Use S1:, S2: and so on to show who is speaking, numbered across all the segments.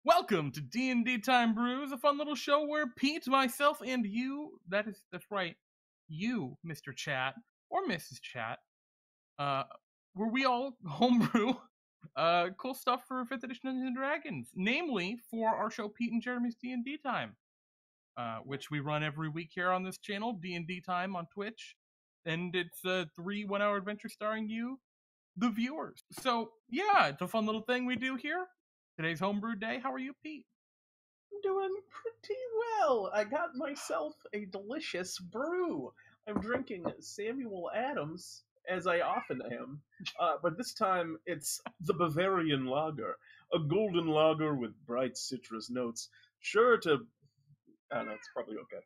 S1: Welcome to DnDTime Brews, a fun little show where Pete, myself, and you, that's right, you, Mr. Chat, or Mrs. Chat, where we all homebrew cool stuff for 5th edition Dungeons and Dragons, namely for our show Pete and Jeremy's D&D Time, which we run every week here on this channel, D&D Time on Twitch, and it's a 3 one-hour adventure starring you, the viewers. So, yeah, it's a fun little thing we do here. Today's homebrew day. How are you, Pete?
S2: I'm doing pretty well. I got myself a delicious brew. I'm drinking Samuel Adams, as I often am, but this time it's the Bavarian Lager, a golden lager with bright citrus notes. Sure to, I don't know, it's probably okay.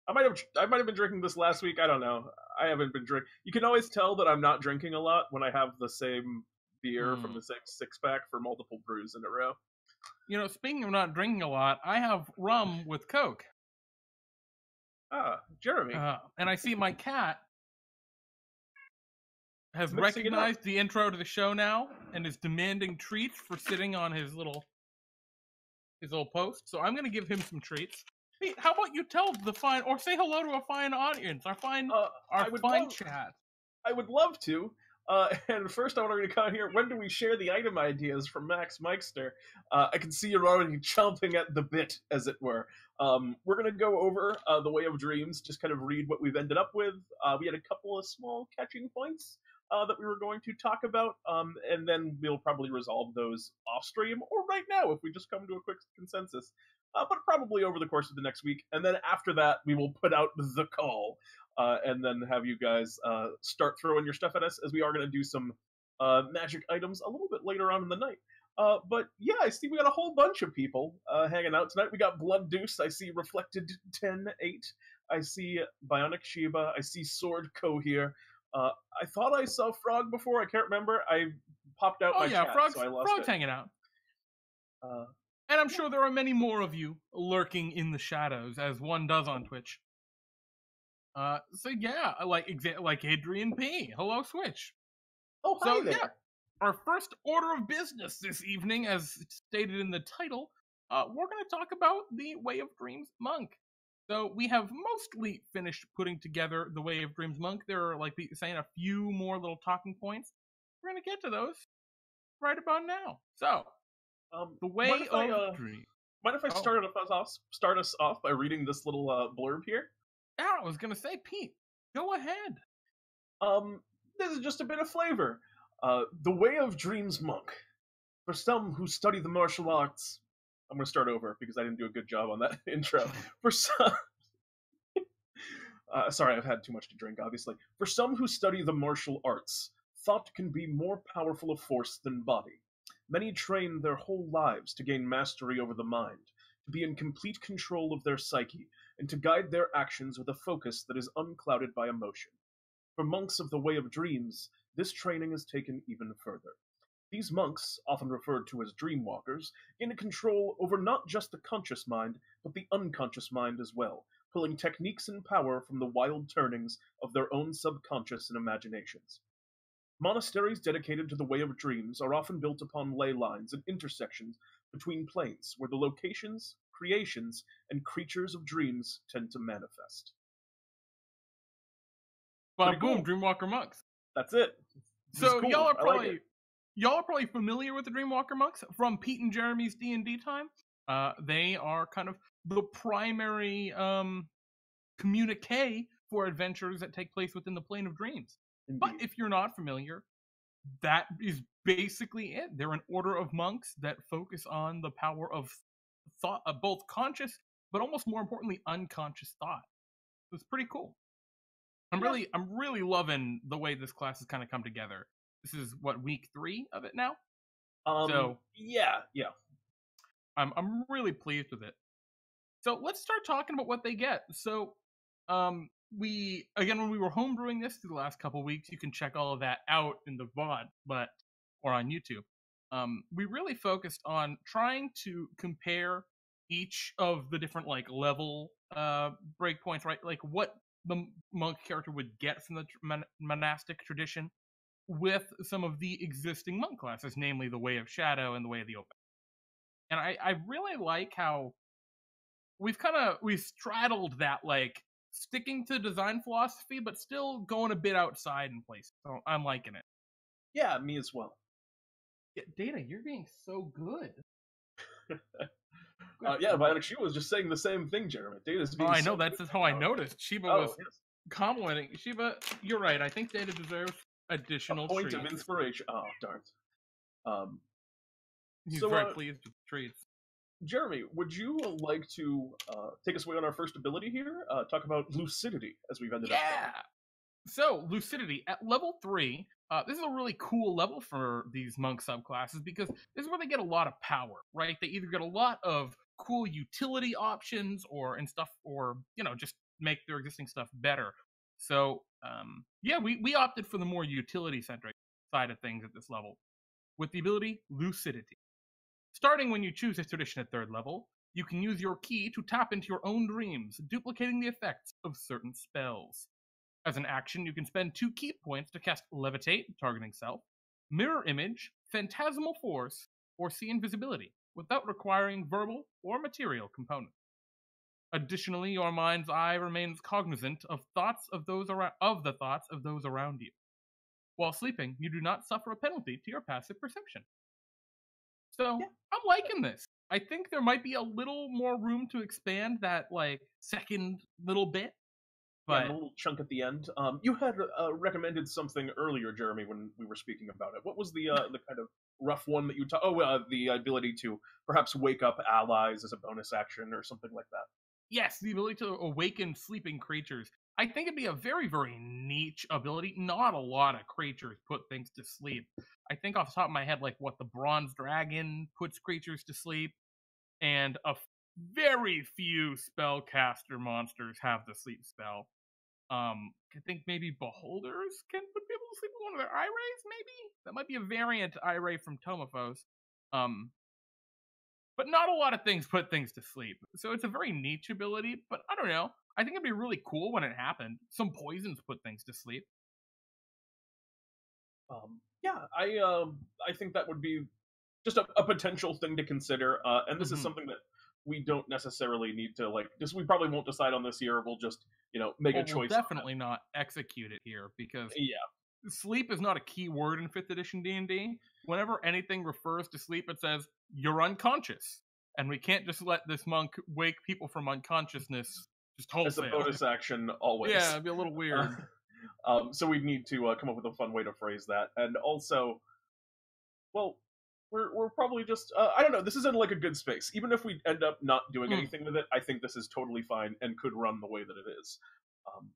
S2: I might have been drinking this last week. I don't know. I haven't been drinking. You can always tell that I'm not drinking a lot when I have the same beer from the same six-pack for multiple brews in a row.
S1: You know, speaking of not drinking a lot, I have rum with Coke.
S2: Jeremy.
S1: And I see my cat has
S2: Mixing
S1: recognized the intro to the show now and is demanding treats for sitting on his little post. So I'm going to give him some treats. Hey, how about you tell the fine, or say hello to a fine audience, our fine chat.
S2: I would love to. And first I want to come here, when do we share the item ideas from Max Meister? I can see you're already chomping at the bit, as it were. We're going to go over the Way of Dreams, just kind of read what we've ended up with. We had a couple of small catching points that we were going to talk about, and then we'll probably resolve those off-stream, or right now if we just come to a quick consensus. But probably over the course of the next week. And then after that, we will put out the call. And then have you guys start throwing your stuff at us, as we are going to do some magic items a little bit later on in the night. But yeah, I see we got a whole bunch of people hanging out tonight. We got Blood Deuce. I see Reflected 10-8. I see Bionic Sheba. I see Sword Co here. I thought I saw Frog before. I can't remember. I popped out my chat, so I lost
S1: Frog's
S2: it.
S1: hanging out. And I'm sure there are many more of you lurking in the shadows, as one does on Twitch. So yeah, like Adrian P. Hello, Switch.
S2: Oh, hi there.
S1: Yeah, our first order of business this evening, as stated in the title, we're going to talk about the Way of Dreams Monk. So we have mostly finished putting together the Way of Dreams Monk. There are, like saying, a few more little talking points. We're going to get to those right about now. So, the Way of Dreams.
S2: Mind if I start us off by reading this little blurb here?
S1: Yeah, I was going to say, Pete, go ahead.
S2: This is just a bit of flavor. The Way of Dreams Monk. For some who study the martial arts... I'm going to start over because I didn't do a good job on that intro. For some... sorry, I've had too much to drink, obviously. For some who study the martial arts, thought can be more powerful a force than body. Many train their whole lives to gain mastery over the mind, to be in complete control of their psyche, and to guide their actions with a focus that is unclouded by emotion. For monks of the Way of Dreams, this training is taken even further. These monks, often referred to as dreamwalkers, gain control over not just the conscious mind, but the unconscious mind as well, pulling techniques and power from the wild turnings of their own subconscious and imaginations. Monasteries dedicated to the Way of Dreams are often built upon ley lines and intersections between planes, where the locations, creations, and creatures of dreams tend to manifest.
S1: Bada boom, Dreamwalker Monks.
S2: That's it.
S1: So cool. Y'all are probably familiar with the Dreamwalker Monks from Pete and Jeremy's D&D Time. They are kind of the primary communique for adventures that take place within the plane of dreams. Indeed. But if you're not familiar, that is basically it. They're an order of monks that focus on the power of thought, both conscious, but almost more importantly, unconscious thought. It's pretty cool. I'm really loving the way this class has kind of come together. This is week 3 of it now.
S2: Yeah.
S1: I'm really pleased with it. So let's start talking about what they get. So, when we were homebrewing this through the last couple weeks, you can check all of that out in the VOD, or on YouTube. We really focused on trying to compare each of the different level breakpoints, right? Like what the monk character would get from the monastic tradition with some of the existing monk classes, namely the Way of Shadow and the Way of the Open. And I really like how we've straddled that, like, sticking to design philosophy, but still going a bit outside in places. So I'm liking it.
S2: Yeah, me as well.
S1: Yeah, Data, you're being so good.
S2: Yeah, Bionic Shiva was just saying the same thing, Jeremy. Data's
S1: Oh,
S2: being
S1: I know.
S2: so
S1: That's
S2: good
S1: just
S2: right
S1: how I
S2: now.
S1: noticed. Shiba
S2: Oh,
S1: was
S2: yes.
S1: complimenting. Shiba, you're right. I think Data deserves
S2: A
S1: additional
S2: point of
S1: treats.
S2: inspiration. Oh, darn. Um,
S1: He's
S2: so,
S1: very pleased with the treats.
S2: Jeremy, would you like to take us away on our first ability here? Talk about lucidity, as we've ended up calling
S1: Yeah. So lucidity at level 3. This is a really cool level for these monk subclasses because this is where they get a lot of power, right? They either get a lot of cool utility options and stuff, or just make their existing stuff better. So yeah, we opted for the more utility centric side of things at this level with the ability lucidity. Starting when you choose this tradition at 3rd level, you can use your key to tap into your own dreams, duplicating the effects of certain spells. As an action, you can spend 2 key points to cast Levitate, targeting self, Mirror Image, Phantasmal Force, or See Invisibility, without requiring verbal or material components. Additionally, your mind's eye remains cognizant of the thoughts of those around you. While sleeping, you do not suffer a penalty to your passive perception. So
S2: Yeah.
S1: I'm liking this. I think there might be a little more room to expand that, like, second little bit,
S2: Yeah, and
S1: but
S2: a little chunk at the end. You had recommended something earlier, Jeremy, when we were speaking about it. What was the kind of rough one that you taught? Oh, the ability to perhaps wake up allies as a bonus action or something like that.
S1: yes, the ability to awaken sleeping creatures. I think it'd be a very, very niche ability. Not a lot of creatures put things to sleep. I think off the top of my head, like what the Bronze Dragon puts creatures to sleep, and very few spellcaster monsters have the sleep spell. I think maybe Beholders can put people to sleep with one of their eye rays, maybe? That might be a variant eye ray from Tomophos. Um, but not a lot of things put things to sleep. So it's a very niche ability, but I don't know. I think it'd be really cool when it happened. Some poisons put things to sleep.
S2: Yeah, I think that would be just a potential thing to consider. And this is
S1: Mm-hmm.
S2: something that we don't necessarily need to like. Just we probably won't decide on this year. We'll just make a
S1: Well, we'll
S2: choice on
S1: definitely not execute it here because
S2: it. Yeah.
S1: sleep is not a key word in 5th edition D&D. Whenever anything refers to sleep, it says you're unconscious. And we can't just let this monk wake people from unconsciousness just
S2: As a
S1: wholesale.
S2: bonus action, always.
S1: Yeah, it'd be a little weird.
S2: So we'd need to come up with a fun way to phrase that, and also, well, we're probably just I don't know. This is in like a good space. Even if we end up not doing
S1: Mm.
S2: anything with it, I think this is totally fine and could run the way that it is.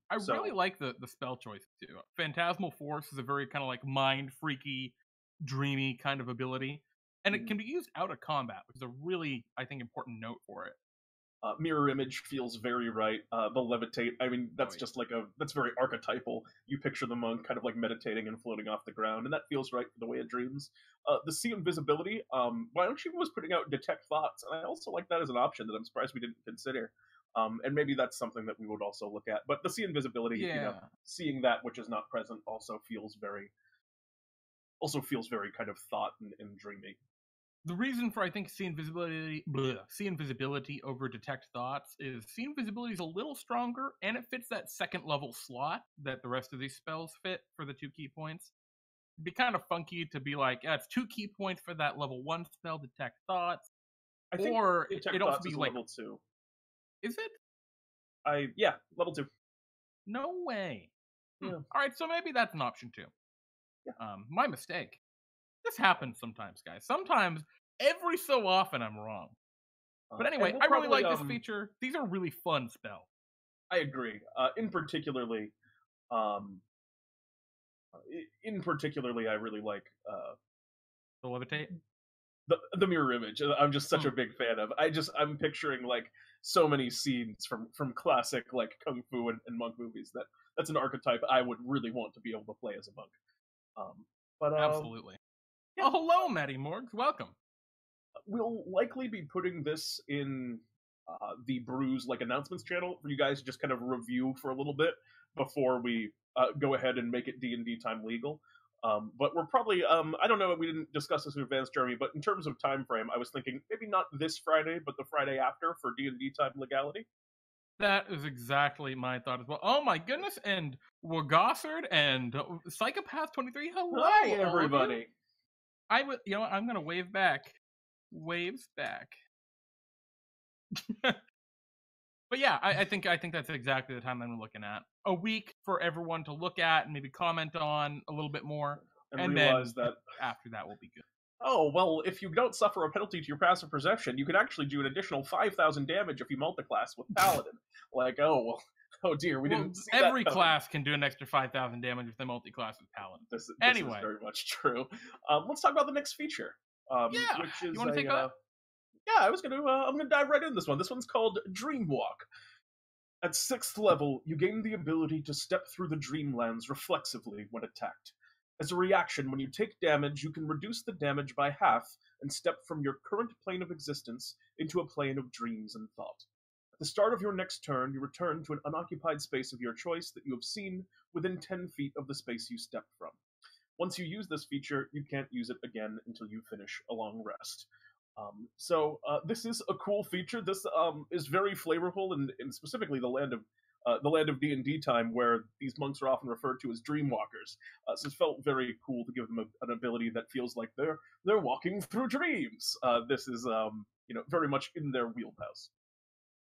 S1: I
S2: So
S1: really like the spell choice too. Phantasmal Force is a very kind of like mind freaky, dreamy kind of ability, and it can be used out of combat, which is a really, I think, important note for it.
S2: mirror image feels very right. The levitate, I mean,
S1: Oh
S2: that's
S1: yeah.
S2: just like that's very archetypal. You picture the monk kind of like meditating and floating off the ground, and that feels right for the way it dreams. The see invisibility, why don't you was putting out detect thoughts, and I also like that as an option that I'm surprised we didn't consider. And maybe that's something that we would also look at. But the see invisibility,
S1: Yeah.
S2: seeing that which is not present also feels very kind of thought and dreamy.
S1: The reason for, I think, see invisibility over detect thoughts is see invisibility is a little stronger, and it fits that 2nd level slot that the rest of these spells fit for the 2 key points. It'd be kind of funky to be like, yeah, it's 2 key points for that level 1 spell, detect thoughts,
S2: I think
S1: or
S2: detect
S1: it'd also
S2: thoughts
S1: be
S2: is
S1: like,
S2: level 2.
S1: is it?
S2: Yeah, level 2.
S1: No way.
S2: Yeah.
S1: All right, so maybe that's an option too.
S2: Yeah.
S1: My mistake. This happens sometimes, guys. Sometimes, every so often, I'm wrong. But
S2: And
S1: anyway,
S2: we'll
S1: I really
S2: probably
S1: like this feature. These are really fun spells.
S2: I agree. Um, I really like
S1: The levitate.
S2: the mirror image. I'm just such
S1: Hmm.
S2: a big fan of. I'm picturing like so many scenes from classic like kung fu and monk movies that's an archetype I would really want to be able to play as a monk. Um, but
S1: Absolutely.
S2: yeah,
S1: Oh, hello, Matty Morgs. Welcome.
S2: we'll likely be putting this in the Brews like announcements channel for you guys to just kind of review for a little bit before we go ahead and make it D&D time legal. But we're probably I don't know, we didn't discuss this in advance, Jeremy, but in terms of time frame, I was thinking maybe not this Friday, but the Friday after for D&D Time Legality.
S1: That is exactly my thought as well. Oh my goodness, and Wagossard and Psychopath 23. Hello,
S2: Hi,
S1: all of you.
S2: everybody.
S1: I would, you know what, I'm gonna wave back. Waves back. But yeah, I think that's exactly the time I'm looking at. A week for everyone to look at and maybe comment on a little bit more,
S2: And
S1: then
S2: realize that
S1: after that will be good.
S2: oh, well, if you don't suffer a penalty to your passive perception, you can actually do an additional 5,000 damage if you multiclass with Paladin. Like, oh, well, oh dear, we didn't see that
S1: every
S2: coming.
S1: class can do an extra 5,000 damage if they multi-class with Paladin.
S2: This
S1: Anyway.
S2: is very much true. Let's talk about the next feature.
S1: Yeah,
S2: which is
S1: you want to take that?
S2: Yeah, I'm gonna dive right into this one. This one's called Dreamwalk. At 6th level, you gain the ability to step through the dreamlands reflexively when attacked. As a reaction, when you take damage, you can reduce the damage by half and step from your current plane of existence into a plane of dreams and thought. At the start of your next turn, you return to an unoccupied space of your choice that you have seen within 10 feet of the space you stepped from. Once you use this feature, you can't use it again until you finish a long rest. So this is a cool feature. This is very flavorful, in specifically the land of D&D time, where these monks are often referred to as dreamwalkers. So it felt very cool to give them an ability that feels like they're walking through dreams. This is very much in their wheelhouse.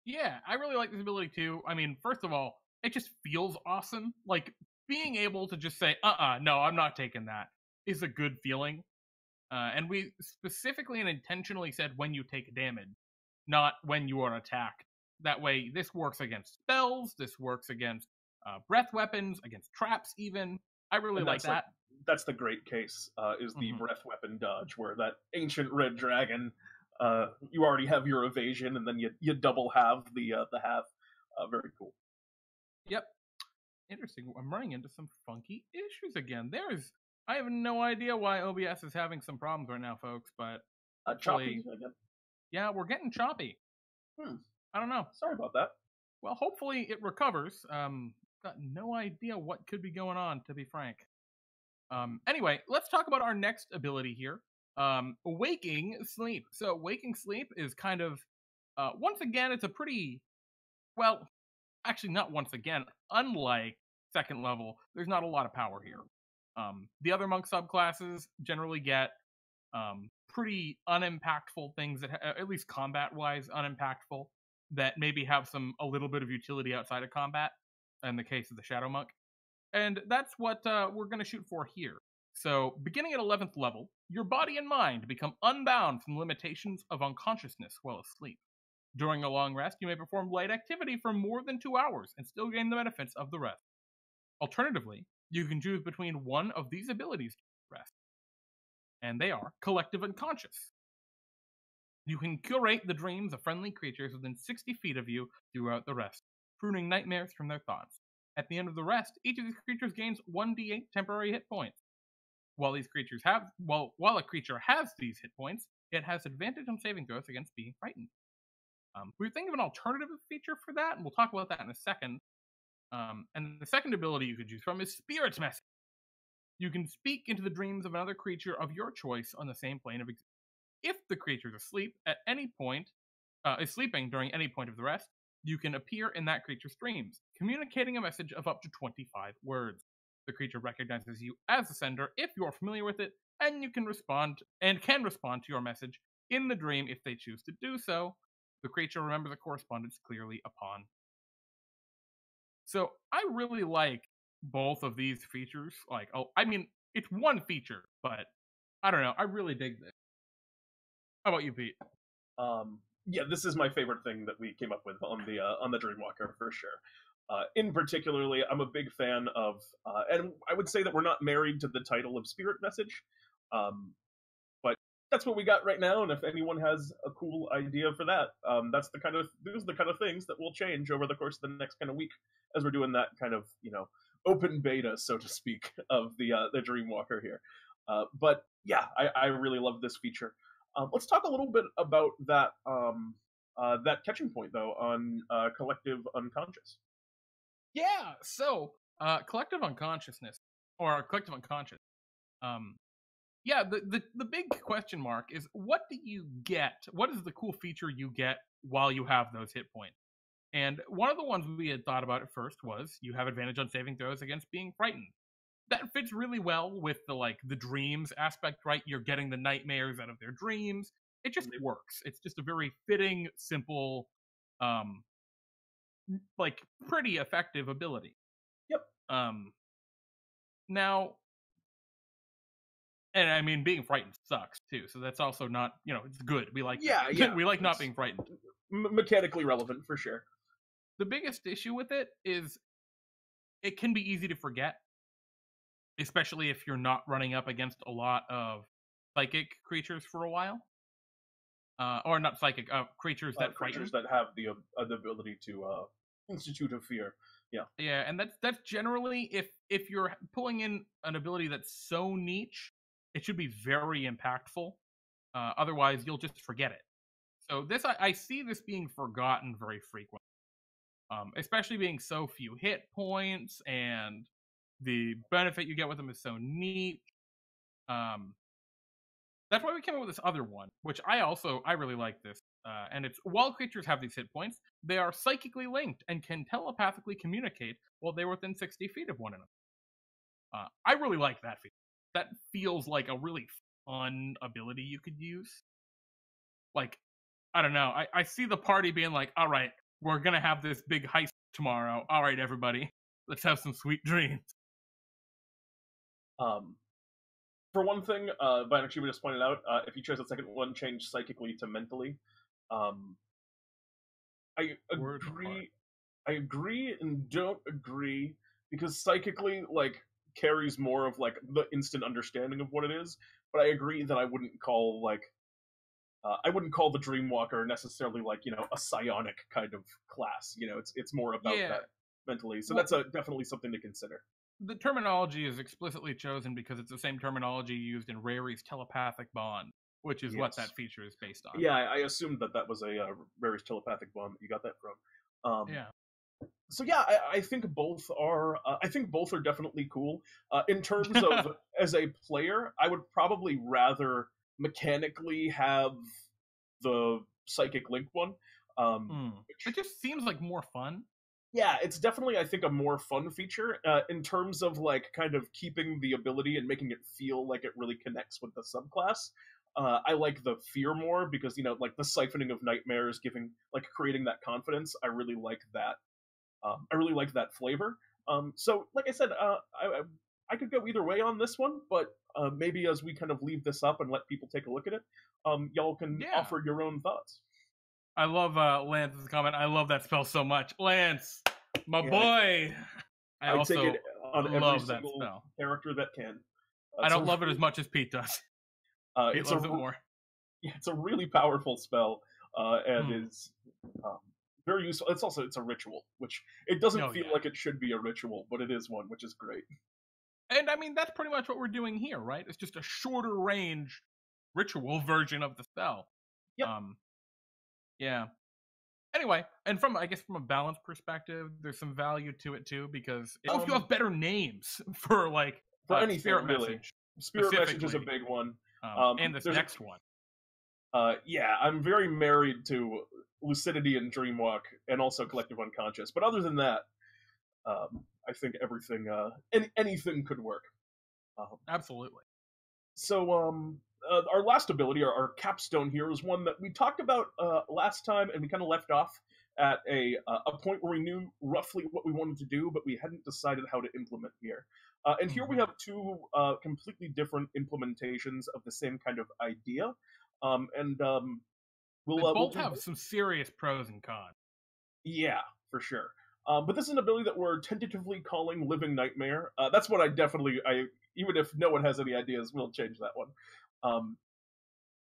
S1: Yeah, I really like this ability too. I mean, first of all, it just feels awesome. Like being able to just say, no, I'm not taking that, is a good feeling. And we specifically and intentionally said when you take damage, not when you are attacked. That way, this works against spells, this works against breath weapons, against traps even. I really like that.
S2: That's the great case, is the breath weapon dodge, where that ancient red dragon, you already have your evasion, and then you double halve the half. Very cool.
S1: Yep. Interesting. I'm running into some funky issues again. I have no idea why OBS is having some problems right now, folks, but
S2: choppy again.
S1: Yeah, we're getting choppy. I don't know.
S2: Sorry about that.
S1: Well, hopefully it recovers. Got no idea what could be going on, to be frank. Anyway, let's talk about our next ability here. Waking Sleep. So Waking Sleep is kind of, once again, it's a pretty, well, actually not once again, unlike 2nd level, there's not a lot of power here. The other monk subclasses generally get pretty unimpactful things that, at least combat-wise, unimpactful, that maybe have a little bit of utility outside of combat, in the case of the Shadow Monk. And that's what we're going to shoot for here. So, beginning at 11th level, your body and mind become unbound from the limitations of unconsciousness while asleep. During a long rest, you may perform light activity for more than 2 hours and still gain the benefits of the rest. Alternatively, you can choose between one of these abilities to rest, and they are Collective Unconscious. You can curate the dreams of friendly creatures within 60 feet of you throughout the rest, pruning nightmares from their thoughts. At the end of the rest, each of these creatures gains 1d8 temporary hit points. While a creature has these hit points, it has advantage on saving throws against being frightened. We think of an alternative feature for that, and we'll talk about that in a second. And the second ability you could choose from is Spirit's Message. You can speak into the dreams of another creature of your choice on the same plane of existence. If the creature is asleep at any point, is sleeping during any point of the rest, you can appear in that creature's dreams, communicating a message of up to 25 words. The creature recognizes you as the sender if you are familiar with it, and you can respond to your message in the dream if they choose to do so. The creature remembers the correspondence clearly upon. So I really like both of these features. It's one feature, but I don't know. I really dig this. How about you, Pete?
S2: Yeah, this is my favorite thing that we came up with on the Dreamwalker for sure. In particularly, I'm a big fan of, and I would say that we're not married to the title of Spirit Message, but that's what we got right now. And if anyone has a cool idea for that, these are the kind of things that will change over the course of the next kind of week as we're doing that kind of open beta, so to speak, of the Dreamwalker here. But yeah, I really love this feature. Let's talk a little bit about that catching point though on collective unconscious.
S1: Yeah, so collective unconsciousness or collective unconscious Yeah, the big question mark is what do you get? What is the cool feature you get while you have those hit points? And one of the ones we had thought about at first was you have advantage on saving throws against being frightened. That fits really well with the dreams aspect, right? You're getting the nightmares out of their dreams. It just works. It's just a very fitting, simple, um, pretty effective ability.
S2: Yep.
S1: Now, and I mean, being frightened sucks too. So that's also not, it's good. We like that.
S2: Yeah.
S1: We like not being frightened.
S2: Mechanically relevant for sure.
S1: The biggest issue with it is it can be easy to forget, especially if you're not running up against a lot of psychic creatures for a while. Or not psychic, creatures that frighten.
S2: Creatures that have the ability to institute a fear. Yeah.
S1: Yeah, and that's generally if you're pulling in an ability that's so niche, it should be very impactful. Otherwise, you'll just forget it. So this, I see this being forgotten very frequently, especially being so few hit points, and the benefit you get with them is so neat. That's why we came up with this other one, which I really like this. And it's while creatures have these hit points, they are psychically linked and can telepathically communicate while they're within 60 feet of one another. I really like that feature. That feels like a really fun ability you could use. Like, I don't know. I see the party being like, all right, we're going to have this big heist tomorrow. All right, everybody, let's have some sweet dreams.
S2: For one thing, Violet Chiba just pointed out, if you chose the second one, change psychically to mentally. I agree and don't agree, because psychically, carries more of, the instant understanding of what it is, but I agree that I wouldn't call the Dreamwalker necessarily, a psionic kind of class. It's more about that mentally, so that's definitely something to consider.
S1: The terminology is explicitly chosen because it's the same terminology used in Rary's telepathic bond, which is what that feature is based on.
S2: Yeah, I assumed that was a Rary's telepathic bond that you got that from.
S1: Yeah.
S2: So yeah, I think both are. I think both are definitely cool. In terms of as a player, I would probably rather mechanically have the psychic link one.
S1: It just seems like more fun.
S2: Yeah, it's definitely, I think, a more fun feature in terms of kind of keeping the ability and making it feel like it really connects with the subclass. I like the fear more because the siphoning of nightmares, creating that confidence. I really like that. I really like that flavor. So, like I said, I could go either way on this one, but maybe as we kind of leave this up and let people take a look at it, y'all can offer your own thoughts.
S1: I love Lance's comment. I love that spell so much. Lance, my boy. I also
S2: take it on
S1: love
S2: every
S1: that
S2: single
S1: spell.
S2: Character that can.
S1: I don't love it as much as Pete does. Pete loves it more.
S2: Yeah, it's a really powerful spell, and is very useful. It's a ritual, which it doesn't feel like it should be a ritual, but it is one, which is great.
S1: And I mean, that's pretty much what we're doing here, right? It's just a shorter range ritual version of the spell.
S2: Yep.
S1: Yeah. Anyway, and from a balance perspective, there's some value to it too, because if you have better names for
S2: any
S1: Spirit
S2: really.
S1: Message.
S2: Spirit Message is a big one.
S1: And this next one.
S2: Yeah, I'm very married to Lucidity and Dreamwalk, and also Collective Unconscious. But other than that, I think everything, anything could work.
S1: Absolutely.
S2: So, our last ability, our capstone here, is one that we talked about last time, and we kind of left off at a point where we knew roughly what we wanted to do, but we hadn't decided how to implement here. And here we have two completely different implementations of the same kind of idea.
S1: We'll both have some serious pros and cons.
S2: Yeah, for sure. But this is an ability that we're tentatively calling Living Nightmare. That's what I even if no one has any ideas, we'll change that one.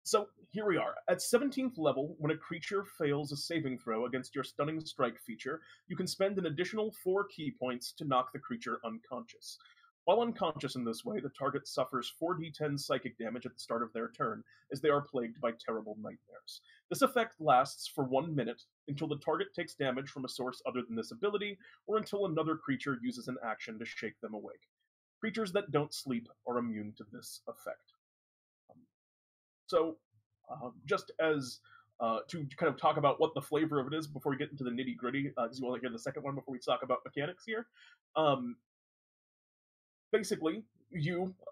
S2: So here we are. At 17th level, when a creature fails a saving throw against your Stunning Strike feature, you can spend an additional 4 key points to knock the creature unconscious. While unconscious in this way, the target suffers 4d10 psychic damage at the start of their turn, as they are plagued by terrible nightmares. This effect lasts for 1 minute, until the target takes damage from a source other than this ability, or until another creature uses an action to shake them awake. Creatures that don't sleep are immune to this effect. So, just as to kind of talk about what the flavor of it is before we get into the nitty gritty, because you want to hear the second one before we talk about mechanics here. Basically,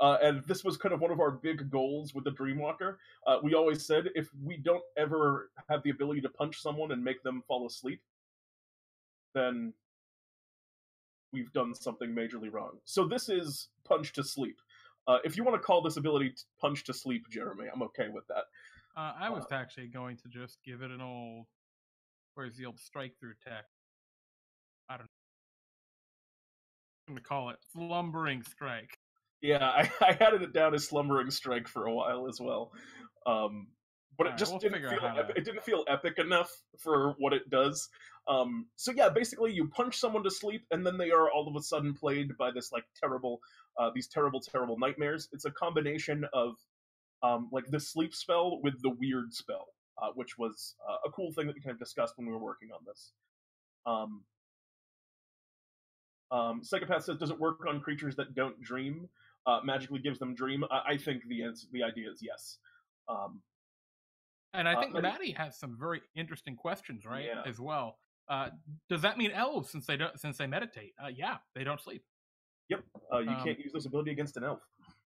S2: and this was kind of one of our big goals with the Dreamwalker. We always said if we don't ever have the ability to punch someone and make them fall asleep, then we've done something majorly wrong. So this is punch to sleep. If you want to call this ability punch to sleep, Jeremy, I'm okay with that.
S1: I was actually going to just give it an old, where's the old strike through tech? I don't know. I'm going to call it slumbering strike.
S2: Yeah, I had it down as slumbering strike for a while as well. But it just didn't feel epic enough for what it does. So yeah, basically you punch someone to sleep and then they are all of a sudden plagued by this like these terrible nightmares. It's a combination of like the sleep spell with the weird spell, which was a cool thing that we kind of discussed when we were working on this. Psychopath says, does it work on creatures that don't dream? Magically gives them dream? I think the idea is yes.
S1: And I think Maddie has some very interesting questions, right? Yeah. As well. Does that mean elves since they meditate? Yeah, they don't sleep.
S2: Yep. You can't use this ability against an elf.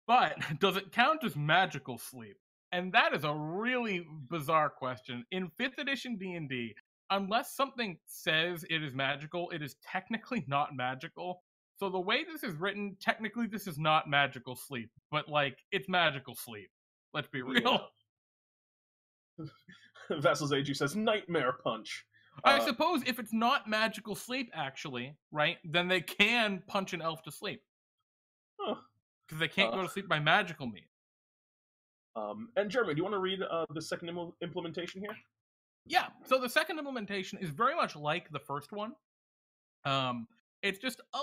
S1: But does it count as magical sleep? And that is a really bizarre question. In 5th edition D&D, unless something says it is magical, it is technically not magical. So the way this is written, technically this is not magical sleep, but like it's magical sleep. Let's be real.
S2: Yeah. Vassal's Age says nightmare punch.
S1: I suppose if it's not magical sleep, actually, right, then they can punch an elf to sleep. Because they can't go to sleep by magical means.
S2: And Jeremy, do you want to read the second implementation here?
S1: Yeah, so the second implementation is very much like the first one. It's just a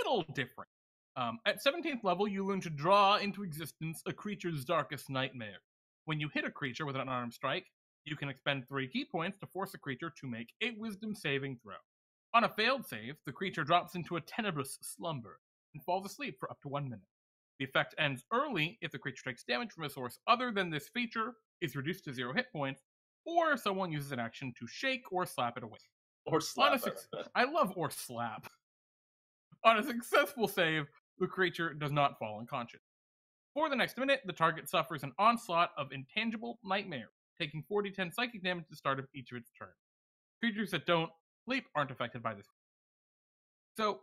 S1: little different. At 17th level, you learn to draw into existence a creature's darkest nightmare. When you hit a creature with an unarmed strike, you can expend 3 key points to force a creature to make a wisdom saving throw. On a failed save, the creature drops into a tenebrous slumber and falls asleep for up to 1 minute. The effect ends early if the creature takes damage from a source other than this feature, is reduced to 0 hit points, or if someone uses an action to shake or slap it away.
S2: Or slap it.
S1: I love or slap. On a successful save, the creature does not fall unconscious. For the next minute, the target suffers an onslaught of intangible nightmare, taking 4d10 psychic damage at the start of each of its turns. Creatures that don't sleep aren't affected by this. So,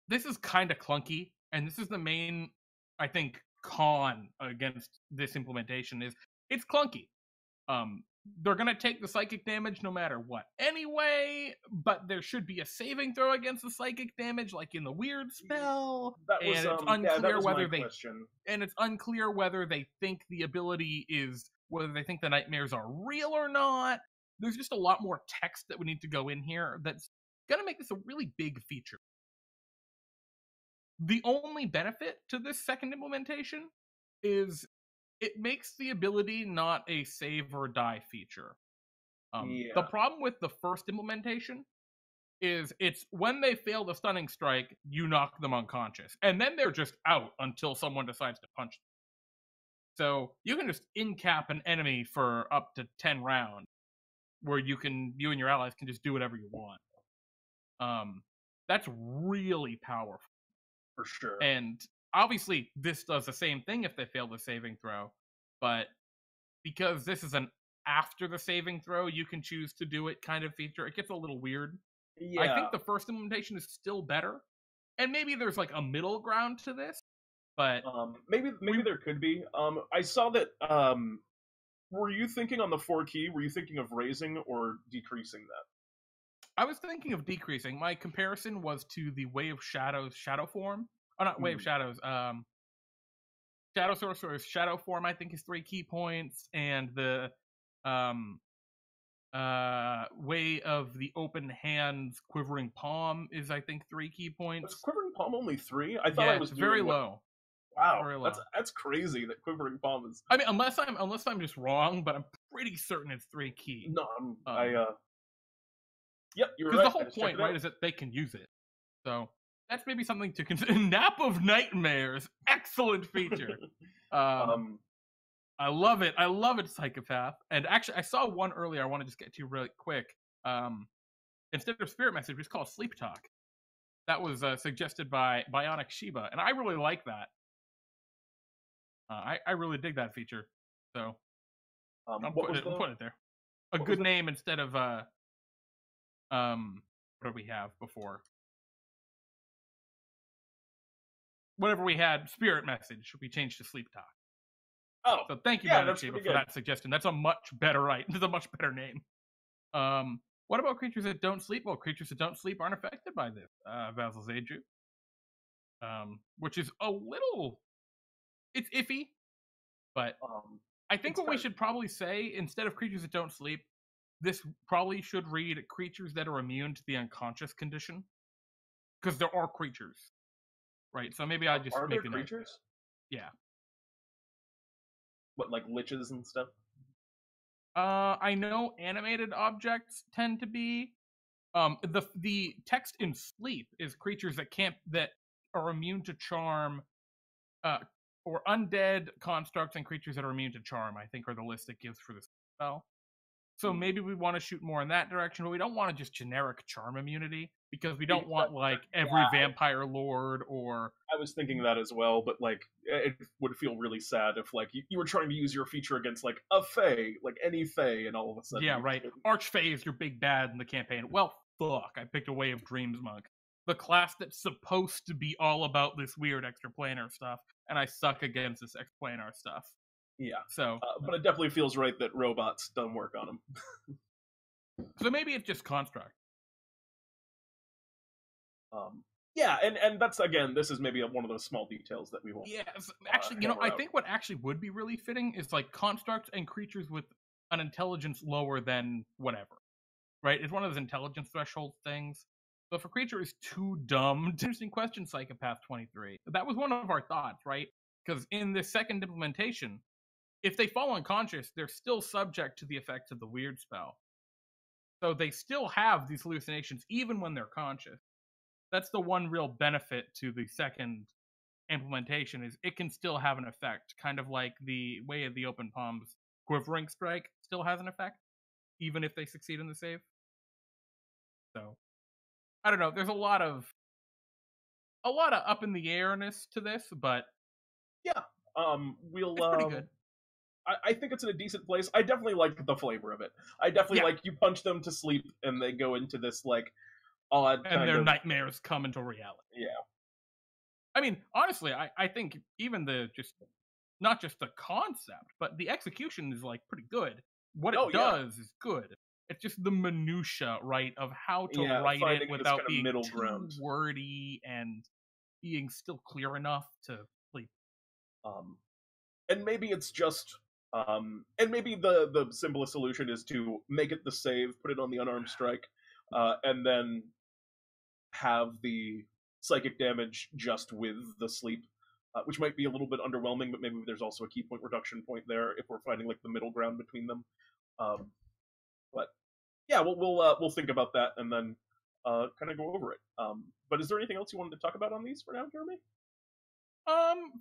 S1: this is kind of clunky, and this is the main, I think, con against this implementation is it's clunky. They're going to take the psychic damage no matter what anyway, but there should be a saving throw against the psychic damage, like in the weird spell. It's unclear whether they think the ability is, whether they think the nightmares are real or not. There's just a lot more text that we need to go in here that's going to make this a really big feature. The only benefit to this second implementation is it makes the ability not a save or die feature. The problem with the first implementation is it's when they fail the stunning strike, you knock them unconscious. And then they're just out until someone decides to punch them. So you can just in-cap an enemy for up to 10 rounds, where you and your allies can just do whatever you want. That's really powerful.
S2: For sure.
S1: And obviously, this does the same thing if they fail the saving throw, but because this is an after the saving throw, you can choose to do it kind of feature. It gets a little weird. Yeah. I think the first implementation is still better, and maybe there's like a middle ground to this, but
S2: maybe there could be. I saw that. Were you thinking on the 4 key? Were you thinking of raising or decreasing that?
S1: I was thinking of decreasing. My comparison was to the Way of Shadows shadow form. Oh, not Way of Shadows. Shadow Sorcerer's shadow form, I think, is 3 key points, and the Way of the Open Hands Quivering Palm is, I think, 3 key points.
S2: Was Quivering Palm only 3? I thought I was
S1: very low.
S2: Wow, very low. That's crazy that Quivering Palm is.
S1: I mean, unless I'm just wrong, but I'm pretty certain it's 3 key.
S2: No, Yep, you're right.
S1: Because the whole point, right, is that they can use it. So that's maybe something to consider. Nap of Nightmares, excellent feature.
S2: Um,
S1: I love it. I love it, Psychopath. And actually, I saw one earlier. I want to just get to really quick. Instead of Spirit Message, it's called Sleep Talk. That was suggested by Bionic Shiba, and I really like that. I really dig that feature. So I'll
S2: what
S1: put
S2: was
S1: it. We'll
S2: the
S1: put it there. A
S2: what was
S1: good
S2: it?
S1: name instead of what did we have before? Whatever we had, Spirit Message, we changed to Sleep Talk.
S2: Oh,
S1: So thank you,
S2: yeah,
S1: Bionic
S2: that's
S1: Shiba,
S2: pretty
S1: for
S2: good.
S1: that suggestion. That's a much better That's a much better name. What about creatures that don't sleep? Well, creatures that don't sleep aren't affected by this, Vassal Zeju. Which is a little, it's iffy, but I think
S2: It's
S1: what we
S2: kind
S1: should probably say, instead of creatures that don't sleep, this probably should read creatures that are immune to the unconscious condition, because there are creatures, right? So maybe I just
S2: are there
S1: make a note.
S2: creatures?
S1: Yeah.
S2: What, like liches and stuff?
S1: I know animated objects tend to be. The text in sleep is creatures that are immune to charm, or undead constructs and creatures that are immune to charm. I think are the list it gives for the spell. So maybe we want to shoot more in that direction, but we don't want to just generic charm immunity, because we don't want like every vampire lord or.
S2: I was thinking that as well, but like it would feel really sad if like you were trying to use your feature against like a fae, like any fae, and all of a sudden
S1: Yeah, right. Archfey is your big bad in the campaign. Well, fuck, I picked a Way of Dreams monk, the class that's supposed to be all about this weird extraplanar stuff, and I suck against this extraplanar stuff.
S2: Yeah.
S1: So,
S2: but it definitely feels right that robots don't work on them.
S1: So maybe it's just construct.
S2: Yeah, and that's again, this is maybe one of those small details that we won't.
S1: Yeah, actually, I think what actually would be really fitting is like constructs and creatures with an intelligence lower than whatever, right? It's one of those intelligence threshold things. So if a creature is too dumb, interesting question, Psychopath 23. That was one of our thoughts, right? Because in this second implementation, if they fall unconscious, they're still subject to the effects of the weird spell. So they still have these hallucinations even when they're conscious. That's the one real benefit to the second implementation, is it can still have an effect, kind of like the Way of the Open Palms Quivering Strike still has an effect, even if they succeed in the save. So I don't know. There's a lot of up in the airness to this, but
S2: yeah, we'll
S1: it's pretty good.
S2: I think it's in a decent place. I definitely like the flavor of it. I definitely like you punch them to sleep and they go into this like odd
S1: and
S2: kind
S1: their
S2: of
S1: nightmares come into reality.
S2: Yeah.
S1: I mean, honestly, I think even not just the concept, but the execution is like pretty good. What it does is good. It's just the minutia, right, of how to write it without being too wordy and being still clear enough to sleep.
S2: And maybe it's just and maybe the simplest solution is to make it the save, put it on the unarmed strike, and then have the psychic damage just with the sleep, which might be a little bit underwhelming, but maybe there's also a key point reduction point there if we're finding like the middle ground between them. But yeah, we'll think about that and then kind of go over it. But is there anything else you wanted to talk about on these for now, Jeremy?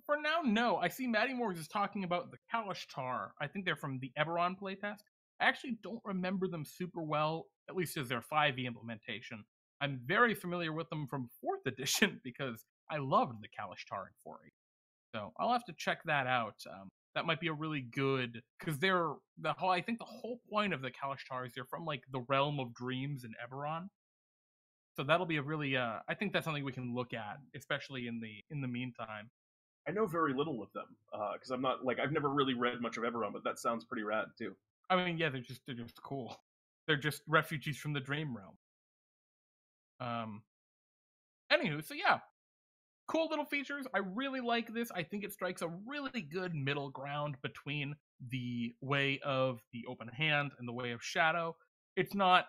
S1: For now, no. I see Maddie Morgs is talking about the Kalashtar. I think they're from the Eberron playtest. I actually don't remember them super well, at least as their 5e implementation. I'm very familiar with them from 4th edition because I loved the Kalashtar in 4e. So I'll have to check that out. That might be a really good, because I think the whole point of the Kalashtar is they're from like the realm of dreams in Eberron. So that'll be a really, I think that's something we can look at, especially in the meantime.
S2: I know very little of them because I'm not like I've never really read much of Eberron, but that sounds pretty rad too.
S1: I mean, yeah, they're just cool. They're just refugees from the dream realm. Anywho, so yeah, cool little features. I really like this. I think it strikes a really good middle ground between the Way of the Open Hand and the Way of Shadow. It's not.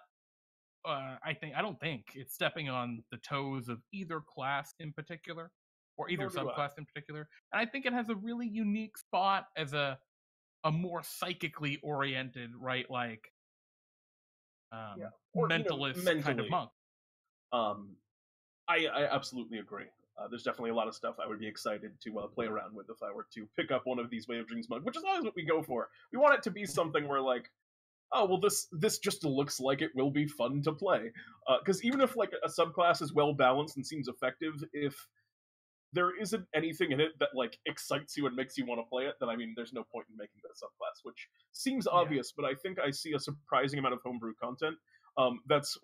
S1: I don't think it's stepping on the toes of either class in particular, or either subclass in particular. And I think it has a really unique spot as a more psychically oriented, right, like mentalist kind of monk.
S2: I absolutely agree. There's definitely a lot of stuff I would be excited to play around with if I were to pick up one of these Way of Dreams mugs, which is always what we go for. We want it to be something where like, oh well, this just looks like it will be fun to play. Because even if like a subclass is well balanced and seems effective, if there isn't anything in it that like excites you and makes you want to play it, then I mean, there's no point in making that subclass. Which seems obvious, but I think I see a surprising amount of homebrew content. That's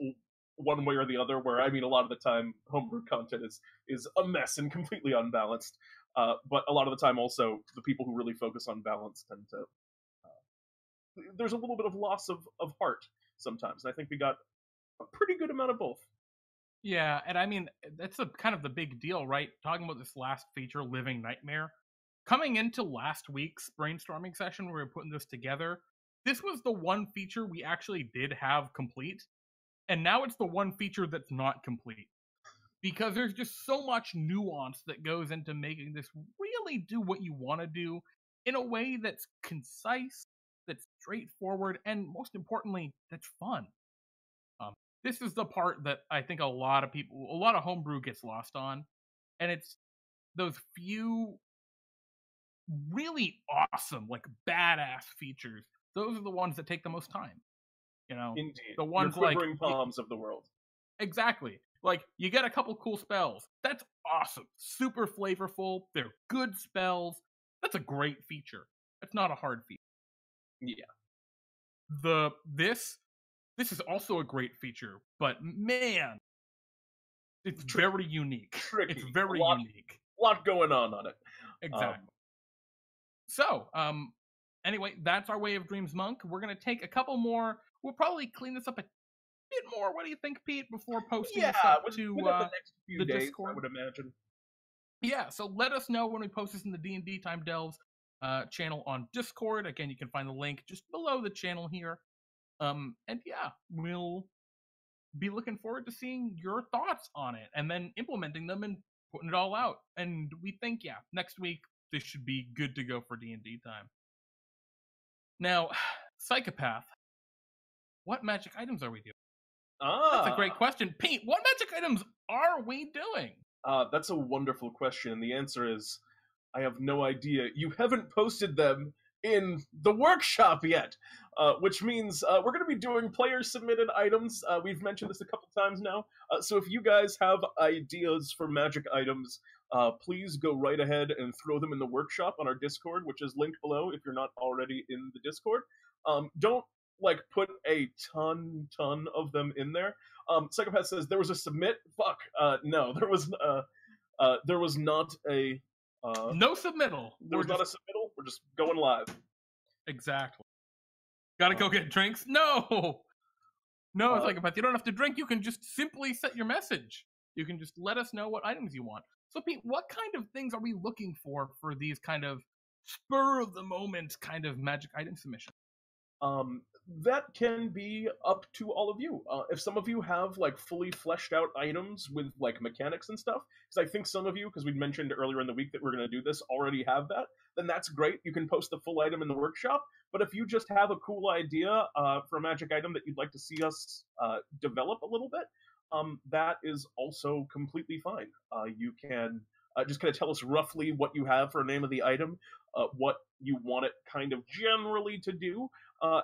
S2: one way or the other. Where I mean, a lot of the time, homebrew content is a mess and completely unbalanced. But a lot of the time, also, the people who really focus on balance tend to. There's a little bit of loss of heart sometimes, and I think we got a pretty good amount of both.
S1: Yeah, and I mean, that's a kind of the big deal, right? Talking about this last feature, Living Nightmare. Coming into last week's brainstorming session where we were putting this together, this was the one feature we actually did have complete, and now it's the one feature that's not complete. Because there's just so much nuance that goes into making this really do what you want to do in a way that's concise, that's straightforward, and most importantly, that's fun. This is the part that I think a lot of homebrew gets lost on, and it's those few really awesome, like badass features. Those are the ones that take the most time. You know,
S2: Indeed,
S1: the ones
S2: your quivering palms of the world.
S1: Exactly. Like, you get a couple cool spells. That's awesome. Super flavorful. They're good spells. That's a great feature. That's not a hard feature.
S2: Yeah.
S1: This is also a great feature, but man, it's very unique.
S2: Tricky.
S1: It's very unique.
S2: A lot going on it.
S1: Exactly. Anyway, that's our Way of Dreams monk. We're going to take a couple more. We'll probably clean this up a bit more. What do you think, Pete, before posting this up to
S2: the next few days,
S1: Discord?
S2: I would imagine.
S1: Yeah, so let us know when we post this in the DnDTime Delves channel on Discord. Again, you can find the link just below the channel here. And yeah, we'll be looking forward to seeing your thoughts on it and then implementing them and putting it all out. And we think, yeah, next week this should be good to go for D&D time. Now, Psychopath, what magic items are we doing? That's a great question. Pete, what magic items are we doing?
S2: That's a wonderful question, and the answer is, I have no idea. You haven't posted them in the workshop yet, which means we're going to be doing player-submitted items. We've mentioned this a couple times now, so if you guys have ideas for magic items, please go right ahead and throw them in the workshop on our Discord, which is linked below if you're not already in the Discord. Don't like put a ton of them in there. Psychopath says there was a submit. Fuck, no, there was not a
S1: no submittal.
S2: There was not a submittal. We're just going live.
S1: Exactly. Gotta go get drinks? No, Psychopath. You don't have to drink. You can just simply set your message. You can just let us know what items you want. So, Pete, what kind of things are we looking for these kind of spur of the moment kind of magic item submissions?
S2: That can be up to all of you. If some of you have like fully fleshed out items with like mechanics and stuff, because I think some of you, because we mentioned earlier in the week that we're going to do this, already have that, then that's great. You can post the full item in the workshop. But if you just have a cool idea for a magic item that you'd like to see us develop a little bit, that is also completely fine. You can just kind of tell us roughly what you have for a name of the item, what you want it kind of generally to do,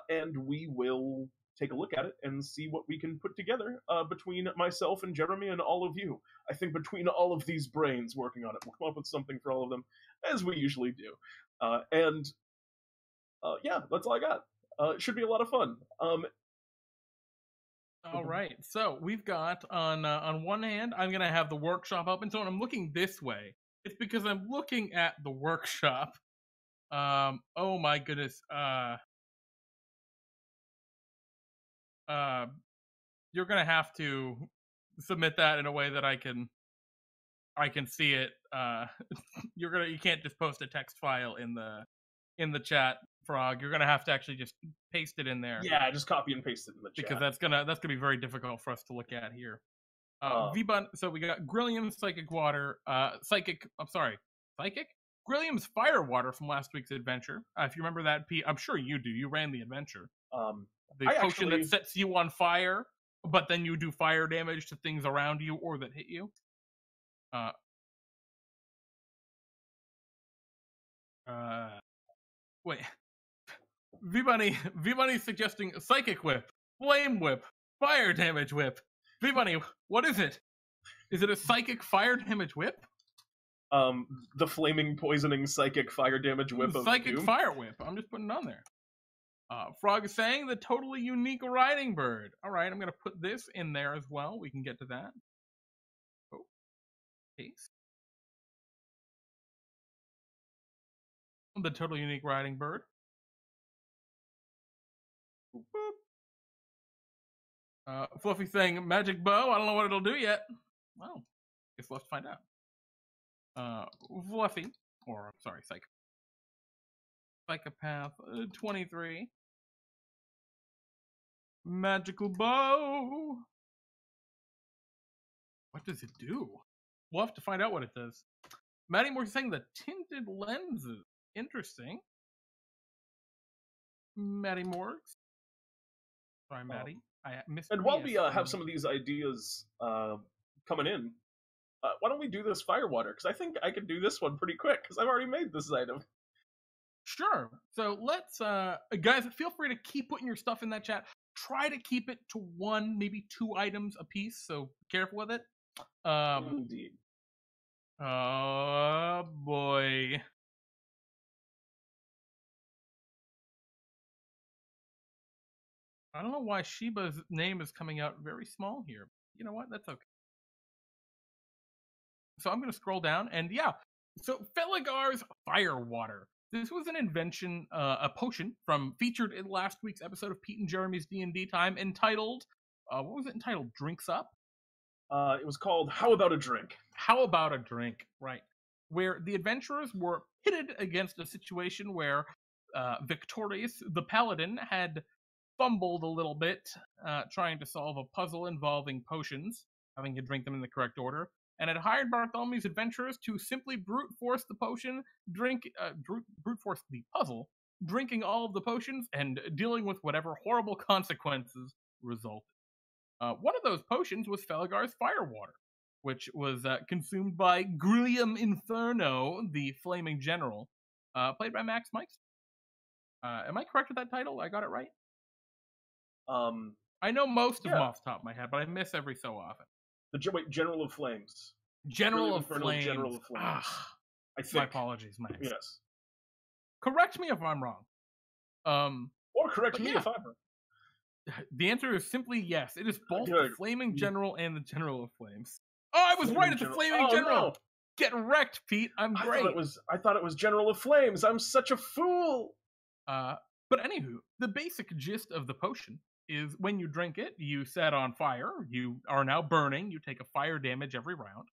S2: and we will take a look at it and see what we can put together between myself and Jeremy and all of you. I think between all of these brains working on it, we'll come up with something for all of them, as we usually do. Yeah, that's all I got. It should be a lot of fun.
S1: All right, so we've got on one hand, I'm gonna have the workshop open. So when I'm looking this way, it's because I'm looking at the workshop. Oh my goodness. You're gonna have to submit that in a way that I can see it. You can't just post a text file in the chat, Frog. You're gonna have to actually just paste it in there.
S2: Yeah, just copy and paste it in the chat.
S1: Because that's gonna be very difficult for us to look at here. V-Bun, so we got Grillium's Psychic Grillium's Fire Water from last week's adventure. If you remember that, Pete, I'm sure you do. You ran the adventure. The potion that sets you on fire, but then you do fire damage to things around you or that hit you. Uh, wait. V-Bunny's suggesting Psychic Whip, Flame Whip, Fire Damage Whip. V-Bunny, what is it? Is it a Psychic Fire Damage Whip?
S2: The flaming, poisoning, psychic fire damage whip of
S1: Psychic
S2: doom.
S1: Fire Whip. I'm just putting it on there. Frog is saying the totally unique riding bird. All right, I'm going to put this in there as well. We can get to that. Oh, case. The totally unique riding bird. Boop. Fluffy saying magic bow. I don't know what it'll do yet. Well, guess we'll have to find out. Fluffy, or I'm sorry, Psychopath 23. Magical bow. What does it do? We'll have to find out what it does. Maddie Moore saying the tinted lenses. Interesting. Maddie Morgs. Sorry, Maddie. I missed.
S2: And while we have some of these ideas coming in, why don't we do this firewater? Because I think I could do this one pretty quick, because I've already made this item.
S1: Sure. So let's, guys, feel free to keep putting your stuff in that chat. Try to keep it to 1, maybe 2 items a piece, so be careful with it.
S2: Indeed.
S1: Oh, boy. I don't know why Shiba's name is coming out very small here. You know what? That's okay. So I'm going to scroll down, and yeah. So Feligar's Firewater. This was an invention, a potion featured in last week's episode of Pete and Jeremy's D&D Time, entitled, what was it entitled? Drinks Up?
S2: It was called How About a Drink?
S1: How About a Drink, right. Where the adventurers were pitted against a situation where Victorious, the paladin, had fumbled a little bit trying to solve a puzzle involving potions, having to drink them in the correct order, and had hired Bartholomew's adventurers to simply brute force the potion, brute force the puzzle, drinking all of the potions, and dealing with whatever horrible consequences resulted. One of those potions was Feligar's Firewater, which was consumed by Grillium Inferno, the Flaming General, played by Max Meister. Am I correct with that title? I got it right? I know most of them off the top of my head, but I miss every so often.
S2: General of Flames.
S1: General of Flames.
S2: General of Flames. I think.
S1: My apologies, Max.
S2: Yes.
S1: Correct me if I'm wrong.
S2: Or correct me if I'm wrong.
S1: The answer is simply yes. It is both
S2: Good.
S1: the Flaming General and the General of Flames. Oh, I was right. It's the Flaming General.
S2: No.
S1: Get wrecked, Pete. I'm great.
S2: I thought it was General of Flames. I'm such a fool.
S1: But anywho, the basic gist of the potion is when you drink it, you set on fire. You are now burning. You take a fire damage every round.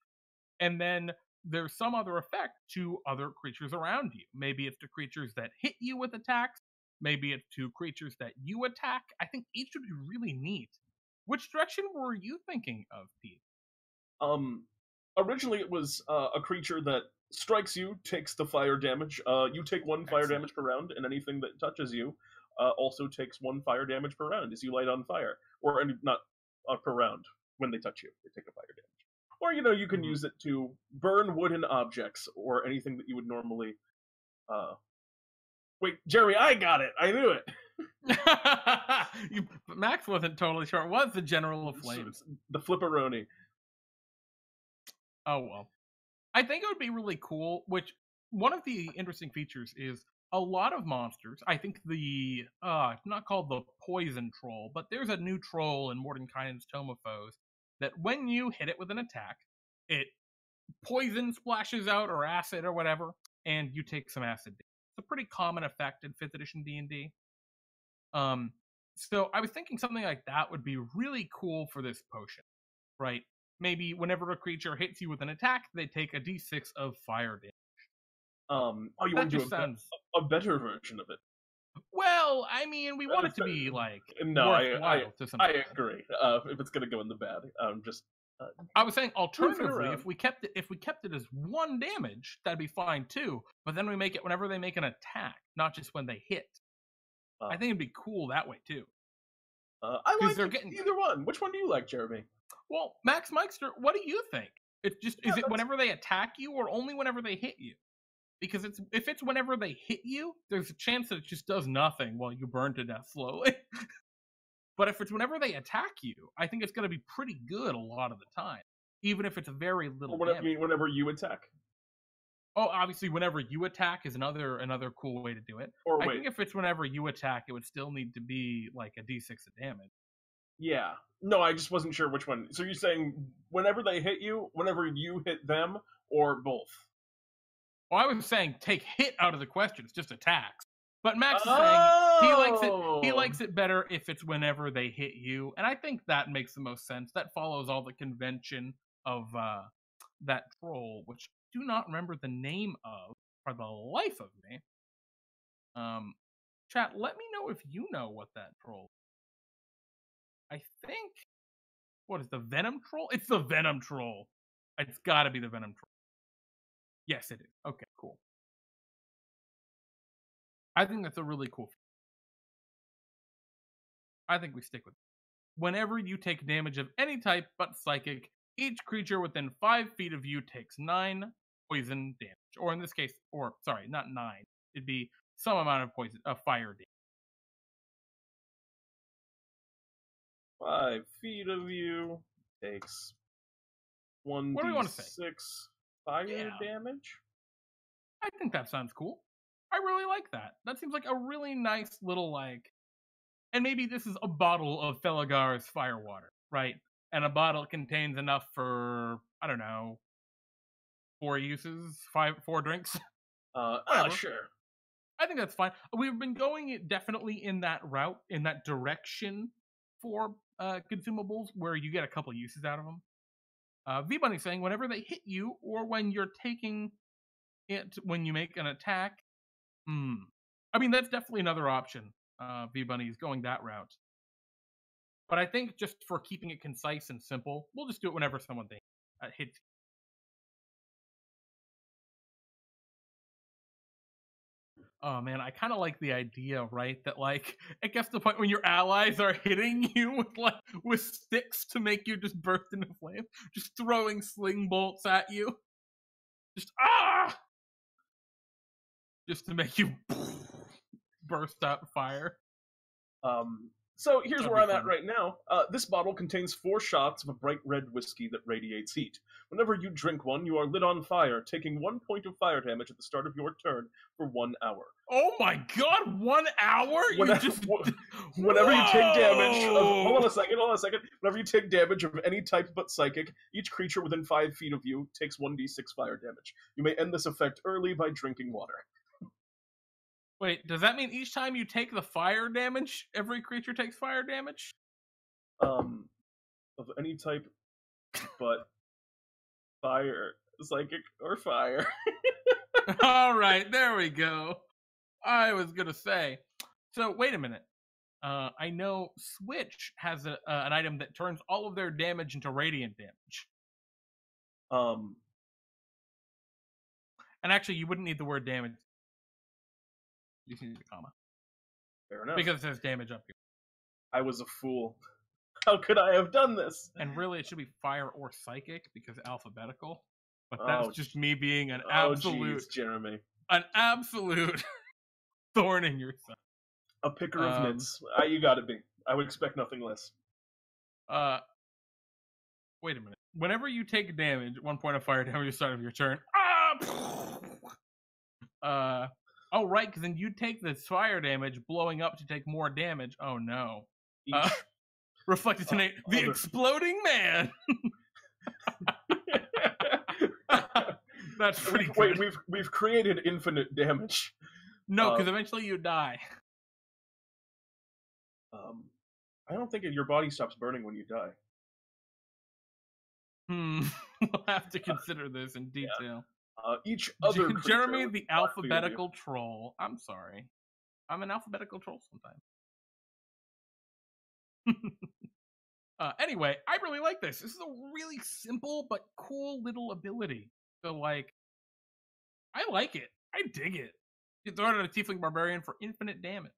S1: And then there's some other effect to other creatures around you. Maybe it's to creatures that hit you with attacks. Maybe it's to creatures that you attack. I think each would be really neat. Which direction were you thinking of, Pete?
S2: Originally it was a creature that strikes you, takes the fire damage. You take 1 fire damage per round, and anything that touches you also takes 1 fire damage per round as you light on fire. Or not per round. When they touch you, they take a fire damage. Or, you can use it to burn wooden objects or anything that you would normally... Wait, Jeremy, I got it! I knew it!
S1: Max wasn't totally sure. It was the General of Flames.
S2: The Flipperoni.
S1: Oh, well. I think it would be really cool, which one of the interesting features is a lot of monsters. I think it's not called the Poison Troll, but there's a new troll in Mordenkainen's Tome of Foes that when you hit it with an attack, it poison splashes out or acid or whatever, and you take some acid damage. It's a pretty common effect in 5th edition D&D. So I was thinking something like that would be really cool for this potion, right? Maybe whenever a creature hits you with an attack, they take a d6 of fire damage.
S2: You want to do a better version of it?
S1: Well, I mean, we want it to be like
S2: worthwhile
S1: to some
S2: I agree. If it's gonna go in the bad,
S1: I was saying alternatively, if we kept it as 1 damage, that'd be fine too. But then we make it whenever they make an attack, not just when they hit. I think it'd be cool that way too.
S2: I like either one. Which one do you like, Jeremy?
S1: Well, Max Meister, what do you think? It's just,
S2: Yeah,
S1: is it whenever they attack you or only whenever they hit you? Because if it's whenever they hit you, there's a chance that it just does nothing while you burn to death slowly. But if it's whenever they attack you, I think it's going to be pretty good a lot of the time, even if it's very little
S2: Or
S1: damage.
S2: whenever you attack.
S1: Oh, obviously, whenever you attack is another cool way to do it.
S2: Or
S1: I
S2: wait,
S1: think if it's whenever you attack, it would still need to be like a d6 of damage.
S2: yeah. No, I just wasn't sure which one. So you're saying whenever they hit you, whenever you hit them, or both?
S1: Well, I was saying take hit out of the question. It's just attacks. But Max is saying he
S2: Oh!
S1: likes it better if it's whenever they hit you, and I think that makes the most sense. That follows all the convention of that troll, which I do not remember the name of for the life of me. Chat, let me know if you know what that troll is. I think, what is the Venom Troll? It's the Venom Troll. It's got to be the Venom Troll. Yes, it is. Okay, cool. I think that's a really cool. I think we stick with it. Whenever you take damage of any type but psychic, each creature within 5 feet of you takes 9 poison damage. Or in this case, or sorry, not 9. It'd be some amount of poison, fire damage.
S2: 5 feet of you takes
S1: What do we want to say?
S2: 1d6 fire damage.
S1: I think that sounds cool. I really like that. That seems like a really nice little like. And maybe this is a bottle of Felgar's fire water, right? And a bottle contains enough for, I don't know, 4 uses, 4 drinks.
S2: Sure.
S1: I think that's fine. We've been going definitely in that route, in that direction for consumables where you get a couple uses out of them. V-Bunny's saying whenever they hit you or when you're taking it when you make an attack. I mean, that's definitely another option. V-Bunny's going that route. But I think just for keeping it concise and simple, we'll just do it whenever someone hits. Oh man, I kind of like the idea, right? That like it gets to the point when your allies are hitting you with sticks to make you just burst into flame, just throwing sling bolts at you, just just to make you burst out fire.
S2: So here's where I'm at right now. This bottle contains 4 shots of a bright red whiskey that radiates heat. Whenever you drink one, you are lit on fire, taking 1 point of fire damage at the start of your turn for 1 hour.
S1: Oh my god, 1 hour?
S2: Whenever you take damage hold on a second. Whenever you take damage of any type but psychic, each creature within 5 feet of you takes 1d6 fire damage. You may end this effect early by drinking water.
S1: Wait, does that mean each time you take the fire damage, every creature takes fire damage?
S2: Of any type but fire, psychic, or fire.
S1: Alright, there we go. I was gonna say. So, wait a minute. I know Switch has an item that turns all of their damage into radiant damage. And actually, you wouldn't need the word damage. You just need the comma.
S2: Fair enough.
S1: Because it says damage up here.
S2: I was a fool. How could I have done this?
S1: And really, it should be fire or psychic because alphabetical. But that's just me being an absolute,
S2: geez, Jeremy,
S1: an absolute thorn in your side.
S2: A picker of nits. You gotta be. I would expect nothing less.
S1: Wait a minute. Whenever you take damage, 1 point of fire damage at the start of your turn. Oh, right, because then you take the fire damage, blowing up to take more damage. Oh, no. Reflected tonight, the exploding man. That's pretty good.
S2: Wait, we've created infinite damage.
S1: No, because eventually you die.
S2: I don't think your body stops burning when you die.
S1: We'll have to consider this in detail.
S2: Yeah. Each other
S1: Jeremy, the alphabetical troll. I'm sorry. I'm an alphabetical troll sometimes. Anyway, I really like this. This is a really simple but cool little ability. So, like, I like it. I dig it. You throw it at a tiefling barbarian for infinite damage.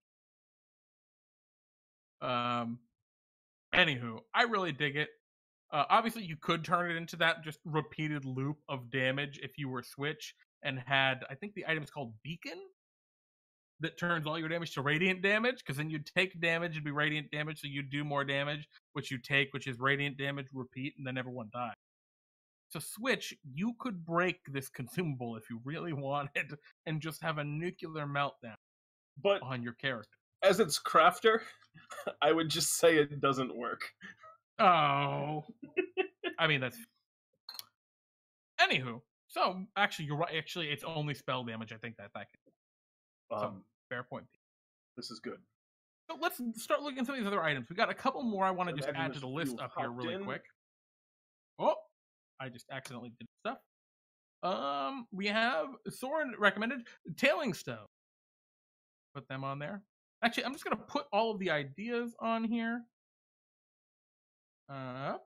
S1: Anywho, I really dig it. Obviously, you could turn it into that just repeated loop of damage if you were Switch and had, I think the item's called Beacon, that turns all your damage to radiant damage, because then you'd take damage and be radiant damage, so you'd do more damage, which you take, which is radiant damage, repeat, and then everyone dies. So Switch, you could break this consumable if you really wanted, and just have a nuclear meltdown
S2: But
S1: on your character.
S2: as its crafter, I would just say it doesn't work.
S1: Oh. I mean, that's... Anywho, so, actually, you're right. Actually, it's only spell damage, I think, that can... So, fair point.
S2: This is good.
S1: So let's start looking at some of these other items. We got a couple more I want to just add to the list up here really quick. Oh, I just accidentally did stuff. We have Soren recommended Tailing Stone. Put them on there. Actually, I'm just going to put all of the ideas on here. And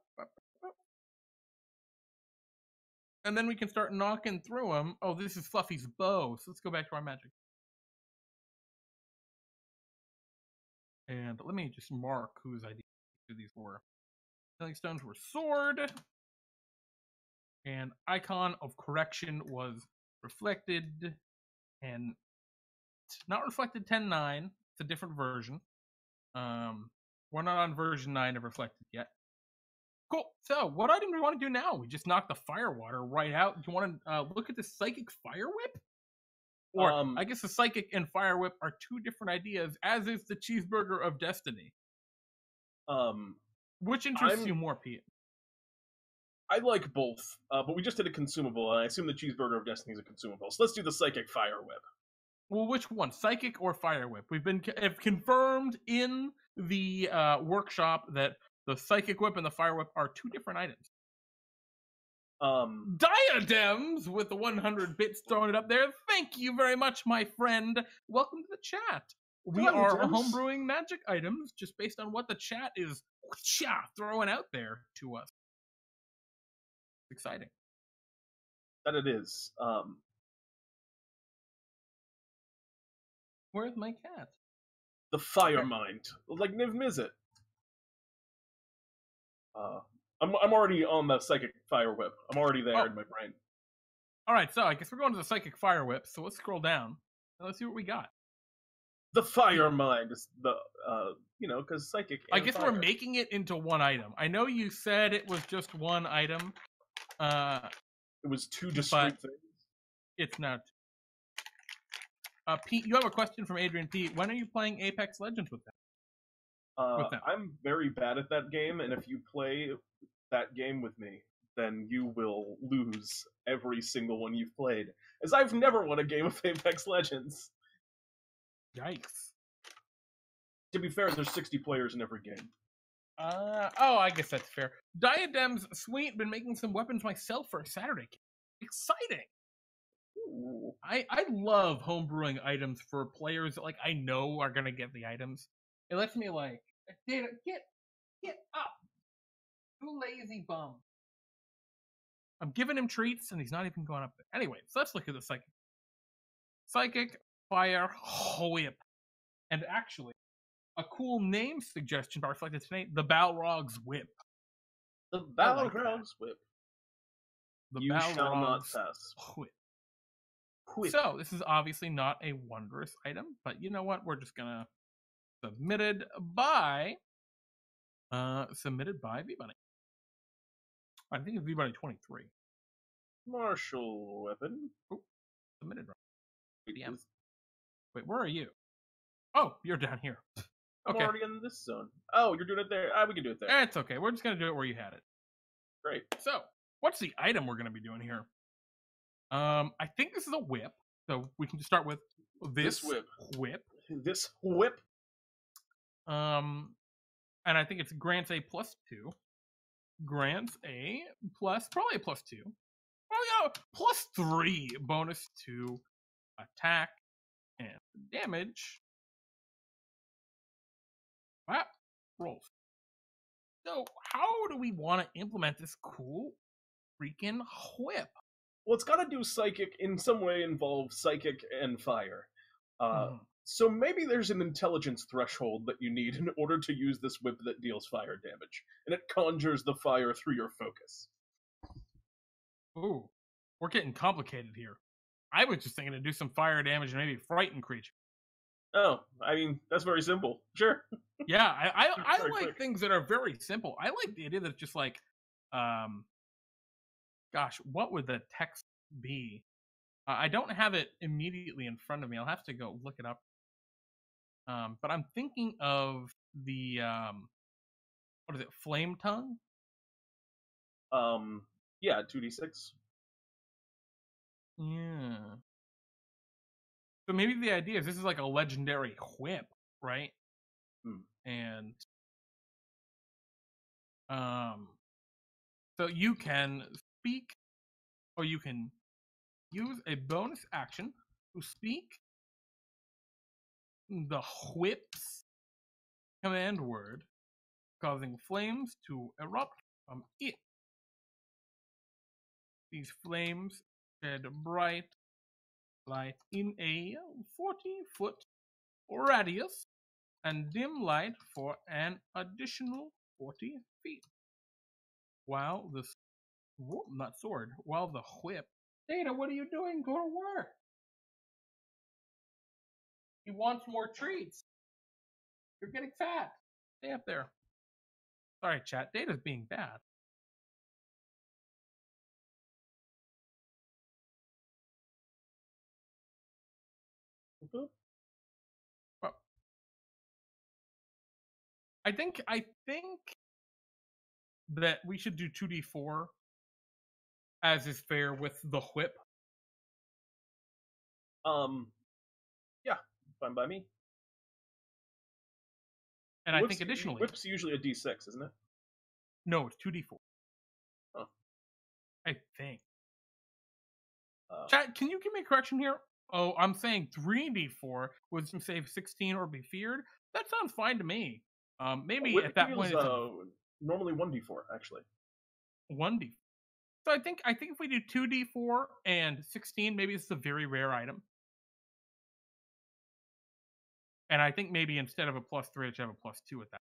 S1: then we can start knocking through them. Oh, this is Fluffy's bow. So let's go back to our magic. And let me just mark whose ideas these were. Tailing Stones were sword. And Icon of Correction was Reflected. And not Reflected 10.9. It's a different version. We're not on version 9 of Reflected yet. Cool. So, what item do we want to do now? We just knocked the fire water right out. Do you want to look at the Psychic Fire Whip? Or, I guess the Psychic and Fire Whip are two different ideas, as is the Cheeseburger of Destiny. Which interests you more, Pete?
S2: I like both, but we just did a consumable, and I assume the Cheeseburger of Destiny is a consumable. So let's do the Psychic Fire Whip.
S1: Well, which one? Psychic or Fire Whip? We've been confirmed in the workshop that the Psychic Whip and the Fire Whip are two different items. Diadems with the 100 bits throwing it up there. Thank you very much, my friend. Welcome to the chat. We are homebrewing magic items just based on what the chat is throwing out there to us. It's exciting.
S2: That it is.
S1: Where's my cat?
S2: The Fire Mind. Like Niv Mizzet. I'm already on the Psychic Fire Whip. I'm already there in my brain.
S1: Alright, so I guess we're going to the Psychic Fire Whip, so let's scroll down and let's see what we got.
S2: The Fire Mind is the, because Psychic and
S1: I guess
S2: fire.
S1: we're making it into one item. I know you said it was just one item.
S2: It was two distinct things.
S1: It's not. Pete, you have a question from Adrian Pete. When are you playing Apex Legends with them?
S2: I'm very bad at that game, and if you play that game with me, then you will lose every single one you've played, as I've never won a game of Apex Legends.
S1: Yikes.
S2: To be fair, there's 60 players in every game.
S1: I guess that's fair. Diadems, sweet. Been making some weapons myself for a Saturday. Exciting.
S2: Ooh.
S1: I love homebrewing items for players that, I know are gonna get the items. It lets me, Data, get up! You lazy bum. I'm giving him treats, and he's not even going up there. Anyway, so let's look at the Psychic. Psychic Fire Whip. And actually, a cool name suggestion by Reflected tonight, the Balrog's Whip.
S2: The Balrog's Whip.
S1: The
S2: you shall not pass.
S1: Whip. So, this is obviously not a wondrous item, but you know what? We're just gonna submitted by V-Bunny. I think it's V-Bunny 23.
S2: Martial weapon.
S1: Oh, submitted right. DM. Wait, where are you? Oh, you're down here. Okay.
S2: I'm already in this zone. Oh, you're doing it there. We can do it there.
S1: It's okay. We're just gonna do it where you had it.
S2: Great.
S1: So, what's the item we're gonna be doing here? I think this is a whip. So we can just start with this whip.
S2: This whip.
S1: And I think it's grants a +2. Grants a probably a +2. Well, yeah, +3 bonus to attack and damage. Wow, rolls. So, how do we want to implement this cool freaking whip?
S2: Well, it's got to do Psychic in some way, involve Psychic and Fire. So maybe there's an intelligence threshold that you need in order to use this whip that deals fire damage, and it conjures the fire through your focus.
S1: Ooh, we're getting complicated here. I was just thinking to do some fire damage and maybe frighten creatures.
S2: Oh, I mean, that's very simple. Sure.
S1: Yeah, I
S2: Very
S1: like
S2: quick.
S1: things that are very simple. I like the idea that it's just like, gosh, what would the text be? I don't have it immediately in front of me. I'll have to go look it up. But I'm thinking of the what is it, flame tongue?
S2: Yeah, 2d6.
S1: Yeah. So maybe the idea is this is like a legendary whip, right?
S2: Hmm.
S1: And so you can speak, or you can use a bonus action to speak the whip's command word, causing flames to erupt from it. These flames shed bright light in a 40-foot radius and dim light for an additional 40 feet. While the not sword, while the whip. Data, what are you doing? Go to work. He wants more treats. You're getting fat. Stay up there. Sorry, chat. Data's being bad.
S2: Mhm.
S1: Well, I think that we should do 2d4 as is fair with the whip.
S2: Yeah, fine by me.
S1: And I think additionally,
S2: whip's usually a d6, isn't it?
S1: no, it's 2d4.
S2: Oh.
S1: I think. Chat, can you give me a correction here? Oh, I'm saying 3d4 with some save 16 or be feared. That sounds fine to me. Maybe
S2: whip
S1: at that point it's
S2: normally 1d4 actually.
S1: 1d. So I think if we do 2d4 and 16, maybe it's a very rare item. And I think maybe instead of a +3, it should have a +2 at that.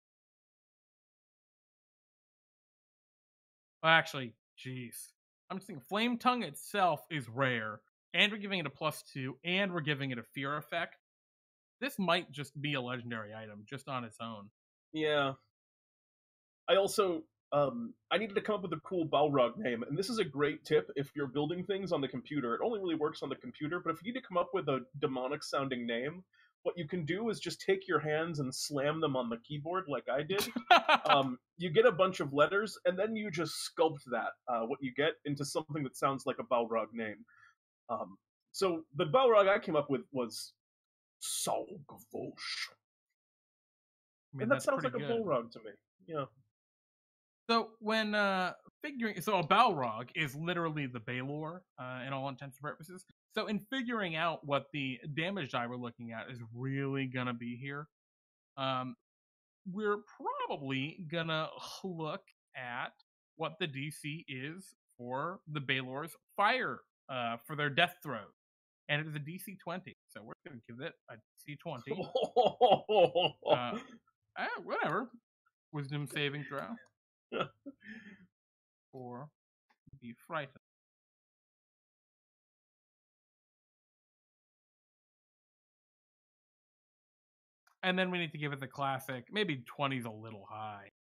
S1: Well, actually, jeez. I'm just thinking Flame Tongue itself is rare, and we're giving it a +2, and we're giving it a fear effect. This might just be a legendary item just on its own.
S2: Yeah. I also I needed to come up with a cool Balrog name, and this is a great tip if you're building things on the computer. It only really works on the computer, but if you need to come up with a demonic sounding name, what you can do is just take your hands and slam them on the keyboard like I did. You get a bunch of letters, and then you just sculpt that, what you get, into something that sounds like a Balrog name. So the Balrog I came up with was Salgavosh.
S1: I mean,
S2: And that sounds like
S1: good.
S2: a Balrog to me. Yeah.
S1: So when figuring, so a Balrog is literally the Balor in all intents and purposes. So in figuring out what the damage die we're looking at is really gonna be here, we're probably gonna look at what the DC is for the Balor's fire for their death throw, and it is a DC 20. So we're gonna give it a DC 20. Whatever. Wisdom saving throw. Or be frightened. And then we need to give it the classic. Maybe 20's a little high.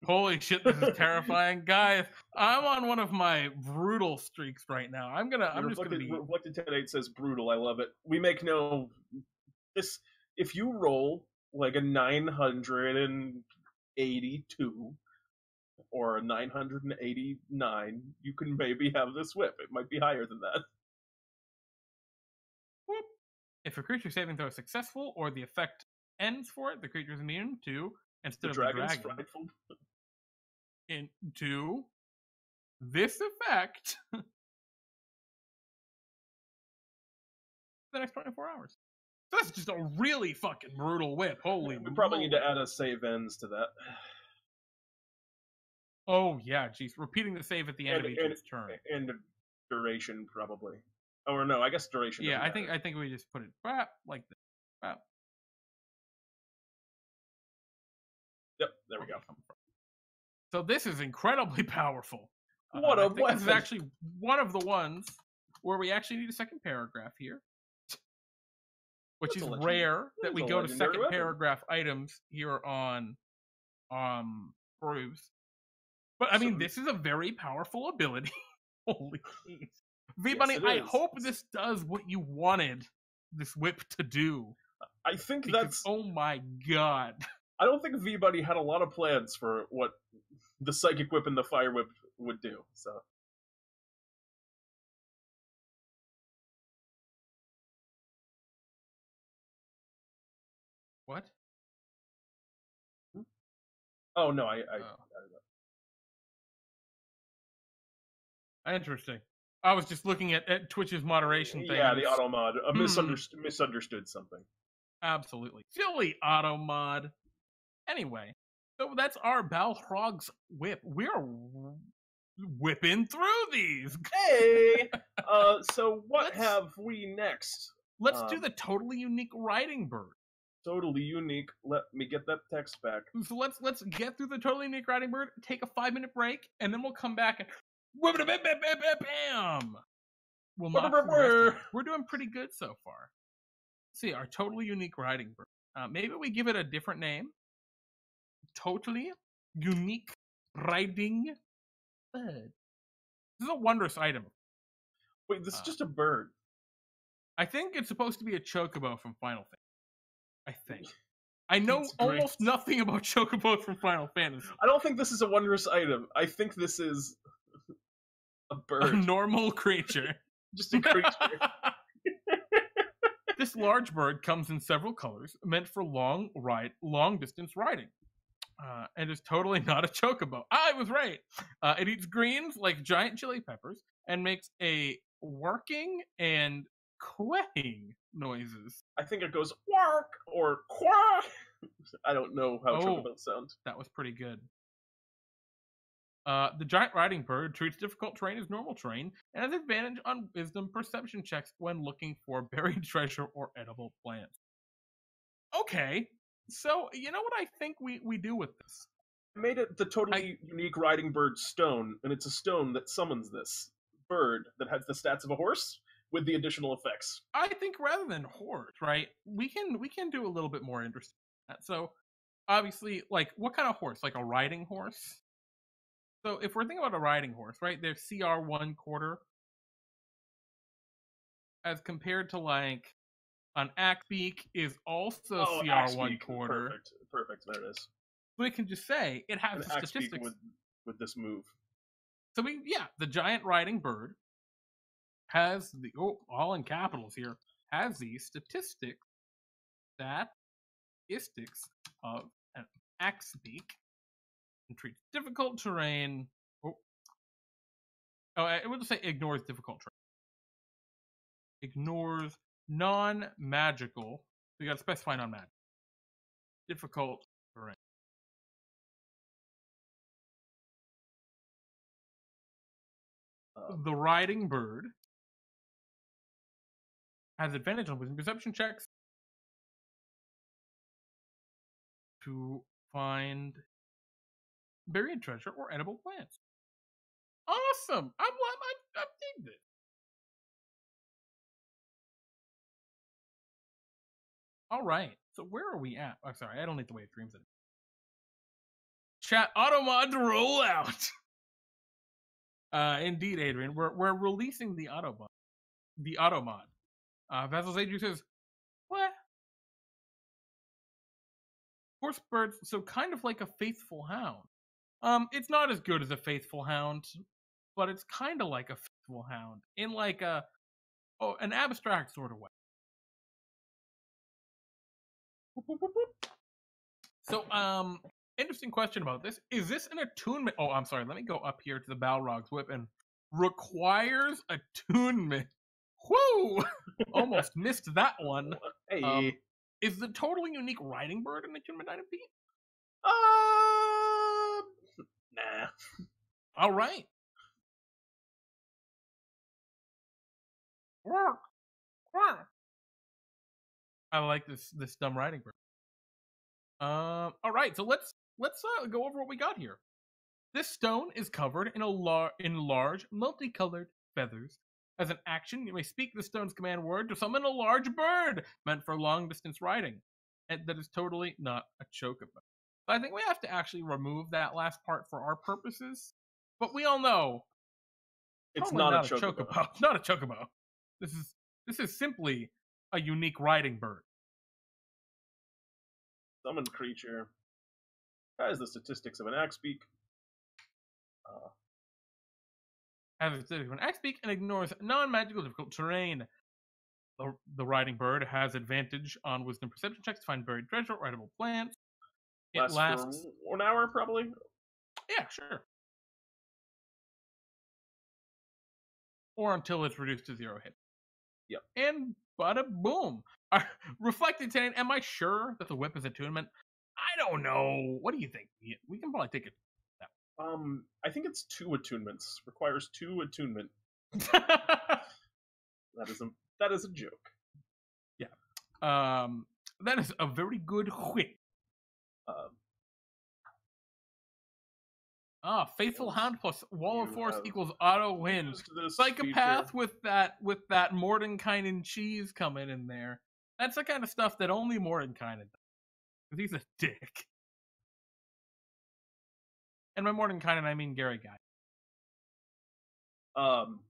S1: Holy shit, this is terrifying. Guys, I'm on one of my brutal streaks right now. I'm just gonna be
S2: Reflected 10-8 says brutal. I love it. We make no this if you roll like a 982 or a 989, you can maybe have this whip. It might be higher than that.
S1: Whoop. If a creature saving throw is successful or the effect ends for it, the creature is immune to, instead of the dragon,
S2: frightful.
S1: Into this effect the next 24 hours. So that's just a really fucking brutal whip. Holy
S2: We probably need to add a save ends to that.
S1: Oh, yeah, jeez. Repeating the save at the end of each turn.
S2: And duration, probably. Or no, I guess duration.
S1: Yeah, I think we just put it like this.
S2: Yep, there we go.
S1: So this is incredibly powerful.
S2: What a
S1: I think this is
S2: weapon.
S1: actually one of the ones where we actually need a second paragraph here. Which is rare that we go to second paragraph items here on Brews. But I mean, this is a very powerful ability. Holy jeez. V-Bunny, I hope this does what you wanted this whip to do.
S2: I think that's...
S1: Oh my god.
S2: I don't think V-Bunny had a lot of plans for what the Psychic Whip and the Fire Whip would do, so...
S1: What?
S2: Oh, no, I
S1: Interesting. I was just looking at Twitch's moderation thing.
S2: Yeah, the auto mod. Misunderstood something.
S1: Absolutely. Silly auto mod. Anyway, so that's our Balrog's whip. We're whipping through these.
S2: Hey! So what have we next?
S1: Let's do the totally unique riding bird.
S2: Totally unique. Let me get that text back.
S1: So let's get through the totally unique riding bird, take a 5-minute break, and then we'll come back and bam! We're doing pretty good so far. See, our totally unique riding bird. Maybe we give it a different name. Totally unique riding bird. This is a wondrous item.
S2: Wait, this is just a bird.
S1: I think it's supposed to be a chocobo from Final Fantasy. I think. I know almost nothing about chocobos from Final Fantasy.
S2: I don't think this is a wondrous item. I think this is a bird.
S1: A normal creature.
S2: Just a creature.
S1: This large bird comes in several colors, meant for long distance riding. And is totally not a chocobo. I was right. It eats greens like giant chili peppers and makes a working and quacking noises.
S2: I think it goes quark or quack. I don't know how chocobos sound.
S1: That was pretty good. The giant riding bird treats difficult terrain as normal terrain and has advantage on wisdom perception checks when looking for buried treasure or edible plants. Okay, so you know what I think we do with this?
S2: I made it the totally unique riding bird stone, and it's a stone that summons this bird that has the stats of a horse with the additional effects.
S1: I think rather than horse, right? We can do a little bit more interesting than that. So obviously, like, what kind of horse? Like a riding horse? So if we're thinking about a riding horse, right? They're CR1 quarter as compared to like an Axbeak is also CR1 quarter.
S2: Perfect. There it is.
S1: We can just say it has the statistics
S2: with this move.
S1: So the giant riding bird has the all in capitals here has the statistics of an Axbeak and treats difficult terrain. It would say ignores difficult terrain. Ignores non-magical. We got to specify non-magical. Difficult terrain. The riding bird has advantage on wisdom perception checks to find buried treasure or edible plants. Awesome! I dig this. All right. So where are we at? I'm sorry, I don't need the Wave Dreams in it. Chat automod to roll out. Indeed, Adrian, we're releasing the automod. The automod. Vassal's Adrian says, what? Horse birds, so kind of like a faithful hound. It's not as good as a faithful hound, but it's kind of like a faithful hound in like an abstract sort of way. So, interesting question about this. Is this an attunement? Oh, I'm sorry. Let me go up here to the Balrog's whip and requires attunement. Whoo! Almost missed that one.
S2: Hey.
S1: Is the totally unique riding bird an attunement item, Pete?
S2: Nah.
S1: All right. I like this dumb writing bird. All right, so let's go over what we got here. This stone is covered in large, multicolored feathers. As an action, you may speak the stone's command word to summon a large bird, meant for long-distance riding. And that is totally not a chocobo. So I think we have to actually remove that last part for our purposes. But we all know
S2: It's
S1: totally
S2: not a chocobo.
S1: Not a chocobo. This is simply a unique riding bird.
S2: Summoned creature has the statistics of an axebeak.
S1: Has a statistics of an axebeak and ignores non-magical difficult terrain. The riding bird has advantage on wisdom perception checks to find buried treasure or edible plants. It lasts
S2: for 1 hour, probably.
S1: Yeah, sure. Or until it's reduced to 0 hit.
S2: Yep.
S1: And bada boom. Reflected Tenant, am I sure that the whip is attunement? I don't know. What do you think? We can probably take it.
S2: I think it's 2 attunements. Requires 2 attunement. That is a joke.
S1: Yeah. That is a very good whip. Faithful Hound plus Wall of Force equals auto win. Psychopath feature. with that Mordenkainen cheese coming in there. That's the kind of stuff that only Mordenkainen does. Because he's a dick. And by Mordenkainen, I mean Gary Guy.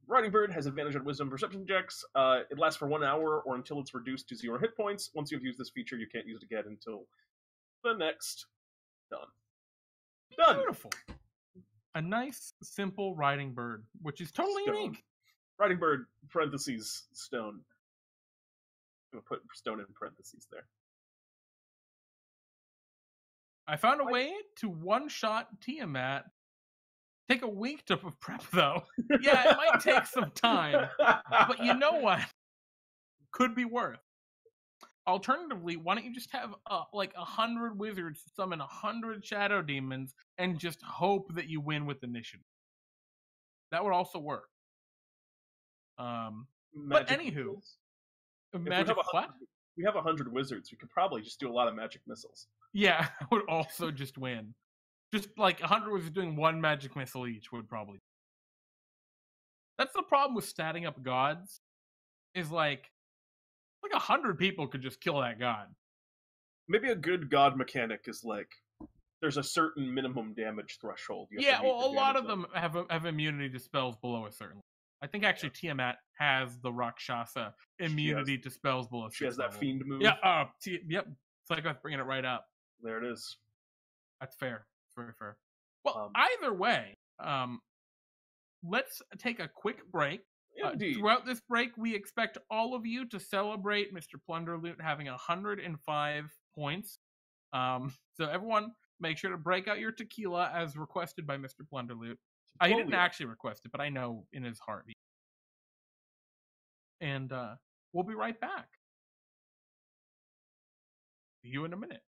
S2: Riding Bird has advantage on wisdom perception checks. It lasts for 1 hour or until it's reduced to 0 hit points. Once you've used this feature, you can't use it again until the next. Done.
S1: Beautiful. A nice, simple riding bird, which is totally unique.
S2: Riding Bird, parentheses, stone. I'm going to put stone in parentheses there.
S1: I found a way to one-shot Tiamat. Take a week to prep, though. Yeah, it might take some time. But you know what? Could be worth. Alternatively, why don't you just have 100 wizards summon 100 shadow demons and just hope that you win with initiative? That would also work. But anywho, magic what?
S2: We have 100 wizards. We could probably just do a lot of magic missiles.
S1: Yeah, I would also just win. Just 100 wizards doing 1 magic missile each would probably. That's the problem with statting up gods. Is 100 people could just kill that god.
S2: Maybe a good god mechanic is there's a certain minimum damage threshold.
S1: Yeah, well, a lot of them have immunity to spells below a certain level. I think actually Tiamat has the Rakshasa immunity to spells below.
S2: She has that
S1: level.
S2: fiend move.
S1: Yeah. Yep. It's like I'm bringing it right up.
S2: There it is.
S1: That's fair. It's very fair. Well, either way, let's take a quick break. Throughout this break, we expect all of you to celebrate Mr. Plunderloot having 105 points. So everyone, make sure to break out your tequila as requested by Mr. Plunderloot. He didn't actually request it, but I know in his heart. And we'll be right back. See you in a minute.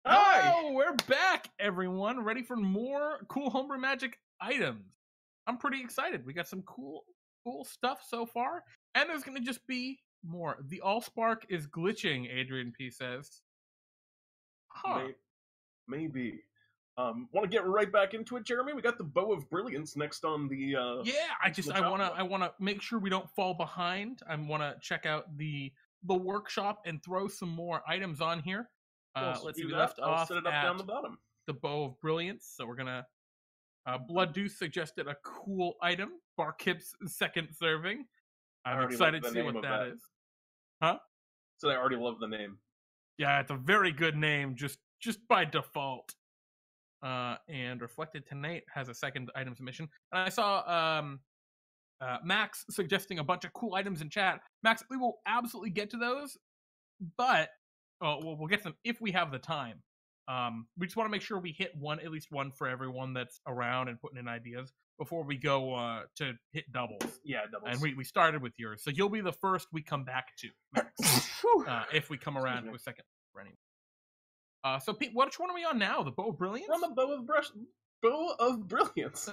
S2: Hi!
S1: Oh, we're back, everyone. Ready for more cool homebrew magic items. I'm pretty excited. We got some cool stuff so far, and there's going to just be more. The Allspark is glitching, Adrian P says. Huh.
S2: Maybe. Want to get right back into it, Jeremy? We got the Bow of Brilliance next on the.
S1: I want to make sure we don't fall behind. I want to check out the workshop and throw some more items on here. Let's see. We left off
S2: set it up
S1: at
S2: down the bottom.
S1: The Bow of Brilliance, so we're gonna. Blood Deuce suggested a cool item. Barkip's second serving. I'm excited to see what that is. Huh?
S2: So I already love the name.
S1: Yeah, it's a very good name, just by default. And Reflected Tonight has a second item submission. And I saw Max suggesting a bunch of cool items in chat. Max, we will absolutely get to those, but we'll get to them if we have the time. We just want to make sure we hit at least one for everyone that's around and putting in ideas before we go to hit doubles.
S2: Yeah, doubles.
S1: And we started with yours, so you'll be the first we come back to, Max, if we come around to a second for anyone. So Pete, which one are we on now? The Bow of Brilliance?
S2: We're on the Bow of Brilliance.
S1: Bow of Brilliance.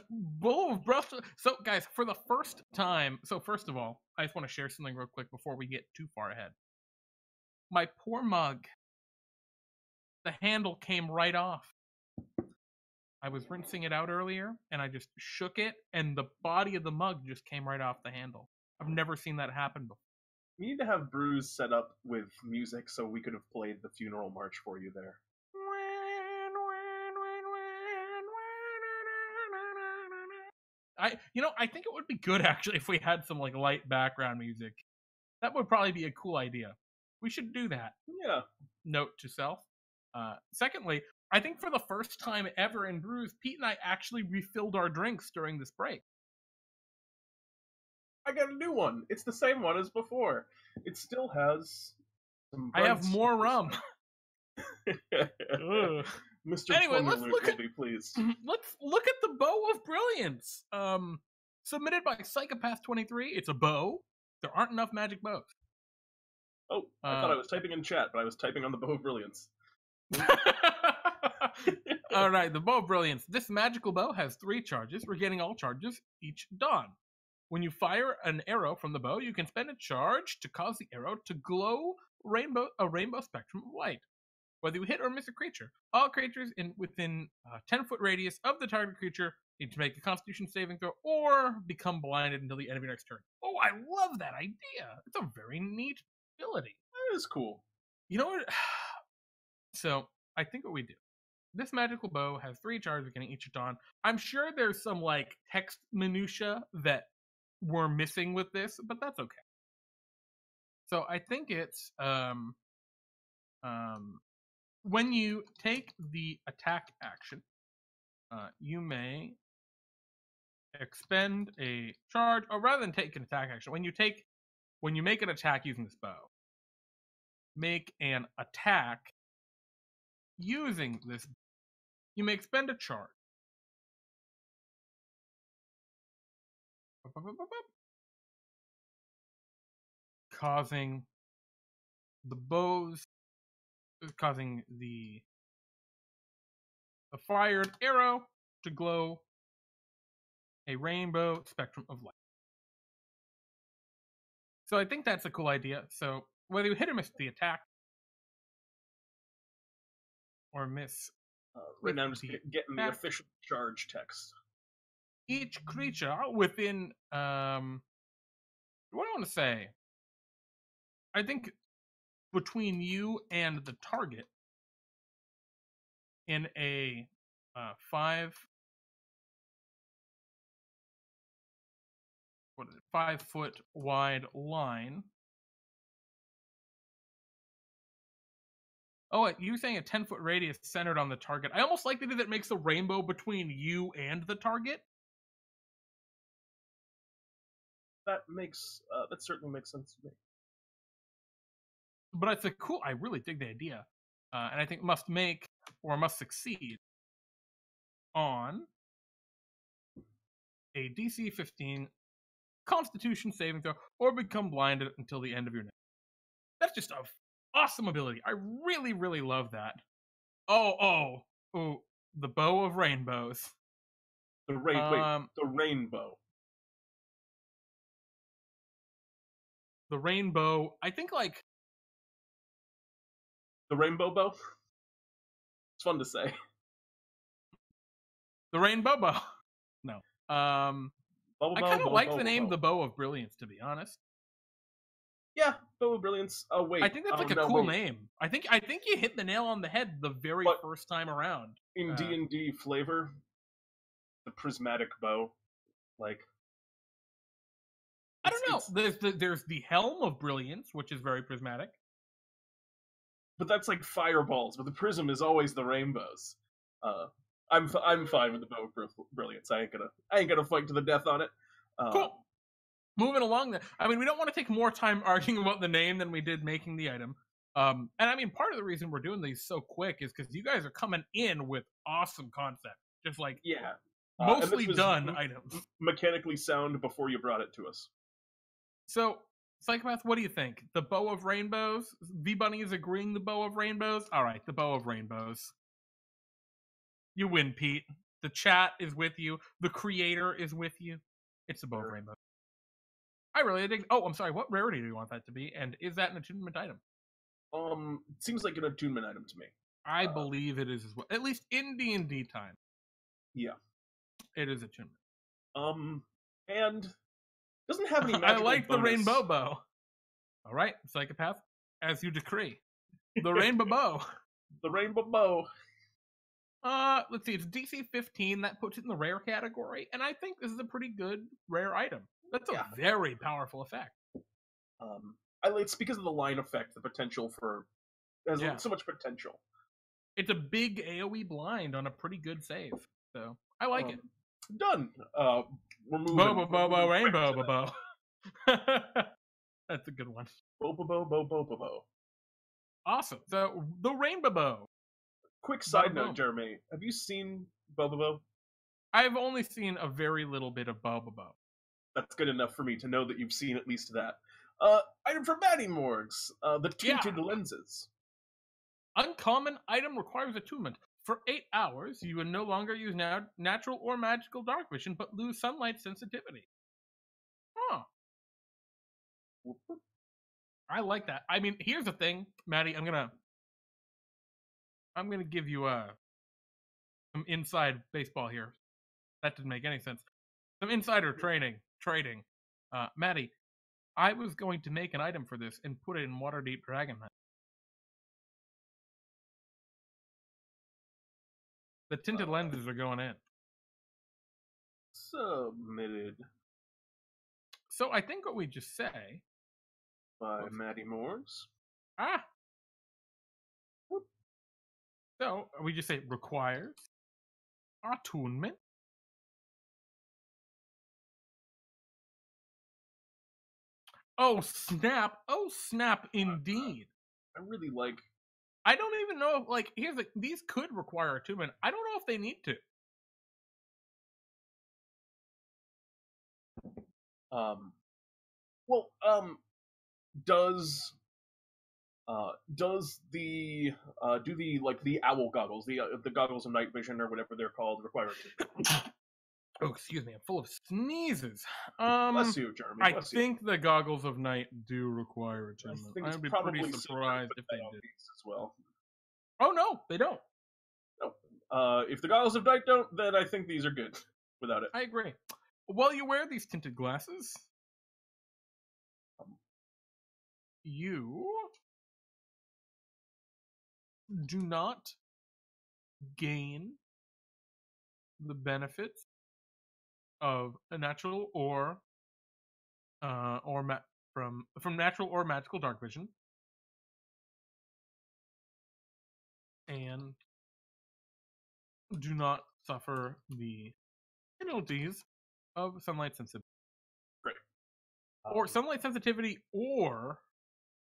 S1: So guys, for the first time, so first of all, I just want to share something real quick before we get too far ahead. My poor mug. The handle came right off. I was rinsing it out earlier, and I just shook it, and the body of the mug just came right off the handle. I've never seen that happen before.
S2: We need to have Brews set up with music so we could have played the funeral march for you there.
S1: I think it would be good actually if we had some like light background music. That would probably be a cool idea. We should do that.
S2: Yeah.
S1: Note to self. Secondly, I think for the first time ever in Brews, Pete and I actually refilled our drinks during this break.
S2: I got a new one. It's the same one as before. It still has some.
S1: I have more rum.
S2: Mr.
S1: Anyway,
S2: will be pleased.
S1: Let's look at the Bow of Brilliance. Submitted by Psychopath23. It's a bow. There aren't enough magic bows.
S2: Oh, I thought I was typing in chat, but I was typing on the Bow of Brilliance.
S1: All right, the Bow of Brilliance. This magical bow has 3 charges. We're getting all charges each dawn. When you fire an arrow from the bow, you can spend a charge to cause the arrow to glow a rainbow spectrum of light. Whether you hit or miss a creature, all creatures within a 10-foot radius of the target creature need to make a Constitution saving throw or become blinded until the end of your next turn. Oh, I love that idea. It's a very neat ability.
S2: That is cool.
S1: You know what? So, I think what we do. This magical bow has 3 charges getting each at dawn. I'm sure there's some, like, text minutia that we're missing with this, but that's okay. So, I think it's, when you take the attack action, you may expend a charge, or rather than take an attack action, when you make an attack using this bow, make an attack using this, you may expend a charge. Causing the fired arrow to glow a rainbow spectrum of light. So I think that's a cool idea. So whether you hit or miss the attack, or miss.
S2: Right now I'm just getting the official charge text.
S1: Each creature within, what do I want to say? I think between you and the target in a 5-foot wide line. Oh, you're saying a 10-foot radius centered on the target. I almost like the idea that makes a rainbow between you and the target.
S2: That certainly makes sense to me.
S1: But it's I really dig the idea. And I think must succeed on a DC 15 Constitution saving throw or become blinded until the end of your next. That's just Awesome ability. I really, really love that. Oh, the bow of rainbows.
S2: The rainbow.
S1: The rainbow. I think like
S2: The rainbow bow. It's fun to say.
S1: the rainbow bow. No.
S2: Bow,
S1: I
S2: bow,
S1: kind of
S2: bow,
S1: like
S2: bow,
S1: the name
S2: bow.
S1: the bow of brilliance, to be honest.
S2: Yeah, bow of brilliance. Oh wait,
S1: I think that's like a
S2: no,
S1: cool
S2: wait.
S1: name. I think you hit the nail on the head the very
S2: But
S1: first time around.
S2: in D&D flavor, the prismatic bow, like
S1: I don't know. There's the helm of brilliance, which is very prismatic.
S2: but that's like fireballs. But the prism is always the rainbows. I'm fine with the bow of brilliance. I ain't gonna fight to the death on it.
S1: Cool. Moving along, I mean, we don't want to take more time arguing about the name than we did making the item. And I mean, part of the reason we're doing these so quick is because you guys are coming in with awesome concepts, just like mostly done items,
S2: mechanically sound before you brought it to us.
S1: So, Psychopath, what do you think? The bow of rainbows? V-Bunny is agreeing the bow of rainbows? All right, the bow of rainbows. You win, Pete. The chat is with you. The creator is with you. It's the bow of rainbows. I really dig. Oh, I'm sorry. What rarity do you want that to be? And is that an attunement item?
S2: It seems like an attunement item to me.
S1: I believe it is as well. At least in DnDTime.
S2: Yeah.
S1: It is attunement.
S2: And doesn't have any magical
S1: I like
S2: bonus.
S1: the rainbow bow. All right, Psychopath, as you decree. The rainbow bow.
S2: The rainbow bow.
S1: Let's see. It's DC 15. That puts it in the rare category, and I think this is a pretty good rare item. That's a very powerful effect.
S2: It's because of the line effect, the potential for has so much potential.
S1: It's a big AoE blind on a pretty good save, so I like it.
S2: Done. We're moving.
S1: Bow, rainbow, bow. That's a good one.
S2: Bow.
S1: Awesome. So the rainbow bow.
S2: Quick side note, Jeremy. Have you seen Bow?
S1: I've only seen a very little bit of Bow.
S2: That's good enough for me to know that you've seen at least that. Item for Maddie Morgs. The tinted lenses.
S1: Uncommon item requires attunement. For 8 hours, you will no longer use natural or magical dark vision, but lose sunlight sensitivity. Huh. I like that. I mean, here's the thing, Maddie. I'm gonna give you some inside baseball here. That didn't make any sense. Some insider trading. Maddie, I was going to make an item for this and put it in Waterdeep Dragonite. The tinted lenses are going in.
S2: Submitted.
S1: So I think what we just say
S2: by Maddie Morgs.
S1: So we just say requires attunement. Oh snap indeed.
S2: I really like.
S1: I don't even know if these could require attunement. I don't know if they need to.
S2: Does the the owl goggles, the goggles of night vision or whatever they're called, require attunement?
S1: Oh, excuse me, I'm full of sneezes.
S2: Bless you, Jeremy.
S1: I think the goggles of night do require attunement. I'd be pretty surprised if they did
S2: as well.
S1: Oh no, they don't.
S2: No. If the goggles of night don't, then I think these are good without it.
S1: I agree. While you wear these tinted glasses, you do not gain the benefits of a natural or from natural or magical dark vision, and do not suffer the penalties of sunlight sensitivity.
S2: Great.
S1: Or sunlight sensitivity, or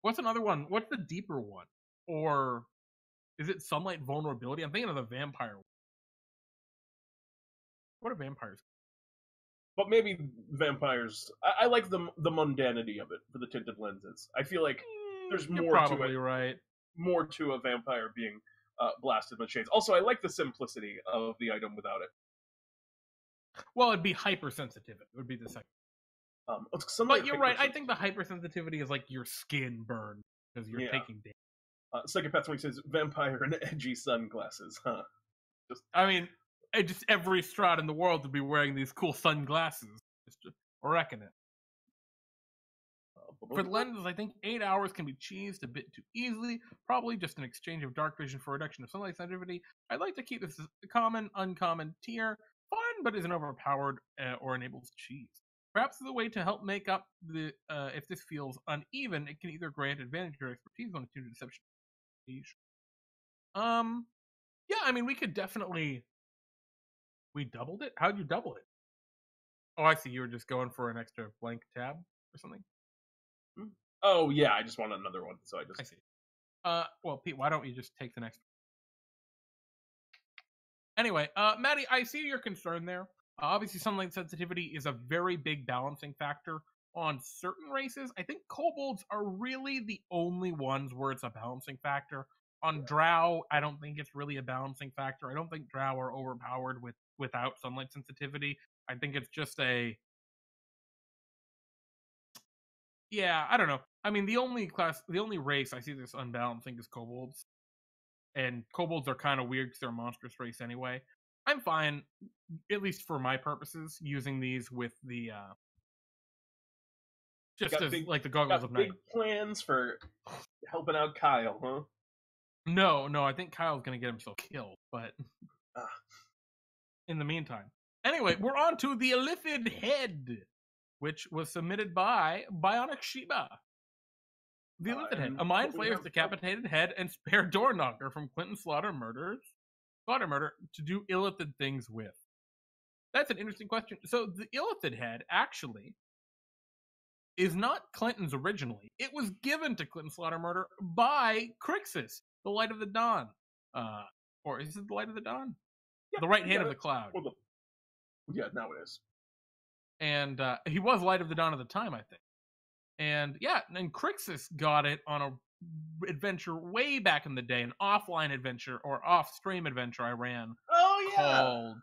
S1: what's another one? What's the deeper one? Or is it sunlight vulnerability? I'm thinking of the vampire one. What are vampires?
S2: But maybe vampires. I like the mundanity of it for the tinted lenses. I feel like there's
S1: You're
S2: more to
S1: probably
S2: it,
S1: right.
S2: more to a vampire being blasted with chains. Also, I like the simplicity of the item without it.
S1: Well, it'd be hypersensitivity. It would be the second.
S2: Sunlight
S1: But you're right. I think the hypersensitivity is like your skin burn because you're taking damage.
S2: Psychopath Swing says vampire and edgy sunglasses, huh?
S1: I mean, just every strat in the world would be wearing these cool sunglasses. Just reckon it. For the lenses, I think 8 hours can be cheesed a bit too easily. Probably just an exchange of dark vision for reduction of sunlight sensitivity. I'd like to keep this as a common, uncommon tier. Fun, but isn't overpowered or enables cheese. Perhaps as a way to help make up the if this feels uneven, it can either grant advantage or expertise on attuned to deception. Yeah, I mean, we could definitely. We doubled it? How'd you double it? Oh, I see. You were just going for an extra blank tab or something?
S2: Oh, yeah, I just want another one, so I
S1: see. Well, Pete, why don't you just take the next one? Anyway, Maddie, I see your concern there. Obviously, sunlight sensitivity is a very big balancing factor on certain races. I think kobolds are really the only ones where it's a balancing factor. On drow, I don't think it's really a balancing factor. I don't think drow are overpowered without sunlight sensitivity. I think it's just a... Yeah, I don't know. I mean, the only race I see this unbalancing is kobolds. And kobolds are kind of weird because they're a monstrous race anyway. I'm fine, at least for my purposes, using these with the like the goggles of night.
S2: Big plans for helping out Kyle, huh?
S1: No, I think Kyle's gonna get himself killed, but in the meantime. Anyway, we're on to the Illithid Head, which was submitted by Bionic Sheba. The Illithid Head, a mind flayer's decapitated head and spare door knocker from Clinton Slaughter Murder to do illithid things with. That's an interesting question. So the Illithid Head actually is not Clinton's originally. It was given to Clinton Slaughter Murder by Crixus, the Light of the Dawn. Or is it the Light of the Dawn? Yeah, the right hand of the cloud.
S2: Yeah, now it is.
S1: And he was Light of the Dawn at the time, I think. And yeah, and Crixus got it on a adventure way back in the day, an offline adventure or off-stream adventure I ran.
S2: Oh yeah.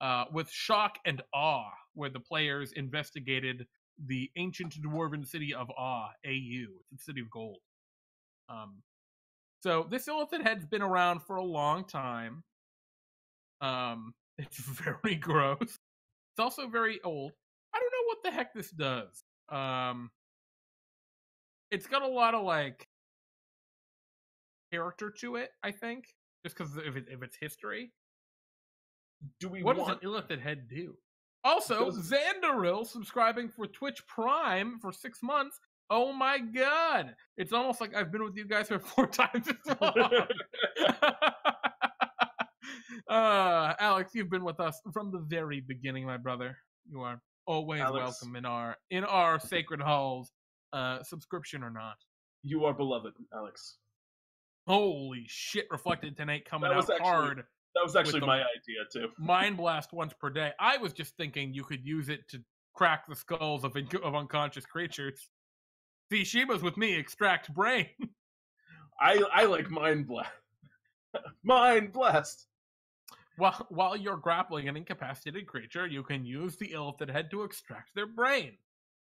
S1: Called with Shock and Awe, where the players investigated the ancient dwarven city of Awe, AU. It's the city of gold. So this Illithid Head's been around for a long time. It's very gross. It's also very old. I don't know what the heck this does. It's got a lot of like character to it, I think, just because of its history. What does an Illithid Head do? Also, Xanderil subscribing for Twitch Prime for 6 months. Oh my god! It's almost like I've been with you guys for 4 times as long. Alex, you've been with us from the very beginning, my brother. You are always welcome in our sacred halls, subscription or not.
S2: You are beloved, Alex.
S1: Holy shit! Reflected tonight coming out hard.
S2: That was actually my idea too.
S1: Mind blast once per day. I was just thinking you could use it to crack the skulls of unconscious creatures. See, Sheba's with me. Extract brain.
S2: I like mind blast. Mind blast.
S1: While you're grappling an incapacitated creature, you can use the Illithid Head to extract their brain.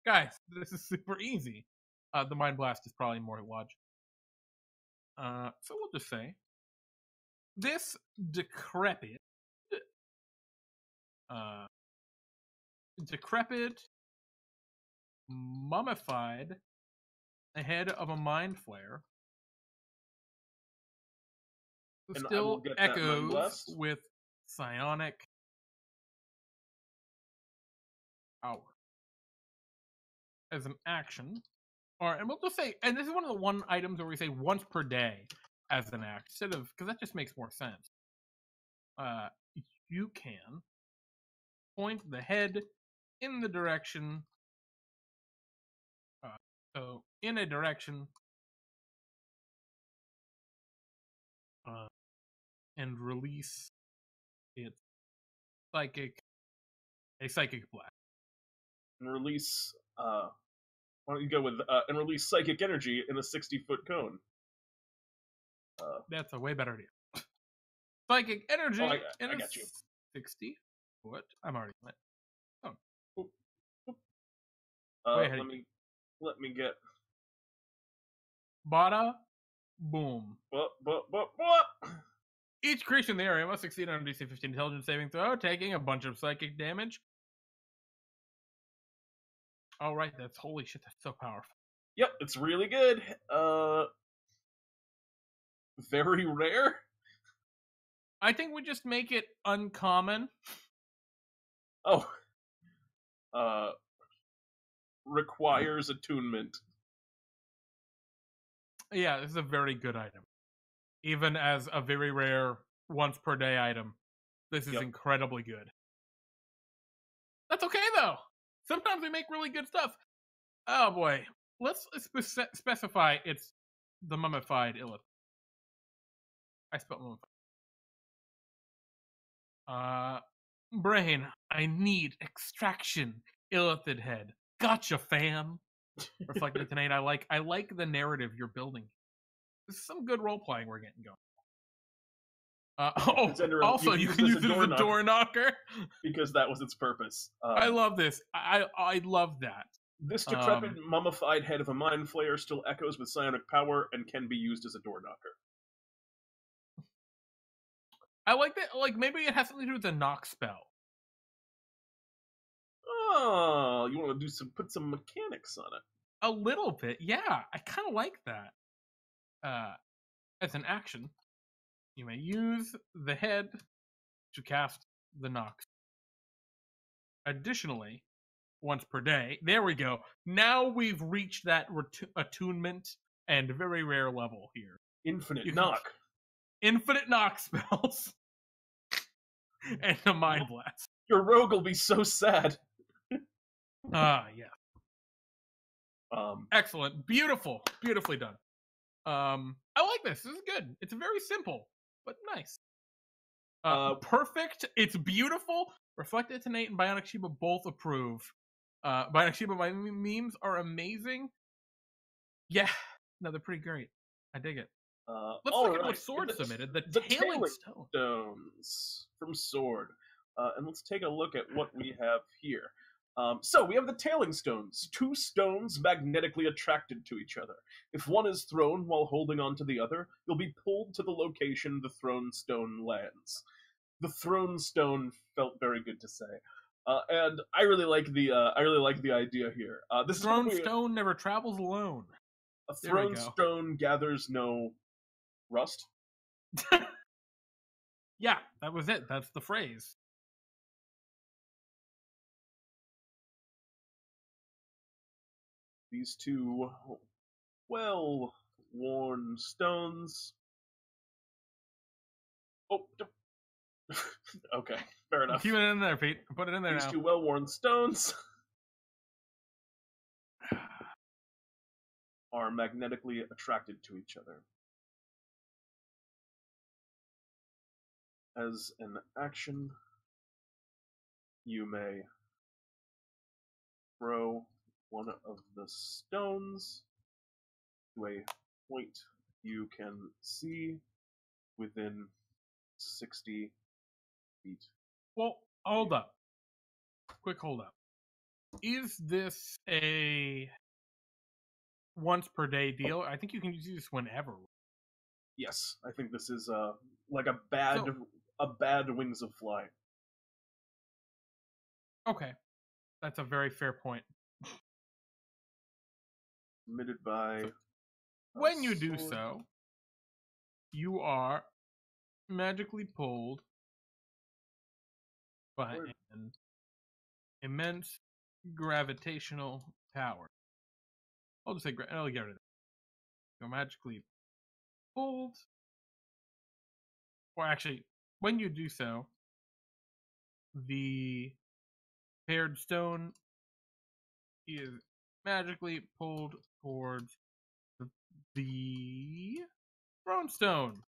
S1: Guys, this is super easy. The mind blast is probably more logical. So we'll just say this decrepit, mummified head of a mind flayer still echoes with psionic power as an action. And we'll just say, and this is one of the one items where we say once per day as an act, instead of, because that just makes more sense. You can point the head in the direction, so in a direction, and release its psychic blast.
S2: And release Why don't you go with and release psychic energy in a 60-foot cone?
S1: That's a way better idea. Psychic energy in
S2: I
S1: a
S2: got you.
S1: 60 foot. I'm already lit. Oh,
S2: Oop, oop.
S1: way ahead.
S2: Let me get.
S1: Bada boom.
S2: What?
S1: Each creature in the area must succeed on a DC 15 intelligence saving throw, taking a bunch of psychic damage. All right, that's holy shit. That's so powerful.
S2: Yep, it's really good. Very rare.
S1: I think we just make it uncommon.
S2: Oh. Requires attunement.
S1: Yeah, this is a very good item. Even as a very rare once per day item, this is incredibly good. That's okay though. Sometimes we make really good stuff. Oh boy, let's specify it's the mummified illithid. I spelled mummified. Brain, I need extraction. Illithid head. Gotcha, fam. Reflected tonight. I like the narrative you're building. This is some good role playing we're getting going. Also, you can use it as a door knocker.
S2: Because that was its purpose.
S1: I love this. I love that.
S2: This decrepit, mummified head of a mind flayer still echoes with psionic power and can be used as a door knocker.
S1: I like that. Like, maybe it has something to do with the knock spell.
S2: Oh, you want to put some mechanics on it?
S1: A little bit, yeah. I kind of like that. As an action, you may use the head to cast the knock. Additionally, once per day, there we go. Now we've reached that attunement and very rare level here.
S2: Infinite knock.
S1: Infinite knock spells. And a mind blast.
S2: Your rogue will be so sad.
S1: Yeah. Excellent. Beautifully done. I like this. This is good. It's very simple, but nice. Perfect. It's beautiful. Reflected Tonight and Bionic Sheba both approve. Bionic Sheba, my memes are amazing. Yeah. No, they're pretty great. I dig it. Let's look at what Sword submitted. The Tailing
S2: Stones from Sword. And let's take a look at what we have here. So we have the Tailing Stones, 2 stones magnetically attracted to each other. If one is thrown while holding onto the other, you'll be pulled to the location the thrown stone lands. The thrown stone felt very good to say, and I really like the idea here. This
S1: thrown stone never travels alone.
S2: A thrown stone gathers no rust.
S1: Yeah, that was it. That's the phrase.
S2: These 2 well-worn stones. Oh, okay, fair enough.
S1: Keep it in there, Pete. Put it in there now.
S2: These 2 well-worn stones are magnetically attracted to each other. As an action, you may throw one of the stones to a point you can see within 60 feet.
S1: Well, hold up. Quick hold up. Is this a once per day deal? I think you can use this whenever.
S2: Yes, I think this is like a bad Wings of Fly.
S1: Okay, that's a very fair point.
S2: Submitted by.
S1: When you do so, you are magically pulled by an immense gravitational power. I'll just say, I'll get rid of that. You're magically pulled. Or actually, when you do so, the paired stone is magically pulled towards the throne stone.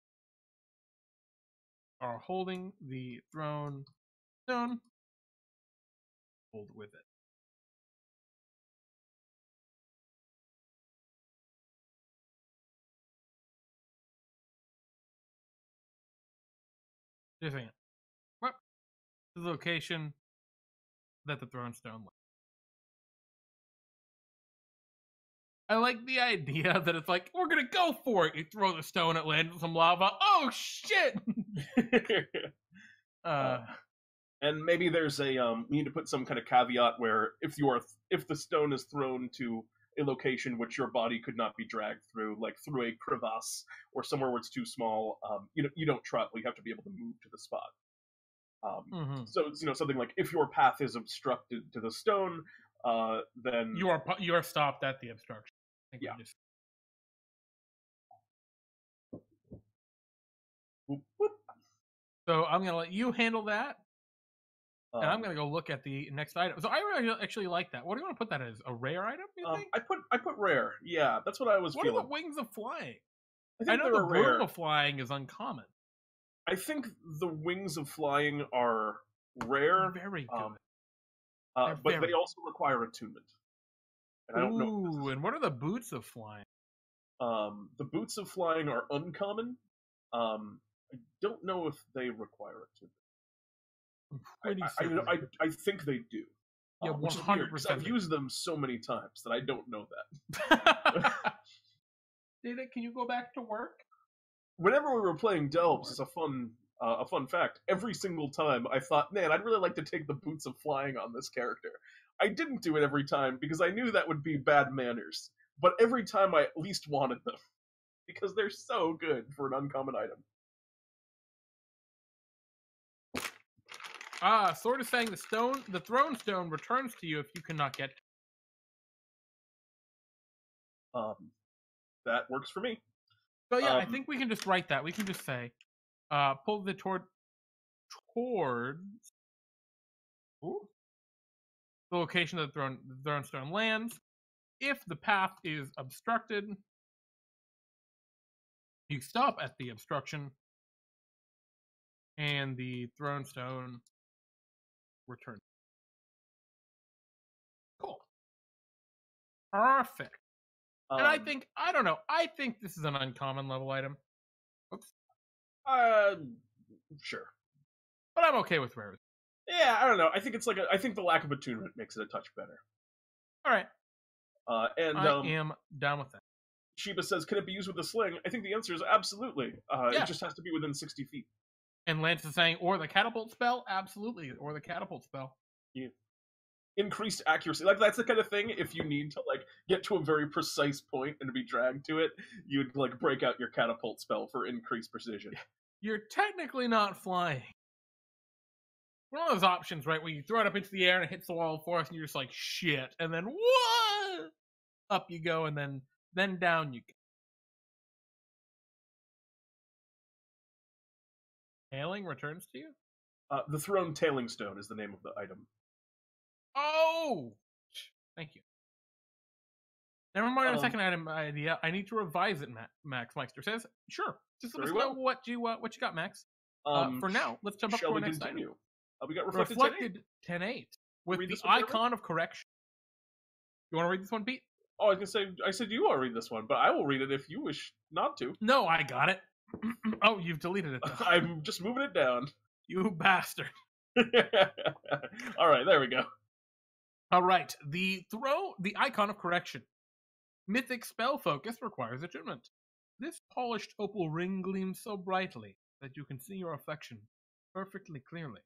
S1: Are holding the throne stone. Hold with it. Just saying. Well, the location that the Throne Stone. I like the idea that it's like, we're gonna go for it. You throw the stone, it lands with some lava. Oh shit!
S2: And maybe there's we need to put some kind of caveat where if the stone is thrown to a location which your body could not be dragged through, like through a crevasse or somewhere where it's too small, you don't travel. You have to be able to move to the spot. So something like if your path is obstructed to the stone, then
S1: you are stopped at the obstruction.
S2: Yeah.
S1: So I'm gonna let you handle that, and I'm gonna go look at the next item. So I really actually like that. What do you want to put that as? A rare item? You think?
S2: I put rare. Yeah, that's what I was feeling.
S1: What are the wings of flying?
S2: I
S1: know the broom of flying is uncommon.
S2: I think the wings of flying are rare.
S1: Very good.
S2: But they also require attunement.
S1: And I don't know. And what are the boots of flying?
S2: The boots of flying are uncommon. I don't know if they require attunement. I think they do.
S1: Yeah, 100%.
S2: I've used them so many times that I don't know that.
S1: Data, can you go back to work?
S2: Whenever we were playing Delves, it's a fun fact. Every single time, I thought, man, I'd really like to take the boots of flying on this character. I didn't do it every time because I knew that would be bad manners. But every time I at least wanted them because they're so good for an uncommon item.
S1: Sword is saying the throne stone returns to you if you cannot get.
S2: That works for me.
S1: So yeah, I think we can just write that. We can just say, pull the towards the location that the throne stone lands. If the path is obstructed, you stop at the obstruction, and the throne stone returns. Cool. Perfect. And I think this is an uncommon level item. Oops.
S2: Sure.
S1: But I'm okay with rarity.
S2: Yeah, I don't know. I think it's I think the lack of attunement makes it a touch better.
S1: All right.
S2: And
S1: I am down with that.
S2: Sheba says, can it be used with a sling? I think the answer is absolutely. It just has to be within 60 feet.
S1: And Lance is saying, or the catapult spell? Absolutely. Or the catapult spell.
S2: Yeah. Increased accuracy. That's the kind of thing, if you need to, get to a very precise point and to be dragged to it, you'd, break out your catapult spell for increased precision.
S1: You're technically not flying. One of those options, right, where you throw it up into the air and it hits the wall of force and you're just like, shit. And then, what? Up you go, and then down you go. Tailing returns to you?
S2: The Throne Tailing Stone is the name of the item.
S1: Oh! Thank you. Never mind on the second item idea. I need to revise it, Max Meister says. Sure. Just let us know what you got, Max. For now, let's jump up to our next item.
S2: We got
S1: Reflected 10-8 with the icon of correction. You want to read this one, Pete?
S2: Oh, I was going to say, I said you want to read this one, but I will read it if you wish not to.
S1: No, I got it. Oh, you've deleted it.
S2: I'm just moving it down.
S1: You bastard.
S2: All right, there we go.
S1: All right, the icon of correction. Mythic spell focus requires attunement. This polished opal ring gleams so brightly that you can see your reflection perfectly clearly.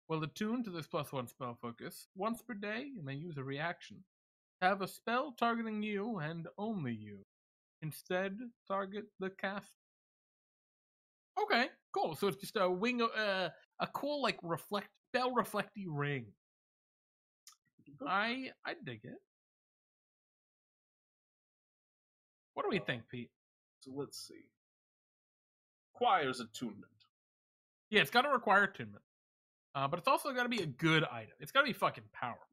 S1: While attuned to this +1 spell focus, once per day you may use a reaction. Have a spell targeting you and only you. Instead, target the cast. Okay, cool. So it's just a wing, a cool spell reflecty ring. I dig it. What do we think, Pete?
S2: So let's see. Requires attunement.
S1: Yeah, it's got to require attunement. But it's also got to be a good item. It's got to be fucking powerful.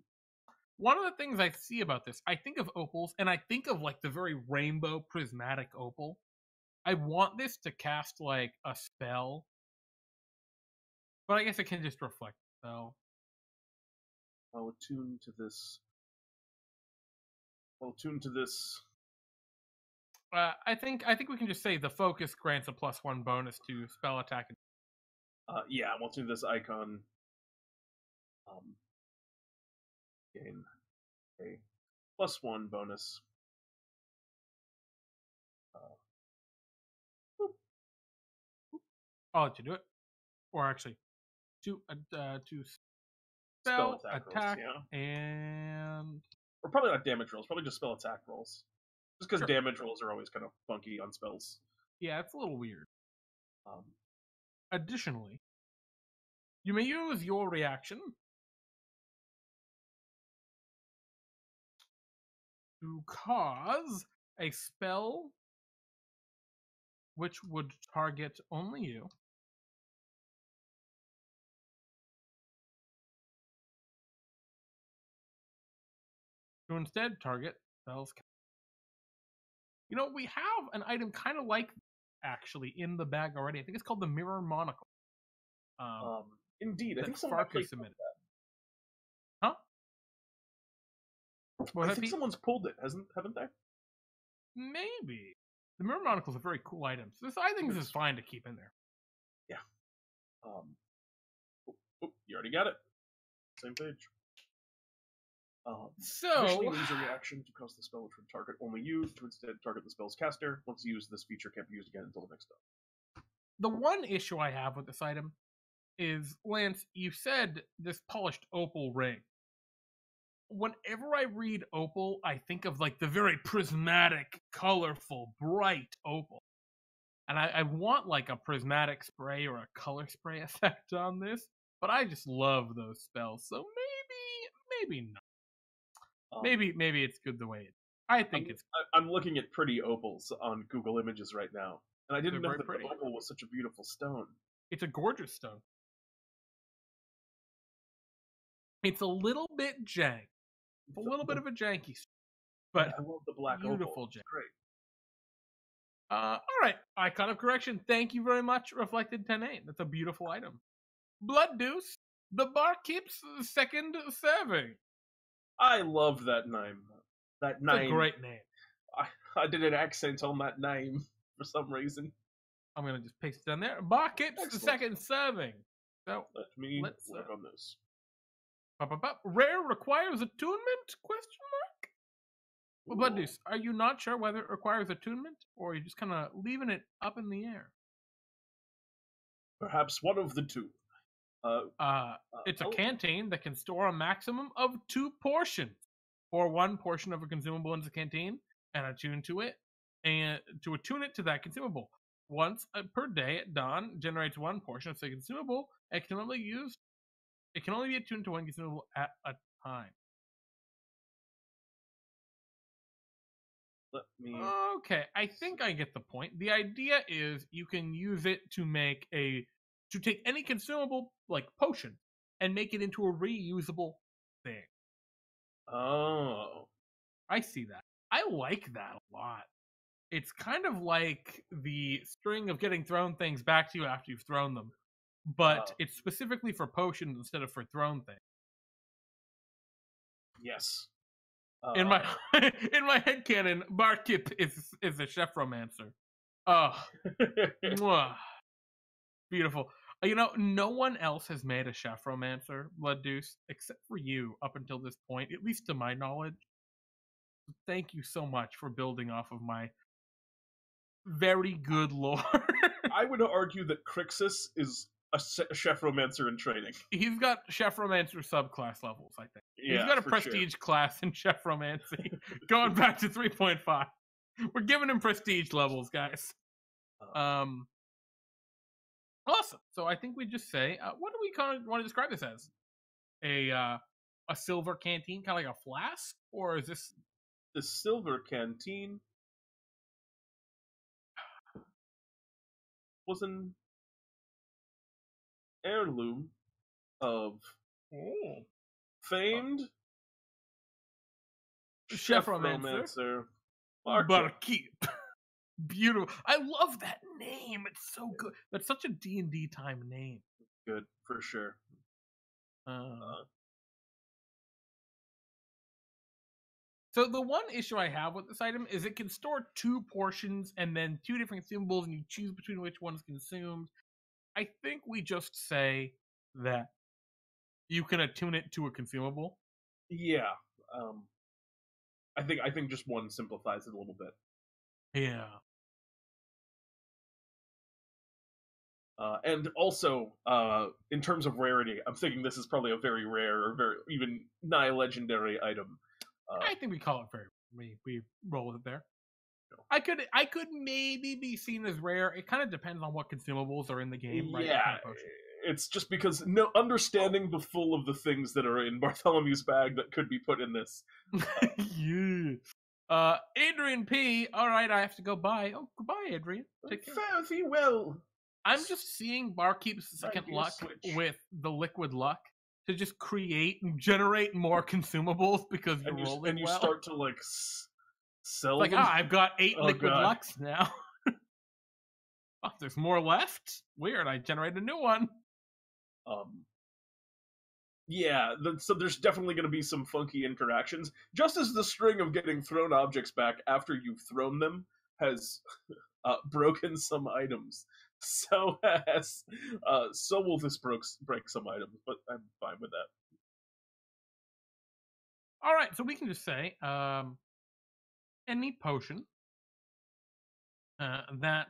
S1: One of the things I see about this, I think of opals, and I think of the very rainbow prismatic opal. I want this to cast a spell, but I guess it can just reflect the spell.
S2: I'll attune to this.
S1: I think we can just say the focus grants a +1 bonus to spell attack.
S2: Yeah, once we do this icon, um, gain a +1 bonus. Boop.
S1: I'll let you do it. Or actually, to spell attack
S2: rolls, yeah.
S1: and
S2: Or probably not damage rolls, probably just spell attack rolls. Just because
S1: sure.
S2: damage rolls are always kind of funky on spells.
S1: Yeah, it's a little weird.
S2: Um,
S1: Additionally, you may use your reaction to cause a spell which would target only you. To instead target spells. You know, we have an item kind of like actually in the bag already. I think it's called the Mirror Monocle.
S2: Indeed, I think someone
S1: Farkas
S2: actually
S1: submitted. Huh?
S2: I think someone's pulled it, haven't they?
S1: Maybe. The Mirror Monocle is a very cool item. So I think this is fine to keep in there.
S2: Yeah. You already got it. Same page. Additionally, use a reaction to cause the spell which would target only you to instead target the spell's caster. Once used, this feature can't be used again until the next step.
S1: The one issue I have with this item is, Lance, you said this polished opal ring. Whenever I read opal, I think of like the very prismatic, colorful, bright opal. And I want like a prismatic spray or a color spray effect on this, but I just love those spells. So maybe not. Maybe it's good the way it is. I think
S2: I'm looking at pretty opals on Google Images right now, and I didn't know that the opal was such a beautiful stone.
S1: It's a gorgeous stone. It's a little bit jank. A little bit of a janky stone. But
S2: I love the black
S1: beautiful
S2: opal.
S1: jank.
S2: Great.
S1: All right, icon of correction. Thank you very much, Reflected 10-8. That's a beautiful item. Blood Deuce, the barkeep's second serving.
S2: I love that name. That name.
S1: It's a great name.
S2: I did an accent on that name for some reason.
S1: I'm going to just paste it down there. Barkeep's second serving. So
S2: let me work on this.
S1: Rare requires attunement? Question mark? Well, Blood Deuce, are you not sure whether it requires attunement, or are you just kind of leaving it up in the air?
S2: Perhaps one of the two.
S1: It's a canteen that can store a maximum of 2 portions, or 1 portion of a consumable in the canteen, and attune to it, and to attune it to that consumable. Once per day at dawn, generates 1 portion of the consumable. It can only be attuned to 1 consumable at a time. Okay, I think I get the point. The idea is you can use it to take any consumable, like potion, and make it into a reusable thing.
S2: Oh.
S1: I see that. I like that a lot. It's kind of like the string of getting thrown things back to you after you've thrown them, but it's specifically for potions instead of for thrown things.
S2: Yes.
S1: In my headcanon, Barkip is a chef romancer. Beautiful. You know, no one else has made a chef romancer, Blood Deuce, except for you up until this point, at least to my knowledge. Thank you so much for building off of my very good lore.
S2: I would argue that Crixus is a chef romancer in training.
S1: He's got chef romancer subclass levels, I think.
S2: Yeah,
S1: he's got a prestige class in chef romancy, going back to 3.5. We're giving him prestige levels, guys. Awesome. So I think we just say, what do we kind of want to describe this as? A silver canteen, kind of like a flask, or is this
S2: the silver canteen? Was an heirloom of famed chef romancer
S1: Barkeep. Beautiful. I love that name. It's so good. That's such a DnDTime name.
S2: Good, for sure.
S1: So the one issue I have with this item is it can store 2 portions and then 2 different consumables, and you choose between which one is consumed. I think we just say that you can attune it to a consumable.
S2: Yeah. I think just one simplifies it a little bit.
S1: Yeah.
S2: And also, in terms of rarity, I'm thinking this is probably a very rare or very even nigh legendary item.
S1: I think we call it fair. We roll with it there. I could maybe be seen as rare. It kind of depends on what consumables are in the game, right?
S2: Yeah, it's just because understanding the full of the things that are in Bartholomew's bag that could be put in this.
S1: Yeah. Adrian P. All right, I have to go bye. Oh, goodbye, Adrian. Take care.
S2: Fare thee well.
S1: I'm just seeing Barkeep's second luck with the liquid luck to just create and generate more consumables because you're rolling
S2: and you
S1: well.
S2: start to like sell
S1: like,
S2: them.
S1: I've got 8 liquid lucks now. Oh, there's more left? Weird, I generated a new one.
S2: Yeah, so there's definitely going to be some funky interactions. Just as the string of getting thrown objects back after you've thrown them has broken some items, so will this break some items, but I'm fine with that.
S1: All right, so we can just say any potion that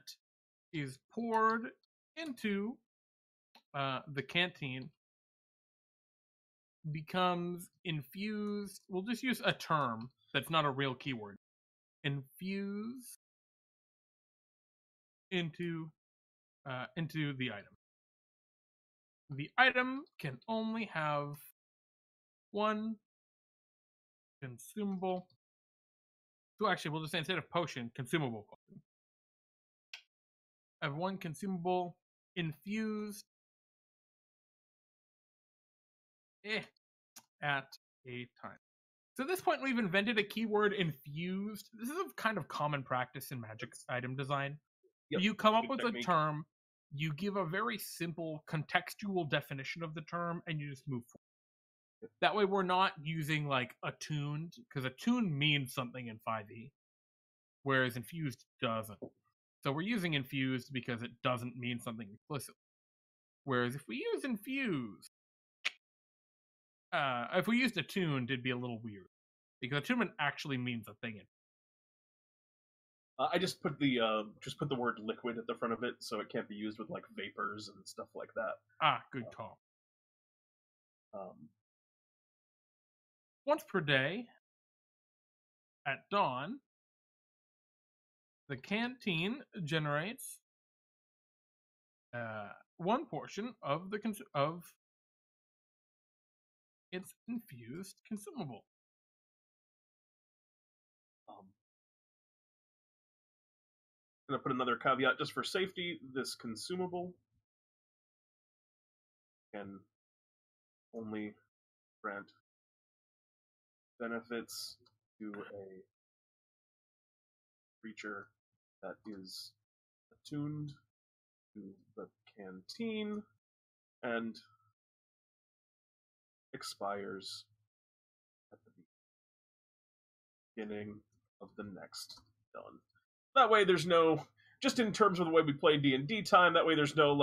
S1: is poured into the canteen becomes infused. We'll just use a term that's not a real keyword. Infuse into the item. The item can only have one consumable. So actually, we'll just say instead of potion, consumable potion. I have one consumable infused at a time. So at this point, we've invented a keyword, infused. This is a kind of common practice in Magic item design. Yep, you come up with a term, you give a very simple contextual definition of the term, and you just move forward. That way we're not using like attuned, because attuned means something in 5e, whereas infused doesn't. So we're using infused because it doesn't mean something explicitly. Whereas if we use infused, if we used attuned, it'd be a little weird. Because attunement actually means a thing.
S2: I just put the word liquid at the front of it, so it can't be used with like vapors and stuff like that.
S1: Ah, good call. Once per day, at dawn, the canteen generates one portion of its infused consumable.
S2: I'm going to put another caveat just for safety. This consumable can only grant benefits to a creature that is attuned to the canteen and expires at the beginning of the next done. That way there's no, just in terms of the way we play DnDTime, that way there's no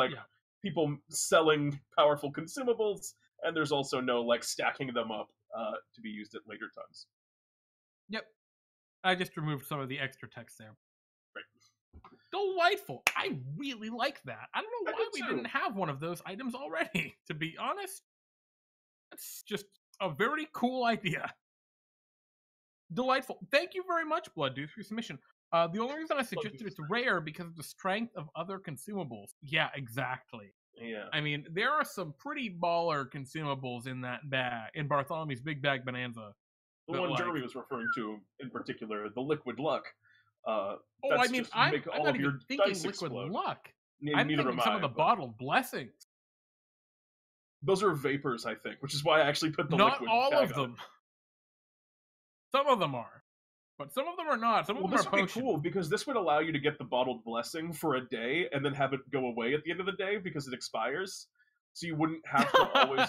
S2: people selling powerful consumables, and there's also no like stacking them up to be used at later times.
S1: Yep. I just removed some of the extra text there.
S2: Right.
S1: Delightful. I really like that. I don't know why we didn't have one of those items already, to be honest. That's just a very cool idea. Delightful. Thank you very much, Blood Deuce, for your submission. The only reason I suggested it's rare because of the strength of other consumables. Yeah, exactly.
S2: Yeah.
S1: I mean, there are some pretty baller consumables in that bag, in Bartholomew's Big Bag Bonanza.
S2: The one Jeremy was referring to in particular, the liquid luck.
S1: I mean, I'm not even thinking liquid
S2: explode.
S1: luck. I'm thinking some of the bottled blessings.
S2: Those are vapors, I think, which is why I actually put the liquid.
S1: Not all of them. Some of them are. But some of them are not. Some of them are potions.
S2: This would be cool, because this would allow you to get the bottled blessing for a day and then have it go away at the end of the day because it expires. So you wouldn't have to always...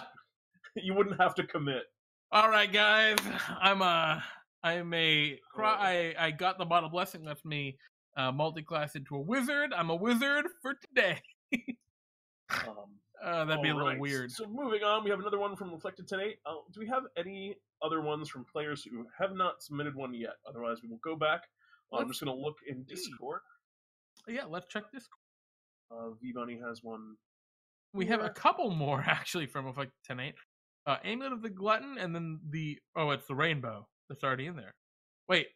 S2: You wouldn't have to commit.
S1: All right, guys. I got the bottled blessing. Left me multi-class into a wizard. I'm a wizard for today. That'd be a little
S2: Alright,
S1: weird.
S2: so moving on, we have another one from Reflected 10.8. Do we have any other ones from players who have not submitted one yet? Otherwise, we will go back. I'm just going to look in Discord.
S1: Yeah, let's check Discord.
S2: V-Bunny has one.
S1: We have a couple more, actually, from Reflected 10.8. Amulet of the Glutton, and then it's the rainbow that's already in there. Wait.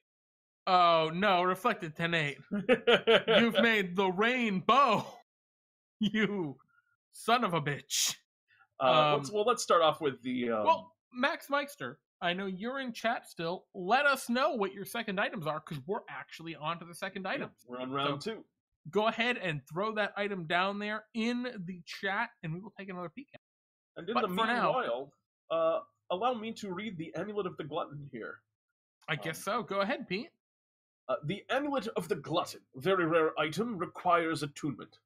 S1: Oh, no, Reflected 10.8. You've made the rainbow! You son of a bitch.
S2: Let's start off with the...
S1: Max Meister, I know you're in chat still. Let us know what your second items are, because we're actually on to the second item.
S2: Yeah, we're on round 2.
S1: Go ahead and throw that item down there in the chat, and we will take another peek at it.
S2: And in the meanwhile, allow me to read the Amulet of the Glutton here.
S1: I guess so. Go ahead, Pete.
S2: The Amulet of the Glutton, very rare item, requires attunement.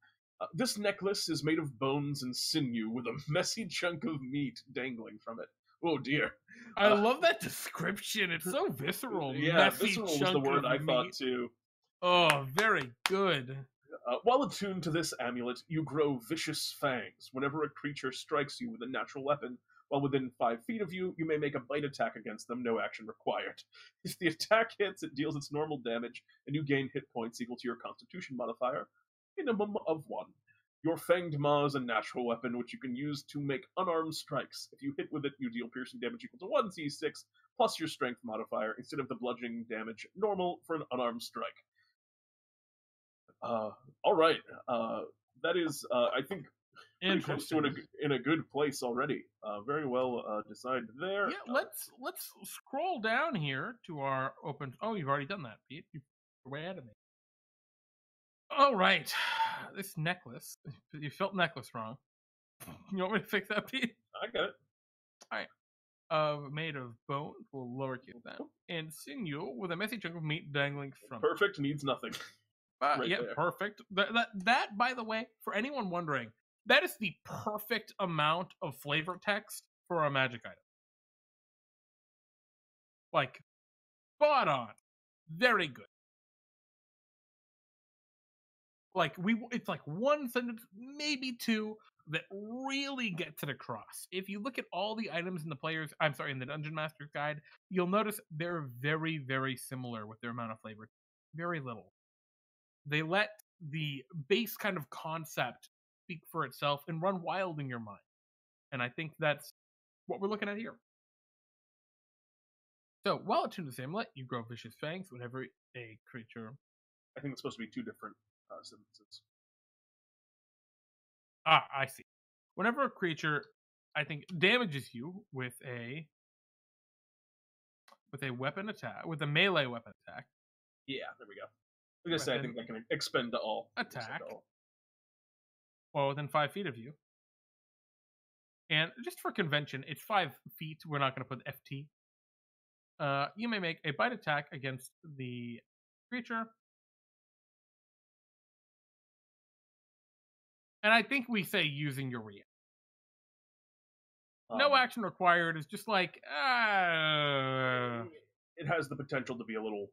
S2: This necklace is made of bones and sinew with a messy chunk of meat dangling from it. Oh dear.
S1: I love that description. It's so visceral.
S2: Yeah,
S1: messy
S2: visceral was
S1: chunk
S2: the word
S1: of
S2: I
S1: meat.
S2: thought too.
S1: Oh, very good.
S2: While attuned to this amulet, you grow vicious fangs. Whenever a creature strikes you with a natural weapon, while within 5 feet of you, you may make a bite attack against them, no action required. If the attack hits, it deals its normal damage, and you gain hit points equal to your Constitution modifier, minimum of 1. Your Fanged Maw is a natural weapon, which you can use to make unarmed strikes. If you hit with it, you deal piercing damage equal to 1d6, plus your Strength modifier, instead of the bludgeoning damage normal for an unarmed strike. Alright, that is, I think, pretty close to in a good place already. Very well decided there.
S1: Yeah, let's scroll down here to our open... Oh, you've already done that, Pete. You're way ahead of me. All right. This necklace. You felt necklace wrong. You want me to fix that, Pete?
S2: I got it.
S1: All right. Made of bone, we'll lowercase that, and sinew with a messy chunk of meat dangling from
S2: Perfect, needs nothing.
S1: Right yeah, there. Perfect. That, by the way, for anyone wondering, that is the perfect amount of flavor text for a magic item. Like, spot on. Very good. Like, it's like one sentence, maybe two, that really gets it across. If you look at all the items in the Dungeon Master's Guide, you'll notice they're very, very similar with their amount of flavor. Very little. They let the base kind of concept speak for itself and run wild in your mind. And I think that's what we're looking at here. So, while attuned to the amulet, you grow vicious fangs whenever a creature...
S2: I think it's supposed to be 2 different sentences.
S1: I see. Whenever a creature, I think, damages you with a weapon attack, with a melee weapon attack.
S2: Yeah, there we go. I was gonna say, I think that can expend to all.
S1: Attack. Well, within 5 feet of you. And just for convention, it's 5 feet. We're not going to put FT. You may make a bite attack against the creature. And I think we say using your reaction. No action required. It's just like...
S2: It has the potential to be a little...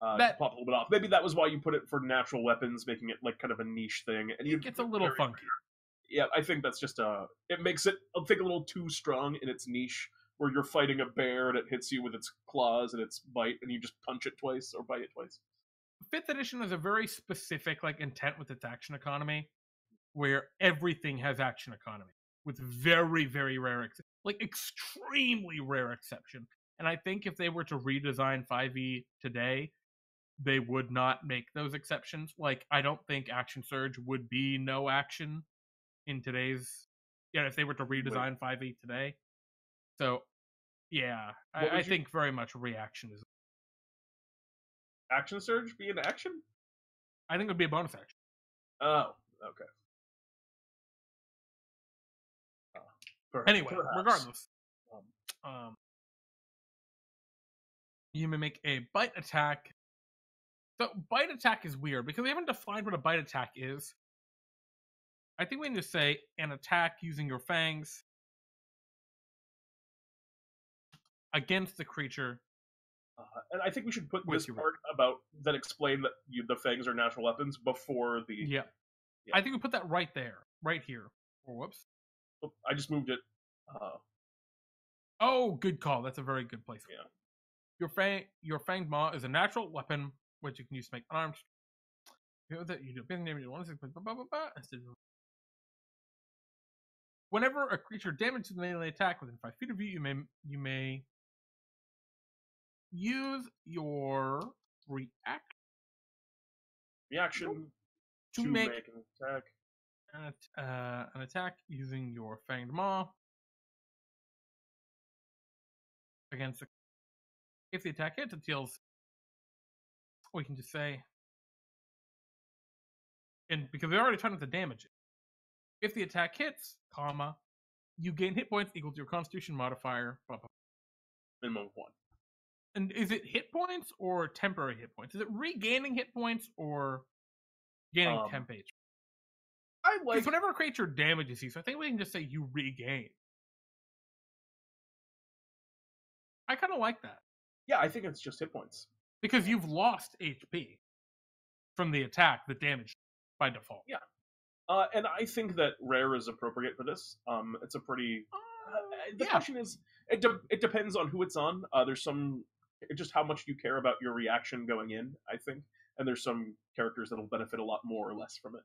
S2: pop a little bit off. Maybe that was why you put it for natural weapons, making it like kind of a niche thing. And
S1: it gets a little funky.
S2: Yeah, I think that's just it makes it, I think, a little too strong in its niche, where you're fighting a bear and it hits you with its claws and its bite, and you just punch it twice or bite it twice.
S1: 5th edition has a very specific intent with its action economy, where everything has action economy, with very, very rare, extremely rare exception. And I think if they were to redesign 5e today, they would not make those exceptions. I don't think Action Surge would be no action in today's... Yeah, if they were to redesign 5e today. So, yeah, I think very much reaction is...
S2: Action Surge be an action?
S1: I think it would be a bonus action.
S2: Oh, okay.
S1: Anyway, regardless. You may make a bite attack. So, bite attack is weird, because we haven't defined what a bite attack is. I think we need to say an attack using your fangs against the creature.
S2: And I think we should put this part about that explain that the fangs are natural weapons before the...
S1: Yeah. I think we put that right there, right here. Or whoops.
S2: Oh, I just moved it.
S1: Oh, good call. That's a very good place.
S2: Yeah.
S1: Your fanged maw is a natural weapon which you can use to make unarmed. You know that you do big damage. Whenever a creature damages a melee attack within 5 feet of you, you may use your
S2: Reaction
S1: to
S2: to
S1: make
S2: make an attack.
S1: an attack using your fanged maw against the. If the attack hits, it deals. We can just say, and because we already tried to damage it. If the attack hits, comma, you gain hit points equal to your Constitution modifier. Blah, blah.
S2: Minimum of 1.
S1: And is it hit points or temporary hit points? Is it regaining hit points or gaining temp HP?
S2: I like.
S1: Because whenever a creature damages you, so I think we can just say you regain. I kind of like that.
S2: Yeah, I think it's just hit points.
S1: Because you've lost HP from the attack that damaged by default.
S2: Yeah. And I think that rare is appropriate for this. It's a pretty. The question is, it depends on who it's on. There's some, just how much you care about your reaction going in, I think, and there's some characters that'll benefit a lot more or less from it.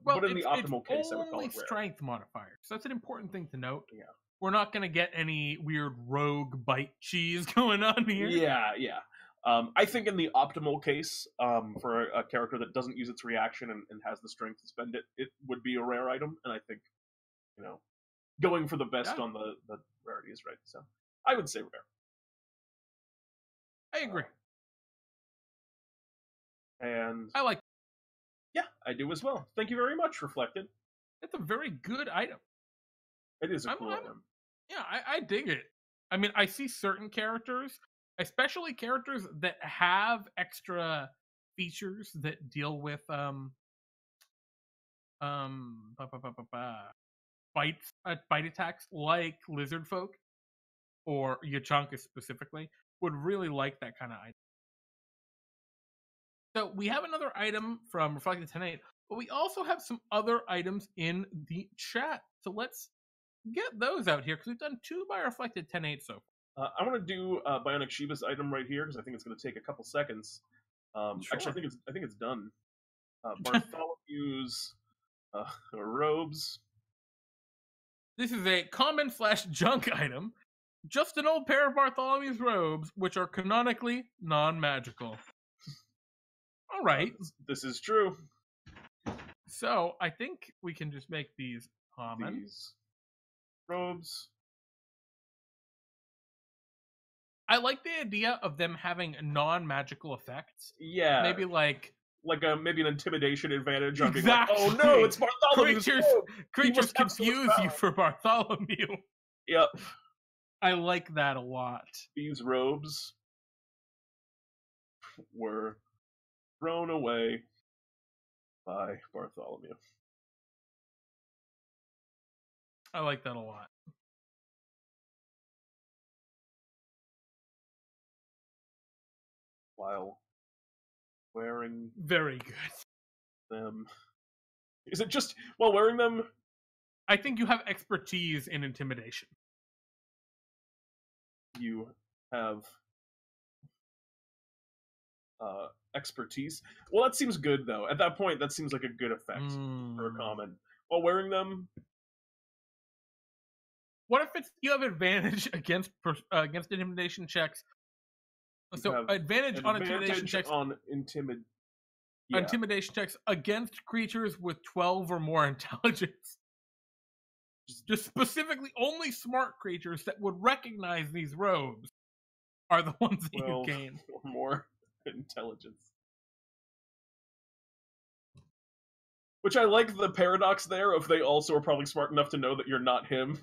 S2: But in the optimal case, I would call it rare.
S1: Strength modifier, so that's an important thing to note.
S2: Yeah,
S1: we're not going to get any weird rogue bite cheese going on here.
S2: Yeah. I think in the optimal case, for a character that doesn't use its reaction and has the strength to spend it, it would be a rare item. And I think, going for the best on the rarity is right. So I would say rare.
S1: I agree.
S2: And
S1: I like.
S2: Yeah, I do as well. Thank you very much, Reflected.
S1: It's a very good item.
S2: It is a cool item.
S1: Yeah, I dig it. I mean, I see certain characters, especially characters that have extra features that deal with bite attacks, like lizard folk or Yachanka specifically, would really like that kind of item. So we have another item from Reflected 10.8, but we also have some other items in the chat. So let's get those out here because we've done 2 by Reflected 10.8 so far.
S2: I want to do Bionic Shiva's item right here because I think it's going to take a couple seconds. Sure. Actually, I think it's done. Bartholomew's robes.
S1: This is a common/junk item. Just an old pair of Bartholomew's robes, which are canonically non-magical. All right.
S2: This is true.
S1: So I think we can just make these common.
S2: These robes.
S1: I like the idea of them having non-magical effects.
S2: Yeah.
S1: Maybe like
S2: maybe an intimidation advantage on
S1: exactly.
S2: being like, oh no, it's Bartholomew's
S1: creatures confuse you for Bartholomew.
S2: Yep.
S1: I like that a lot.
S2: These robes were thrown away by Bartholomew.
S1: I like that a lot.
S2: While wearing
S1: very good
S2: them. Is it just while wearing them?
S1: I think you have expertise in intimidation.
S2: You have expertise. Well, that seems good though. At that point, that seems like a good effect for a common. While wearing them,
S1: what if you have advantage against intimidation checks? So advantage on intimidation checks
S2: on
S1: intimidation checks against creatures with 12 or more intelligence. Just specifically, only smart creatures that would recognize these robes are the ones that you gain.
S2: Or more intelligence. Which I like the paradox there of they also are probably smart enough to know that you're not him.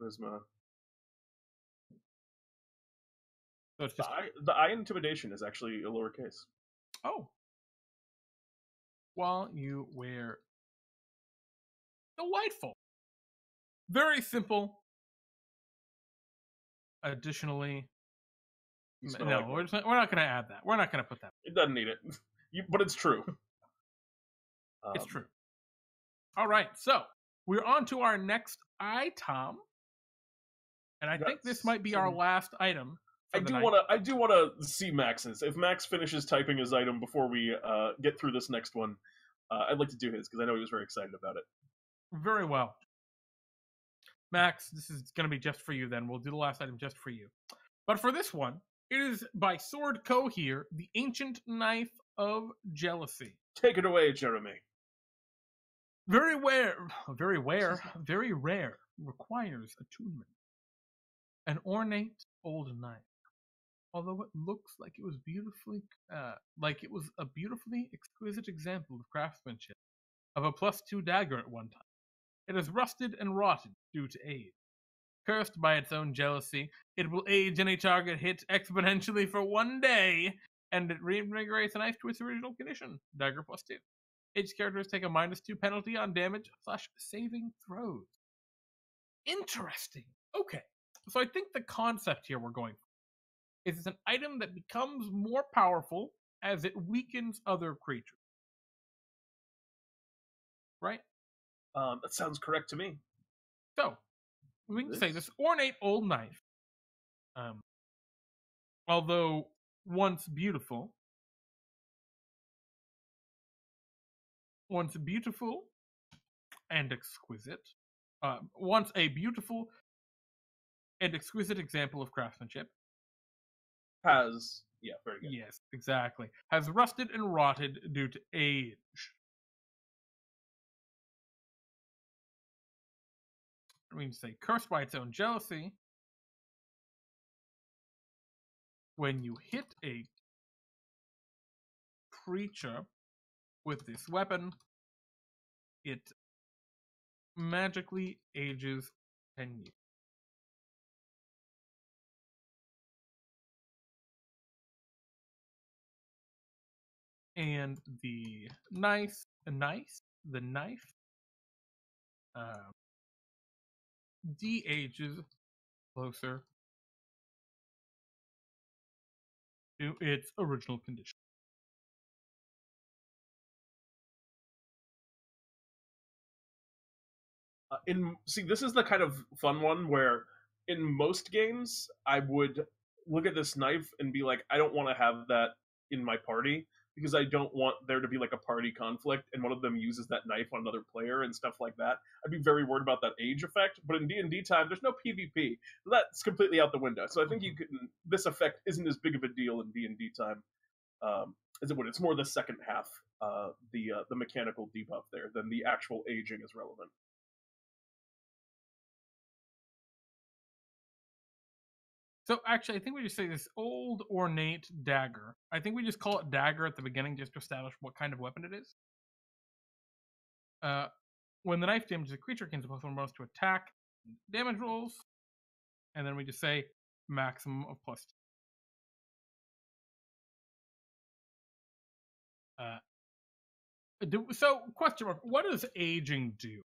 S2: Charisma. So it's just... the eye intimidation is actually a lowercase.
S1: Oh. While you wear delightful. Very simple. Additionally,
S2: You smell
S1: No,
S2: like
S1: we're not going to add that. We're not going to put that.
S2: it doesn't need it, but it's true.
S1: It's true. All right, so we're on to our next item, and I think this might be our last item.
S2: I do want to see Max's. If Max finishes typing his item before we get through this next one, I'd like to do his because I know he was very excited about it.
S1: Very well. Max, this is going to be just for you then. We'll do the last item just for you. But for this one, it is by Sword Co. here, the Ancient Knife of Jealousy.
S2: Take it away, Jeremy.
S1: Very rare, requires attunement. An ornate old knife. Although it looks like it was a beautifully exquisite example of craftsmanship of a +2 dagger at one time. It is rusted and rotted due to age. Cursed by its own jealousy, it will age any target hit exponentially for 1 day, and it reinvigorates the knife to its original condition, dagger +2. Each characters take a -2 penalty on damage/saving throws. Interesting. Okay, so I think the concept here we're going for is it's an item that becomes more powerful as it weakens other creatures. Right?
S2: That sounds correct to me.
S1: So, we can say this ornate old knife, although once beautiful and exquisite, once a beautiful and exquisite example of craftsmanship,
S2: very good.
S1: Yes, exactly. Has rusted and rotted due to age. I mean to say, cursed by its own jealousy. When you hit a creature with this weapon, it magically ages 10 years. And the knife de-ages closer to its original condition.
S2: This is the kind of fun one where in most games I would look at this knife and be like, I don't want to have that in my party because I don't want there to be like a party conflict and one of them uses that knife on another player and stuff like that. I'd be very worried about that age effect. But in DnDTime, there's no PvP. That's completely out the window. So I think this effect isn't as big of a deal in DnDTime as it would. It's more the second half, the mechanical debuff there than the actual aging is relevant.
S1: So actually, I think we just say this old ornate dagger. I think we just call it dagger at the beginning just to establish what kind of weapon it is. When the knife damages a creature, it can plus one bonus to attack damage rolls. And then we just say maximum of +2. So, question mark, what does aging do?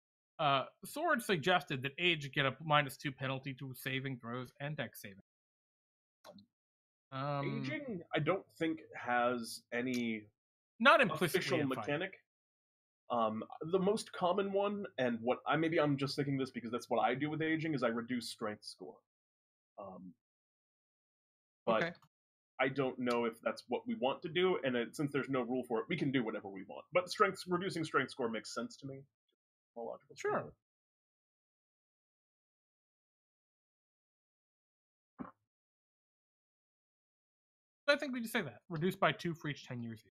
S1: Sword suggested that age get a -2 penalty to saving throws and dex saving.
S2: Aging, I don't think has any
S1: not implicitly
S2: official mechanic. The most common one, and maybe I'm just thinking this because that's what I do with aging, is I reduce strength score. But okay. I don't know if that's what we want to do, and since there's no rule for it, we can do whatever we want. But reducing strength score makes sense to me. More logical.
S1: Sure. I think we just say that. Reduced by 2 for each 10 years.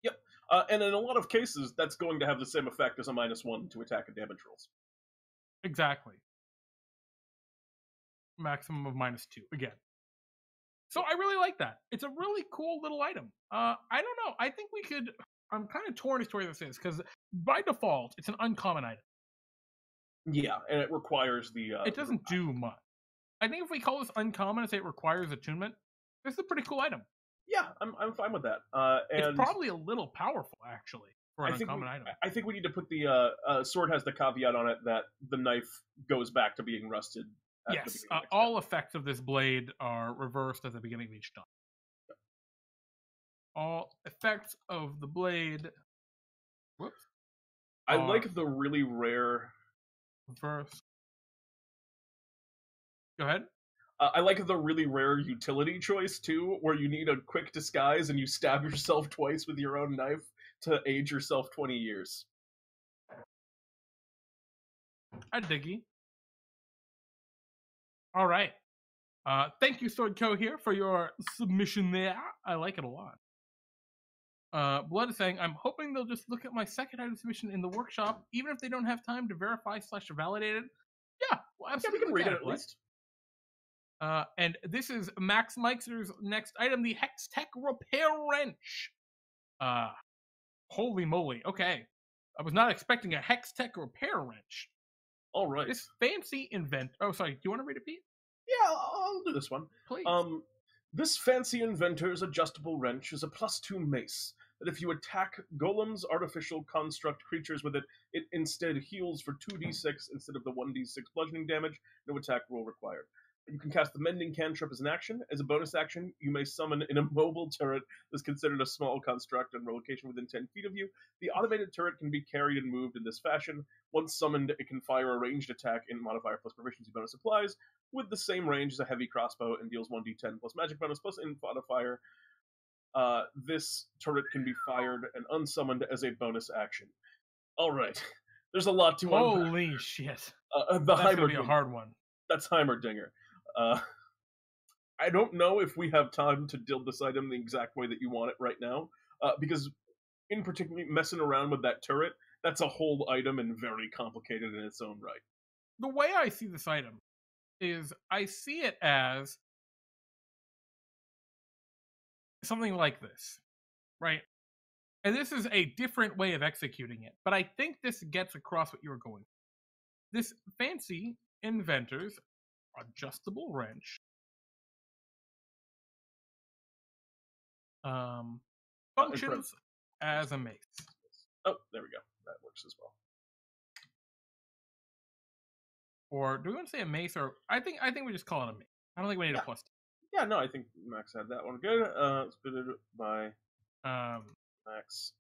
S2: Yep. And in a lot of cases, that's going to have the same effect as a -1 to attack and damage rolls.
S1: Exactly. Maximum of -2, again. So I really like that. It's a really cool little item. I don't know. I think we could... I'm kind of torn as to where this is, because by default, it's an uncommon item.
S2: Yeah, and it requires the...
S1: it doesn't do much. I think if we call this uncommon and say it requires attunement, this is a pretty cool item.
S2: Yeah, I'm fine with that. And
S1: it's probably a little powerful, actually, for an uncommon item.
S2: I think we need to put the... Sword has the caveat on it that the knife goes back to being rusted at the
S1: Yes,
S2: beginning of each
S1: all
S2: turn.
S1: effects of this blade are reversed at the beginning of each turn. All effects of the blade, whoops,
S2: I
S1: are
S2: like the really rare.
S1: reversed. Go ahead.
S2: I like the really rare utility choice too, where you need a quick disguise and you stab yourself twice with your own knife to age yourself 20 years.
S1: I diggy. All right. Thank you, Sword Co. here, for your submission there. I like it a lot. Blood is saying, I'm hoping they'll just look at my second item submission in the workshop, even if they don't have time to verify/validate it. Yeah, well,
S2: Yeah,
S1: absolutely.
S2: we can read it at
S1: Blood.
S2: least.
S1: And this is Max Meixer's next item, the Hex Tech Repair Wrench. Holy moly. Okay. I was not expecting a Hex Tech Repair Wrench.
S2: All right.
S1: This fancy Oh, sorry. Do you want to read it, Pete?
S2: Yeah, I'll do this one.
S1: Please.
S2: This fancy inventor's adjustable wrench is a +2 mace that if you attack golems, artificial construct creatures with it, it instead heals for 2d6 instead of the 1d6 bludgeoning damage. No attack roll required. You can cast the Mending Cantrip as an action. As a bonus action, you may summon an immobile turret that's considered a small construct on location within 10 feet of you. The automated turret can be carried and moved in this fashion. Once summoned, it can fire a ranged attack in modifier plus proficiency bonus applies with the same range as a heavy crossbow and deals 1d10 plus magic bonus plus in modifier. This turret can be fired and unsummoned as a bonus action. All right. There's a lot to unpack.
S1: Holy shit.
S2: That's going
S1: to be a hard one.
S2: That's Heimerdinger. I don't know if we have time to build this item the exact way that you want it right now, because in particular, messing around with that turret, that's a whole item and very complicated in its own right.
S1: The way I see this item is I see it as something like this, right? And this is a different way of executing it, but I think this gets across what you were going for. This fancy inventor's adjustable wrench functions as a mace.
S2: Oh, there we go. That works as well.
S1: Or do we want to say a mace, or I think we just call it a mace. I don't think we need a +2.
S2: Yeah, no, I think Max had that one good. It's been by Max.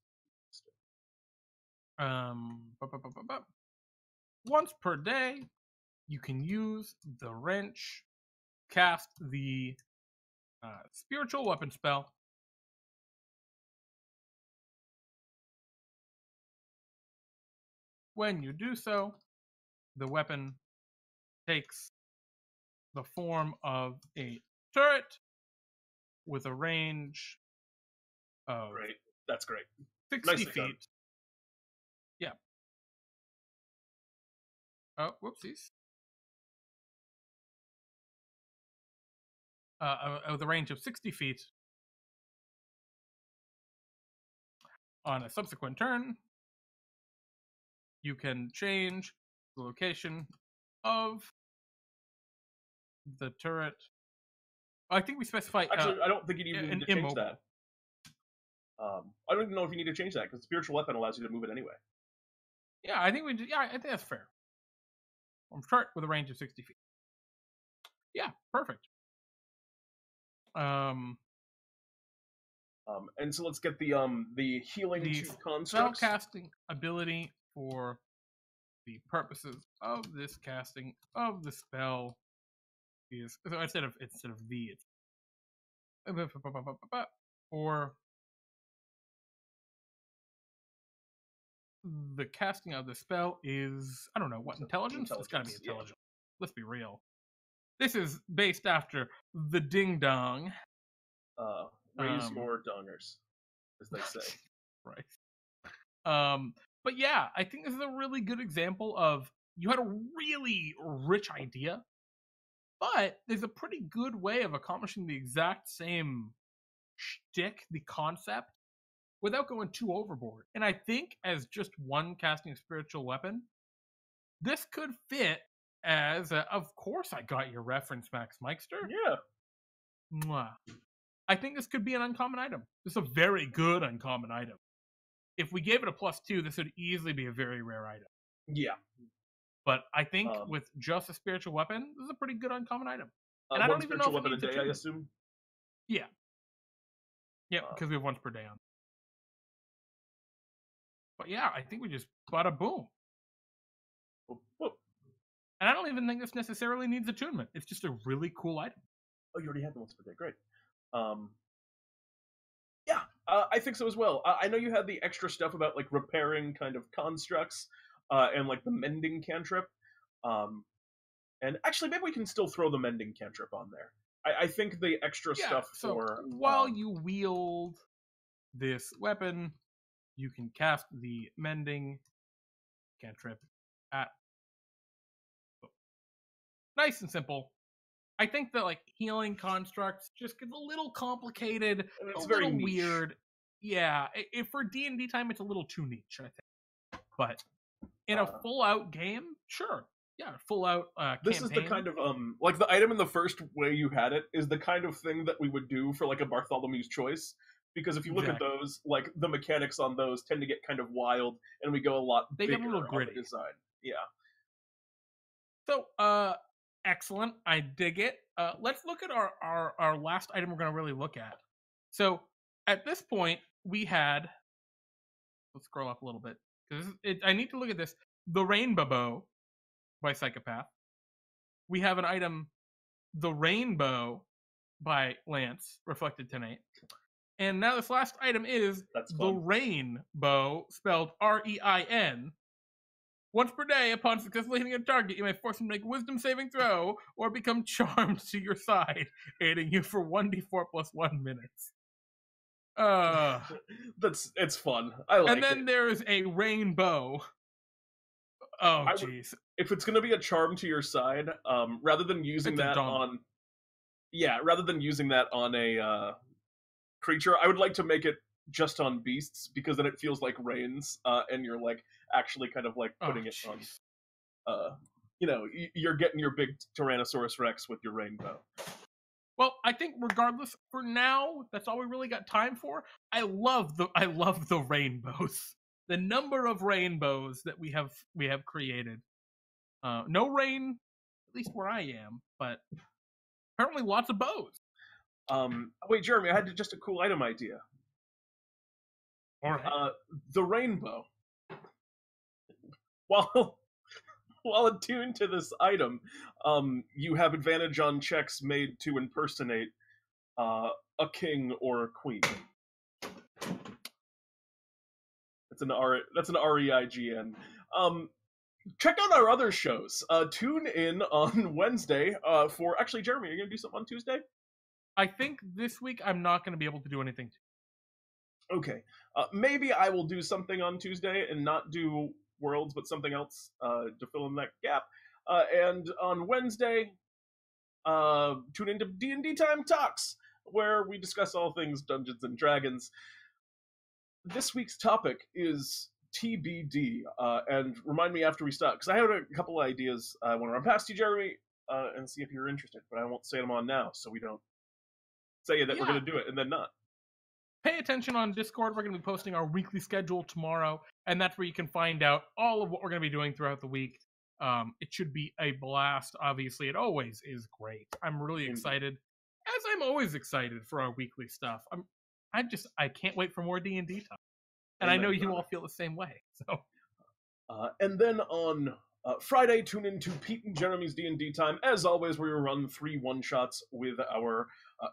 S1: Once per day, you can use the wrench, cast the spiritual weapon spell. When you do so, the weapon takes the form of a turret with a range of
S2: Great. That's great.
S1: 60 feet. Done. Yeah. Oh, whoopsies. With a range of 60 feet. On a subsequent turn, you can change the location of the turret. I think we specify.
S2: Actually, I don't think you even need to change that. I don't even know if you need to change that because spiritual weapon allows you to move it anyway.
S1: Yeah, I think we. Yeah, I think that's fair. Turret with a range of 60 feet. Yeah, perfect.
S2: And so let's get the healing to constructs.
S1: Spell casting ability for the purposes of this casting of the spell is so instead of the it's or the casting of the spell is I don't know what intelligence? It's gotta be intelligence. Yeah. Let's be real. This is based after the ding dong.
S2: Raise your dongers, as they say.
S1: Right. But yeah, I think this is a really good example of you had a really rich idea, but there's a pretty good way of accomplishing the exact same shtick, the concept, without going too overboard. And I think as just one casting a spiritual weapon, this could fit as of course I got your reference, Max Meixter.
S2: Yeah.
S1: Mwah. I think this could be an uncommon item. This is a very good uncommon item. If we gave it a +2, this would easily be a very rare item.
S2: Yeah.
S1: But I think with just a spiritual weapon, this is a pretty good uncommon item. And I
S2: one
S1: don't even know
S2: spiritual
S1: if it
S2: weapon a
S1: needs
S2: day, I assume?
S1: Yeah. Yeah, because we have once per day on. But yeah, I think we just bada boom.
S2: Whoop.
S1: And I don't even think this necessarily needs attunement. It's just a really cool item.
S2: Oh, you already had the once per day. Great. Yeah, I think so as well. I know you had the extra stuff about like repairing kind of constructs and like the mending cantrip. And actually, maybe we can still throw the mending cantrip on there. I think the extra stuff for
S1: while you wield this weapon, you can cast the mending cantrip at nice and simple. I think that like healing constructs just gets a little complicated,
S2: it's
S1: a
S2: very
S1: little
S2: niche.
S1: weird. Yeah, if for D&D time, it's a little too niche, I think. But in a full-out game, sure. Yeah, full-out
S2: This
S1: campaign.
S2: is the kind of, like the item in the first way you had it is the kind of thing that we would do for like a Bartholomew's Choice. Because if you look at those, like the mechanics on those tend to get kind of wild, and we go a lot bigger
S1: get a little gritty
S2: on the design. Yeah.
S1: So, excellent. I dig it. Let's look at our last item we're going to really look at. So, at this point, we had... Let's scroll up a little bit. I need to look at this. The Rainbow Bow by Psychopath. We have an item, The Rainbow by Lance, reflected tonight. And now this last item is the Rainbow, spelled R-E-I-N. Once per day, upon successfully hitting a target, you may force them to make a wisdom saving throw or become charmed to your side, aiding you for 1d4 plus 1 minutes.
S2: It's fun. I like it.
S1: And then there is a rainbow. Oh, jeez.
S2: If it's going to be a charm to your side, rather than using that on... Yeah, rather than using that on a creature, I would like to make it just on beasts, because then it feels like rains, and you're like actually kind of like putting it on... you know, you're getting your big Tyrannosaurus Rex with your rainbow.
S1: Well, I think regardless, for now, that's all we really got time for. I love the rainbows. The number of rainbows that we have created. No rain, at least where I am, but apparently lots of bows.
S2: Wait, Jeremy, I had just a cool item idea.
S1: All right.
S2: The rainbow. While attuned to this item, you have advantage on checks made to impersonate a king or a queen. That's an REIGN. Check out our other shows. Tune in on Wednesday for... Actually, Jeremy, are you going to do something on Tuesday?
S1: I think this week I'm not going to be able to do anything.
S2: Okay. Maybe I will do something on Tuesday and not do Worlds, but something else to fill in that gap. And on Wednesday, tune into DnDTime Talks, where we discuss all things Dungeons and Dragons. This week's topic is TBD, and remind me after we stop, because I have a couple of ideas I want to run past you, Jeremy, and see if you're interested, but I won't say them on now, so we don't say that we're going to do it and then not.
S1: Pay attention on Discord. We're going to be posting our weekly schedule tomorrow, and that's where you can find out all of what we're going to be doing throughout the week. It should be a blast. Obviously, it always is great. I'm really excited, as I'm always excited for our weekly stuff. I can't wait for more D&D time, and I know you all feel the same way. So,
S2: and then on Friday, tune into Pete and Jeremy's D&D Time. As always, we run 3 one-shots with our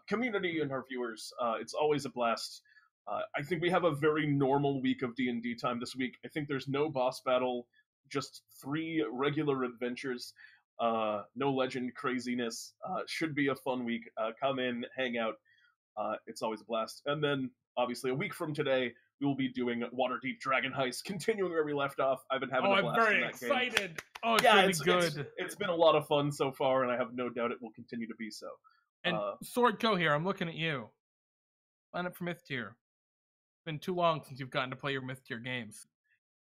S2: community and our viewers. It's always a blast. I think we have a very normal week of D&D Time this week. I think there's no boss battle, just 3 regular adventures. No legend craziness. Should be a fun week. Come in, hang out. It's always a blast. And then, obviously, a week from today, we will be doing Waterdeep Dragon Heist, continuing where we left off. I've been having a blast in that game.
S1: I'm very excited. Oh, it's gonna be good.
S2: It's been a lot of fun so far, and I have no doubt it will continue to be so.
S1: And Sword Co here, I'm looking at you. Sign up for Myth Tier. It's been too long since you've gotten to play your Myth Tier games.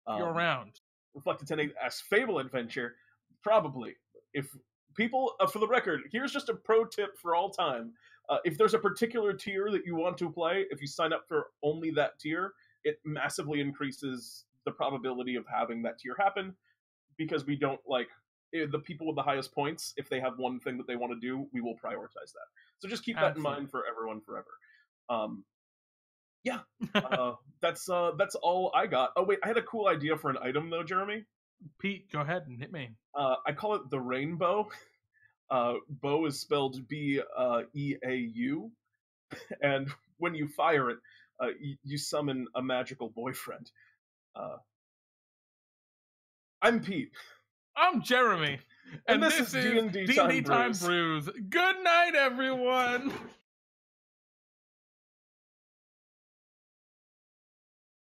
S1: You're around.
S2: Reflected 10 as Fable Adventure, probably. If people, for the record, here's just a pro tip for all time. If there's a particular tier that you want to play, if you sign up for only that tier, it massively increases the probability of having that tier happen. because we don't like the people with the highest points. If they have one thing that they want to do, we will prioritize that. So just keep that in mind for everyone forever. Yeah, that's all I got. Oh wait, I had a cool idea for an item though, Jeremy.
S1: Pete, go ahead and hit me.
S2: I call it the rainbow. Bow is spelled Beau, and when you fire it, you summon a magical boyfriend. I'm Pete.
S1: I'm Jeremy.
S2: And this is D&D
S1: D&D
S2: Time Brews.
S1: Good night, everyone.